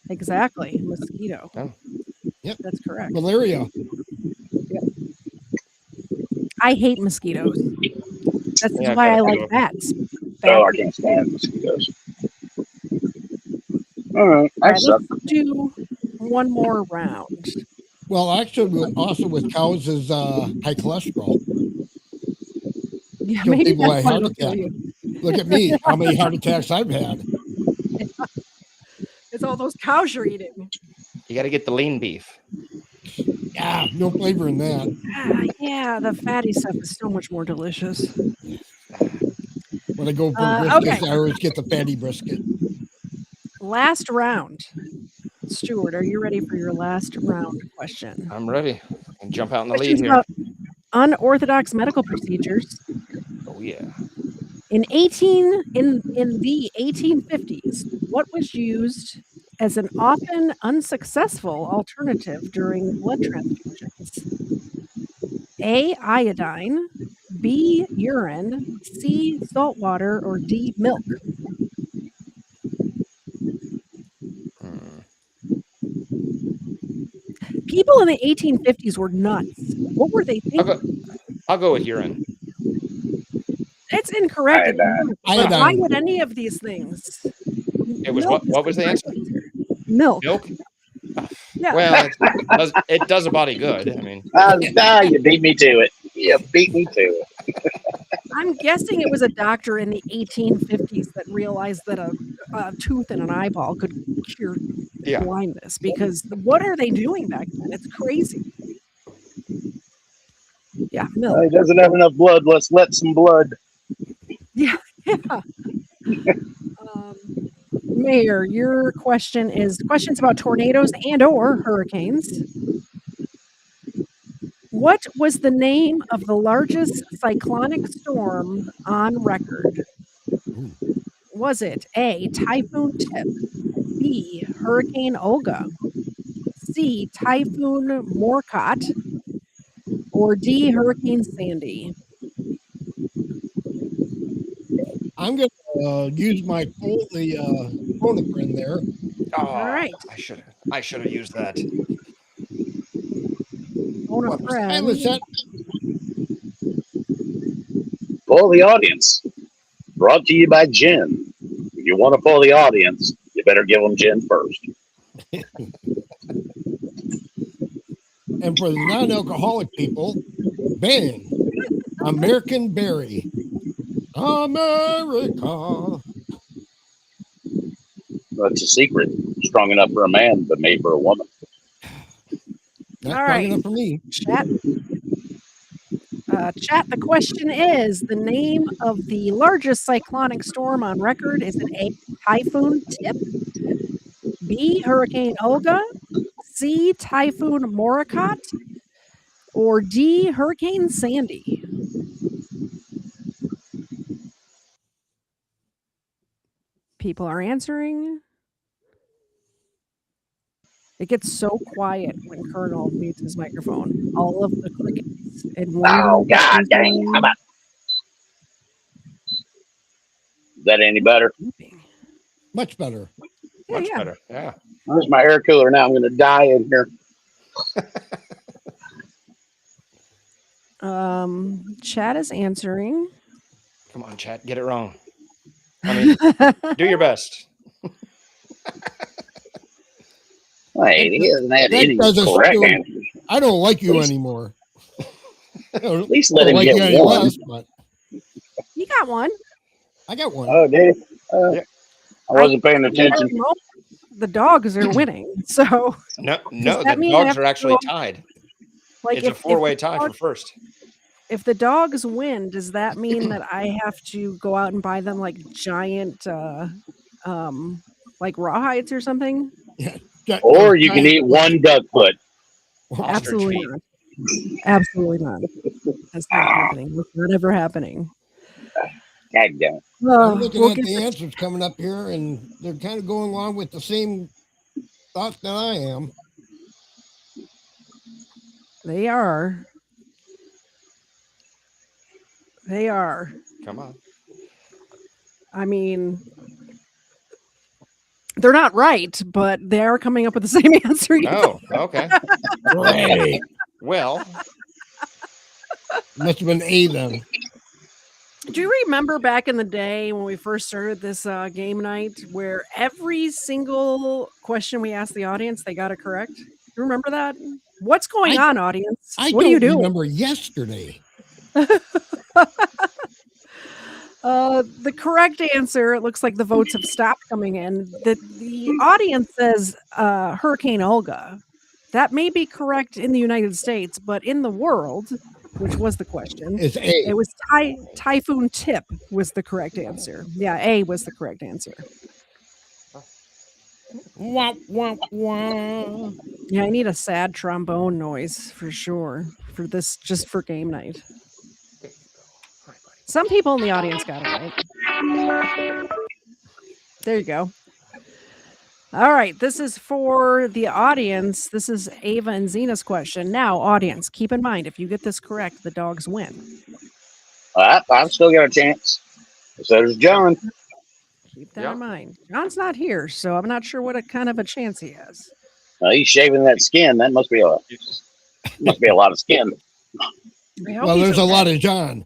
Speaker 2: Exactly. Mosquito.
Speaker 4: Oh.
Speaker 2: Yep, that's correct.
Speaker 5: Malaria.
Speaker 2: Yep. I hate mosquitoes. That's why I like bats.
Speaker 6: Oh, I can't stand mosquitoes. All right.
Speaker 2: Let's do one more round.
Speaker 5: Well, actually, also with cows is high cholesterol.
Speaker 2: Yeah, maybe
Speaker 5: people
Speaker 2: that's
Speaker 5: heart attack. Look at me, how many heart attacks I've had.
Speaker 2: It's all those cows you're eating.
Speaker 4: You got to get the lean beef.
Speaker 5: Yeah, no flavor in that.
Speaker 2: Yeah, the fatty stuff is so much more delicious.
Speaker 5: When I go for brisket, I always get the fatty brisket.
Speaker 2: Last round. Stuart, are you ready for your last round question?
Speaker 4: I'm ready. And jump out in the
Speaker 2: Questions
Speaker 4: lead here.
Speaker 2: about unorthodox medical procedures.
Speaker 4: Oh yeah.
Speaker 2: In the 1850s, what was used as an often unsuccessful alternative during blood transfusions? A, iodine, B, urine, C, salt water, or D, milk? People in the 1850s were nuts. What were they thinking?
Speaker 4: I'll go with urine.
Speaker 2: It's incorrect.
Speaker 6: Iodine.
Speaker 2: But why would any of these things?
Speaker 4: It was what was the answer?
Speaker 2: Milk.
Speaker 4: Milk?
Speaker 2: Yeah.
Speaker 4: Well, it does a body good. I mean,
Speaker 6: you beat me to it. You beat me to it.
Speaker 2: I'm guessing it was a doctor in the 1850s that realized that a tooth and an eyeball could cure blindness. Because what are they doing back then? It's crazy. Yeah, milk.
Speaker 6: He doesn't have enough blood. Let's let some blood.
Speaker 2: Yeah. Mayor, your question is questions about tornadoes and or hurricanes. What was the name of the largest cyclonic storm on record? Was it A, Typhoon Tip, B, Hurricane Olga, C, Typhoon Morcott, or D, Hurricane Sandy?
Speaker 5: I'm going to use my phone friend there.
Speaker 4: Oh,
Speaker 2: all right.
Speaker 4: I should have used that.
Speaker 2: Phone a friend.
Speaker 6: Pull the audience. Brought to you by gin. If you want to pull the audience, you better give them gin first.
Speaker 5: And for the non-alcoholic people, bang, American Berry. America.
Speaker 6: That's a secret. Strong enough for a man, but made for a woman.
Speaker 5: Not strong enough for me.
Speaker 2: Chat, the question is, the name of the largest cyclonic storm on record, is it A, Typhoon Tip, B, Hurricane Olga, C, Typhoon Morcott, or D, Hurricane Sandy? People are answering. It gets so quiet when Colonel mutes his microphone. All of the crickets and
Speaker 6: oh, God dang. How about? Is that any better?
Speaker 5: Much better.
Speaker 4: Much better. Yeah.
Speaker 6: Where's my air cooler now? I'm going to die in here.
Speaker 2: Chat is answering.
Speaker 4: Come on, chat. Get it wrong. I mean, do your best.
Speaker 6: Wait, he doesn't have any correct answers.
Speaker 5: I don't like you anymore.
Speaker 6: At least let him get one.
Speaker 5: Less, but...
Speaker 2: You got one.
Speaker 5: I got one.
Speaker 6: Oh, did I wasn't paying attention.
Speaker 2: The dogs are winning. So
Speaker 4: no, the dogs are actually tied.
Speaker 2: Like
Speaker 4: it's a four-way tie for first.
Speaker 2: If the dogs win, does that mean that I have to go out and buy them like giant like rawhides or something?
Speaker 5: Yeah.
Speaker 6: Or you can eat one duck foot.
Speaker 2: Absolutely not. Absolutely not. That's not happening. That's not ever happening.
Speaker 6: I'm
Speaker 5: looking at the answers coming up here, and they're kind of going along with the same thought that I am.
Speaker 2: They are.
Speaker 4: Come on.
Speaker 2: I mean, they're not right, but they are coming up with the same answer.
Speaker 4: Oh, okay.
Speaker 5: Great.
Speaker 4: Well,
Speaker 5: must have been A then.
Speaker 2: Do you remember back in the day when we first started this game night where every single question we asked the audience, they got it correct? You remember that? What's going on, audience? What are you doing?
Speaker 5: I remember yesterday.
Speaker 2: The correct answer, it looks like the votes have stopped coming in. The audience says Hurricane Olga. That may be correct in the United States, but in the world, which was the question, it was Typhoon Tip was the correct answer. Yeah, A was the correct answer.
Speaker 5: Wah, wah, wah.
Speaker 2: Yeah, I need a sad trombone noise for sure for this, just for game night. Some people in the audience got it right. There you go. All right, this is for the audience. This is Ava and Zena's question. Now, audience, keep in mind, if you get this correct, the dogs win.
Speaker 6: I've still got a chance. So does John.
Speaker 2: Keep that in mind. John's not here, so I'm not sure what kind of a chance he has.
Speaker 6: He's shaving that skin. That must be a lot of skin.
Speaker 5: Well, there's a lot of John.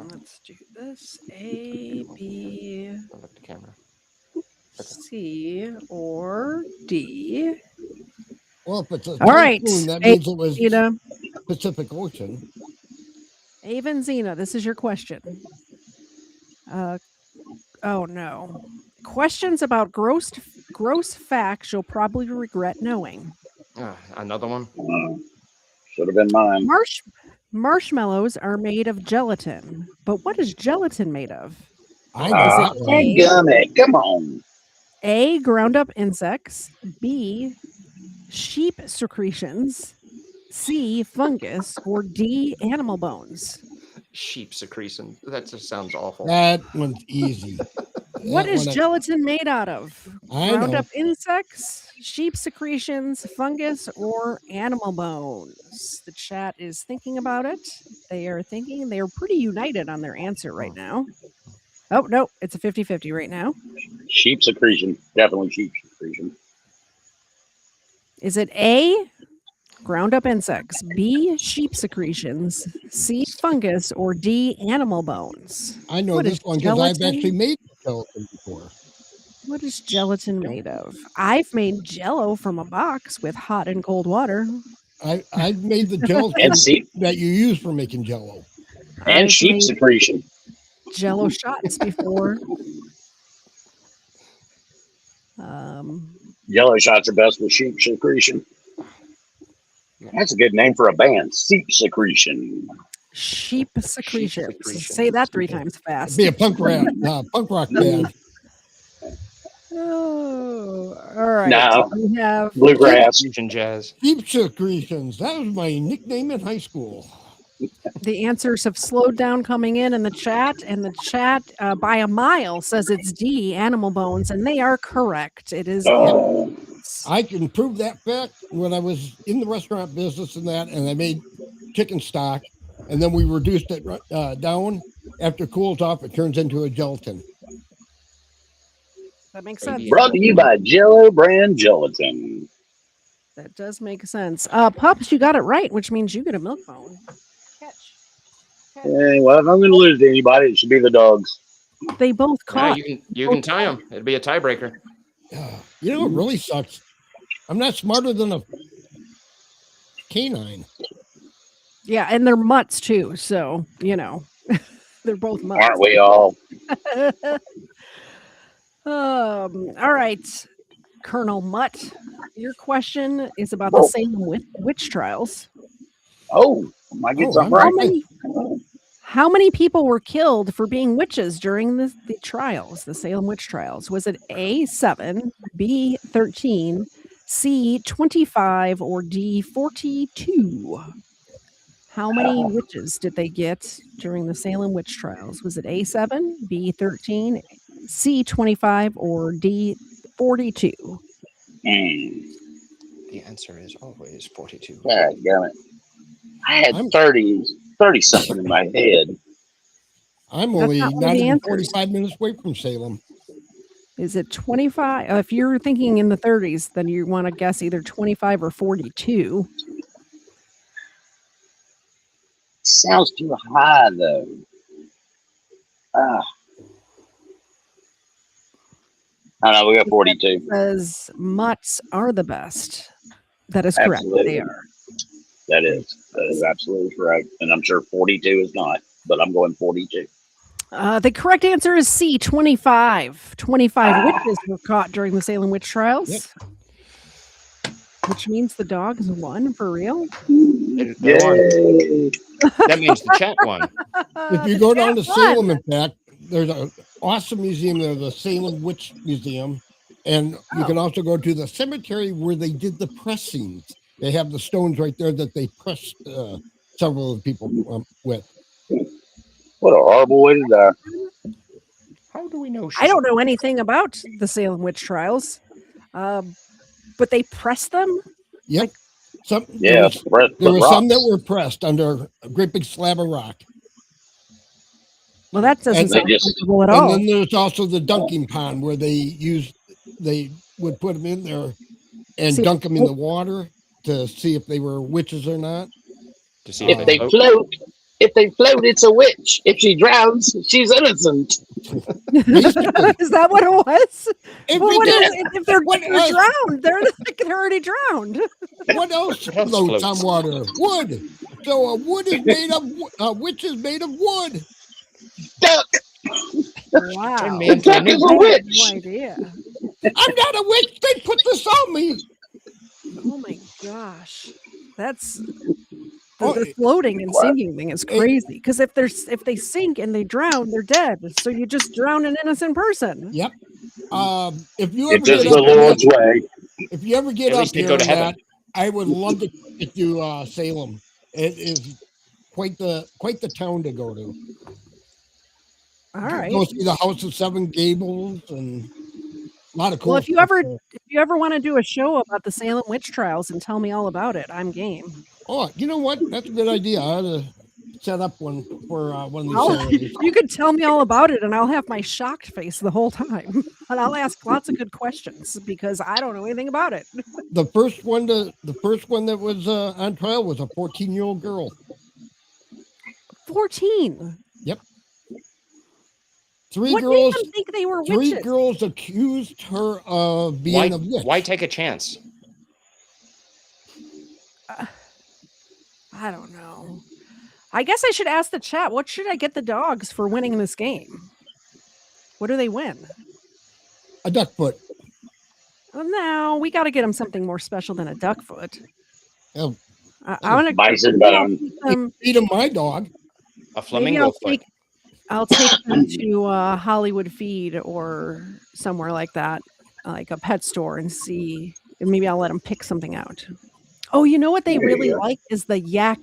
Speaker 2: Let's do this. A, B,
Speaker 4: Look at the camera.
Speaker 2: C, or D.
Speaker 5: Well, if it's a
Speaker 2: all right,
Speaker 5: typhoon, that means it was
Speaker 2: Zena.
Speaker 5: Pacific Ocean.
Speaker 2: Ava and Zena, this is your question. Oh no. Questions about gross facts you'll probably regret knowing.
Speaker 4: Another one?
Speaker 6: Should have been mine.
Speaker 2: Marshmallows are made of gelatin, but what is gelatin made of?
Speaker 6: Gummy, come on.
Speaker 2: A, ground up insects. B, sheep secretions. C, fungus. Or D, animal bones.
Speaker 4: Sheep secretion. That just sounds awful.
Speaker 5: That one's easy.
Speaker 2: What is gelatin made out of?
Speaker 5: I
Speaker 2: Ground
Speaker 5: know.
Speaker 2: up insects, sheep secretions, fungus, or animal bones? The chat is thinking about it. They are thinking. They are pretty united on their answer right now. Oh, no. It's a 50-50 right now.
Speaker 6: Sheep secretion. Definitely sheep secretion.
Speaker 2: Is it A, ground up insects, B, sheep secretions, C, fungus, or D, animal bones?
Speaker 5: I know
Speaker 2: What
Speaker 5: this
Speaker 2: is
Speaker 5: one because I've
Speaker 2: gelatin?
Speaker 5: actually made gelatin before.
Speaker 2: What is gelatin made of? I've made Jello from a box with hot and cold water.
Speaker 5: I've made the gelatin that you use for making Jello.
Speaker 6: And
Speaker 2: I've
Speaker 6: sheep
Speaker 2: made
Speaker 6: secretion.
Speaker 2: Jello shots before.
Speaker 6: Jello shots are best with sheep secretion. That's a good name for a band. Sheep secretion.
Speaker 2: Sheep secretions. Say that 3 times fast.
Speaker 5: Be a punk rock band.
Speaker 2: Oh, all right.
Speaker 6: No.
Speaker 2: We have
Speaker 6: Bluegrass.
Speaker 4: Jazz.
Speaker 5: Sheep secretions. That was my nickname in high school.
Speaker 2: The answers have slowed down coming in the chat, and the chat by a mile says it's D, animal bones, and they are correct. It is.
Speaker 5: I can prove that fact when I was in the restaurant business and I made chicken stock, and then we reduced it down. After it cools off, it turns into a gelatin.
Speaker 2: That makes sense.
Speaker 6: Brought to you by Jello brand gelatin.
Speaker 2: That does make sense. Pups, you got it right, which means you get a milk bone.
Speaker 6: Well, if I'm going to lose to anybody, it should be the dogs.
Speaker 2: They both caught.
Speaker 4: You can tie them. It'd be a tiebreaker.
Speaker 5: You know, it really sucks. I'm not smarter than a canine.
Speaker 2: Yeah, and they're mutts too, so you know they're both mutts.
Speaker 6: Aren't we all?
Speaker 2: All right, Colonel Mutt, your question is about the Salem witch trials.
Speaker 6: Oh, am I getting something right?
Speaker 2: How many people were killed for being witches during the trials, the Salem witch trials? Was it A, 7, B, 13, C, 25, or D, 42? How many witches did they get during the Salem witch trials? Was it A, 7, B, 13, C, 25, or D, 42?
Speaker 4: The answer is always 42.
Speaker 6: God damn it. I had 30 something in my head.
Speaker 5: I'm only not even 45 minutes away from Salem.
Speaker 2: Is it 25? If you're thinking in the 30s, then you want to guess either 25 or 42.
Speaker 6: Sounds too high, though. I don't know. We got 42.
Speaker 2: Says mutts are the best. That is correct.
Speaker 6: Absolutely.
Speaker 2: They are.
Speaker 6: That is absolutely correct. And I'm sure 42 is not, but I'm going 42.
Speaker 2: The correct answer is C, 25. 25 witches were caught during the Salem witch trials.
Speaker 5: Yep.
Speaker 2: Which means the dogs won for real.
Speaker 6: Yay.
Speaker 4: That means the chat won.
Speaker 5: If you go down to Salem, in fact, there's an awesome museum there, the Salem Witch Museum. And you can also go to the cemetery where they did the pressings. They have the stones right there that they pressed several of the people with.
Speaker 6: What a horrible way to die.
Speaker 4: do we know?
Speaker 2: I don't know anything about the Salem witch trials, but they pressed them.
Speaker 5: Yep.
Speaker 6: There
Speaker 5: were some that were pressed under a great big slab of rock.
Speaker 2: Well, that doesn't sound comfortable at all.
Speaker 5: And then there's also the dunking pond where they would put them in there and dunk them in the water to see if they were witches or not.
Speaker 6: To see if they float. If they float, it's a witch. If she drowns, she's innocent.
Speaker 2: Is that what it was? If they're drowned, they're already drowned.
Speaker 5: What else floats on water? Wood. So a wood is made of a witch is made of wood.
Speaker 6: Duck.
Speaker 2: Wow.
Speaker 6: The duck is a witch.
Speaker 2: No idea.
Speaker 5: I'm not a witch. They put this on me.
Speaker 2: Oh my gosh, that's. The floating and sinking thing is crazy because if they sink and they drown, they're dead. So you just drown an innocent person.
Speaker 5: Yep. If you
Speaker 6: ever get the Lord's way.
Speaker 5: If you ever get up here, Matt, I would love to get to Salem. It is quite the town to go to.
Speaker 2: All right.
Speaker 5: Go see the House of Seven Gables and a lot of cool.
Speaker 2: Well, if you ever want to do a show about the Salem witch trials and tell me all about it, I'm game.
Speaker 5: Oh, you know what? That's a good idea. I ought to set up one for one of these Saturdays.
Speaker 2: You could tell me all about it, and I'll have my shocked face the whole time. And I'll ask lots of good questions because I don't know anything about it.
Speaker 5: The first one that was on trial was a 14-year-old girl.
Speaker 2: 14.
Speaker 5: Yep.
Speaker 2: What made them think they were witches?
Speaker 5: 3 girls accused her of being a witch.
Speaker 4: Why take a chance?
Speaker 2: I don't know. I guess I should ask the chat. What should I get the dogs for winning this game? What do they win?
Speaker 5: A duck foot.
Speaker 2: Well, no, we got to get them something more special than a duck foot.
Speaker 5: Oh,
Speaker 2: I want to
Speaker 6: bison bone.
Speaker 5: Feed them my dog.
Speaker 4: A flamingo foot.
Speaker 2: I'll take them to Hollywood Feed or somewhere like that, like a pet store, and see. And maybe I'll let them pick something out. Oh, you know what they really like is the yak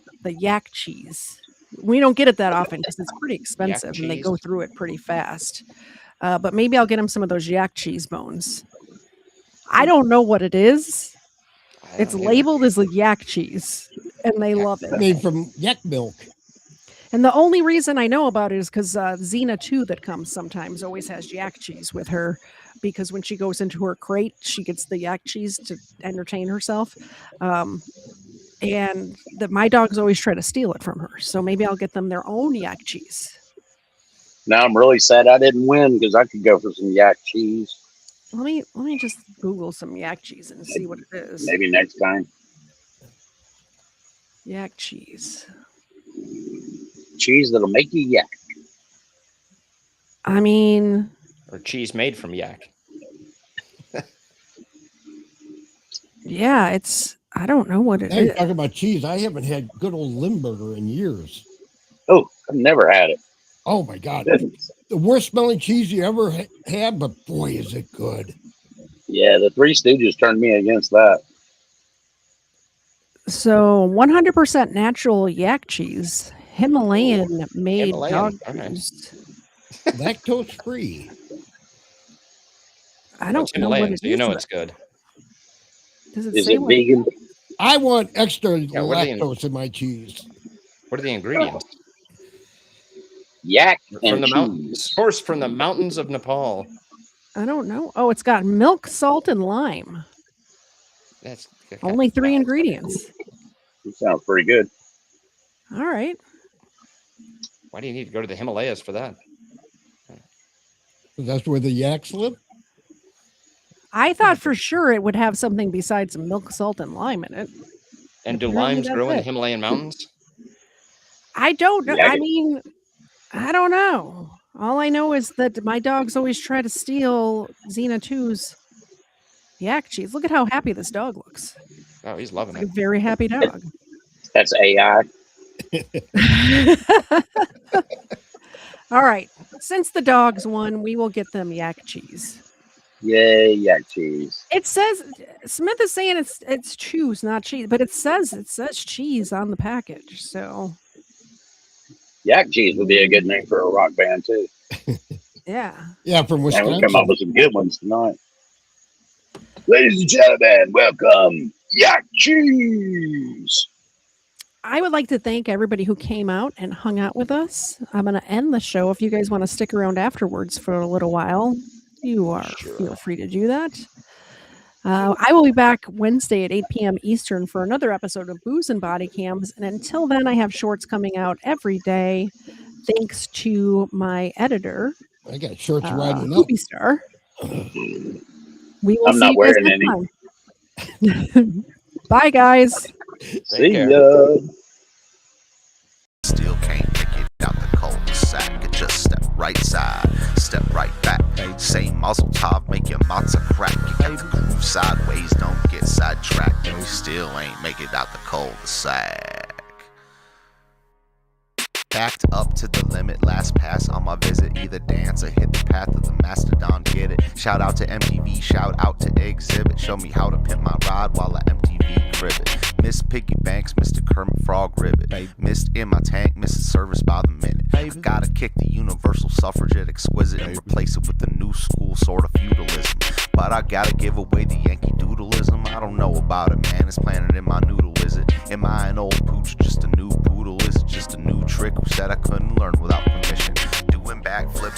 Speaker 2: cheese. We don't get it that often because it's pretty expensive and they go through it pretty fast. But maybe I'll get them some of those yak cheese bones. I don't know what it is. It's labeled as a yak cheese, and they love it.
Speaker 5: Made from yak milk.
Speaker 2: And the only reason I know about it is because Xena 2 that comes sometimes always has yak cheese with her. Because when she goes into her crate, she gets the yak cheese to entertain herself. And my dogs always try to steal it from her. So maybe I'll get them their own yak cheese.
Speaker 6: Now I'm really sad I didn't win because I could go for some yak cheese.
Speaker 2: Let me just Google some yak cheese and see what it is.
Speaker 6: Maybe next time.
Speaker 2: Yak cheese.
Speaker 6: Cheese that'll make you yak.
Speaker 2: I mean...
Speaker 4: Or cheese made from yak.
Speaker 2: Yeah, I don't know what it is.
Speaker 5: Talking about cheese, I haven't had good old Limburger in years.
Speaker 6: Oh, I've never had it.
Speaker 5: Oh my God. The worst smelling cheese you ever had, but boy, is it good.
Speaker 6: Yeah, the Three Stooges turned me against that.
Speaker 2: So 100% natural yak cheese, Himalayan made dog cheese.
Speaker 5: Lactose free.
Speaker 2: I don't know what it is.
Speaker 4: So you know it's good.
Speaker 2: Does it
Speaker 6: is
Speaker 2: say
Speaker 6: it vegan?
Speaker 5: I want extra lactose in my cheese.
Speaker 4: What are the ingredients?
Speaker 6: Yak
Speaker 4: from the mountains. Sourced from the mountains of Nepal.
Speaker 2: I don't know. Oh, it's got milk, salt, and lime.
Speaker 4: That's
Speaker 2: only 3 ingredients.
Speaker 6: That sounds pretty good.
Speaker 2: All right.
Speaker 4: Why do you need to go to the Himalayas for that?
Speaker 5: That's where the yaks live?
Speaker 2: I thought for sure it would have something besides milk, salt, and lime in it.
Speaker 4: And do limes grow in the Himalayan mountains?
Speaker 2: I don't know. I mean, I don't know. All I know is that my dogs always try to steal Xena 2's yak cheese. Look at how happy this dog looks.
Speaker 4: Oh, he's loving it.
Speaker 2: A very happy dog.
Speaker 6: That's AI.
Speaker 2: All right. Since the dogs won, we will get them yak cheese.
Speaker 6: Yay, yak cheese.
Speaker 2: It says Smith is saying it's cheese, not cheese, but it says cheese on the package. So
Speaker 6: yak cheese would be a good name for a rock band too.
Speaker 2: Yeah.
Speaker 5: Yeah, from
Speaker 6: And
Speaker 5: Wisconsin.
Speaker 6: we come up with some good ones tonight. Ladies and gentlemen, welcome Yak Cheese.
Speaker 2: I would like to thank everybody who came out and hung out with us. I'm going to end the show. If you guys want to stick around afterwards for a little while, you are feel free to do that. I will be back Wednesday at 8 p.m. Eastern for another episode of Booze and Body Cams. And until then, I have shorts coming out every day. Thanks to my editor.
Speaker 5: I got shorts riding up.
Speaker 2: Poopy Star. We will
Speaker 6: I'm
Speaker 2: see
Speaker 6: not
Speaker 2: you guys
Speaker 6: wearing
Speaker 2: next time. Bye, guys.
Speaker 6: See ya.
Speaker 1: Still can't make it out the cul-de-sac. Just step right side, step right back. Same muzzle top, make your matzo crack. You got the groove sideways, don't get sidetracked. And you still ain't make it out the cul-de-sac. Backed up to the limit, last pass on my visit. Either dance or hit the path of the mastodon, get it. Shout out to MTV, shout out to Exhibit. Show me how to pimp my ride while I MTV crib it. Miss Piggy Banks, Mr. Kermit Frog Ribbit. Missed in my tank, missed service by the minute. I gotta kick the universal suffragette exquisite and replace it with the new school sort of feudalism. But I gotta give away the Yankee doodleism. I don't know about it, man, it's planted in my noodle, is it? Am I an old pooch, just a new poodle? Is it just a new trick? Who said I couldn't learn without permission? Doing backflips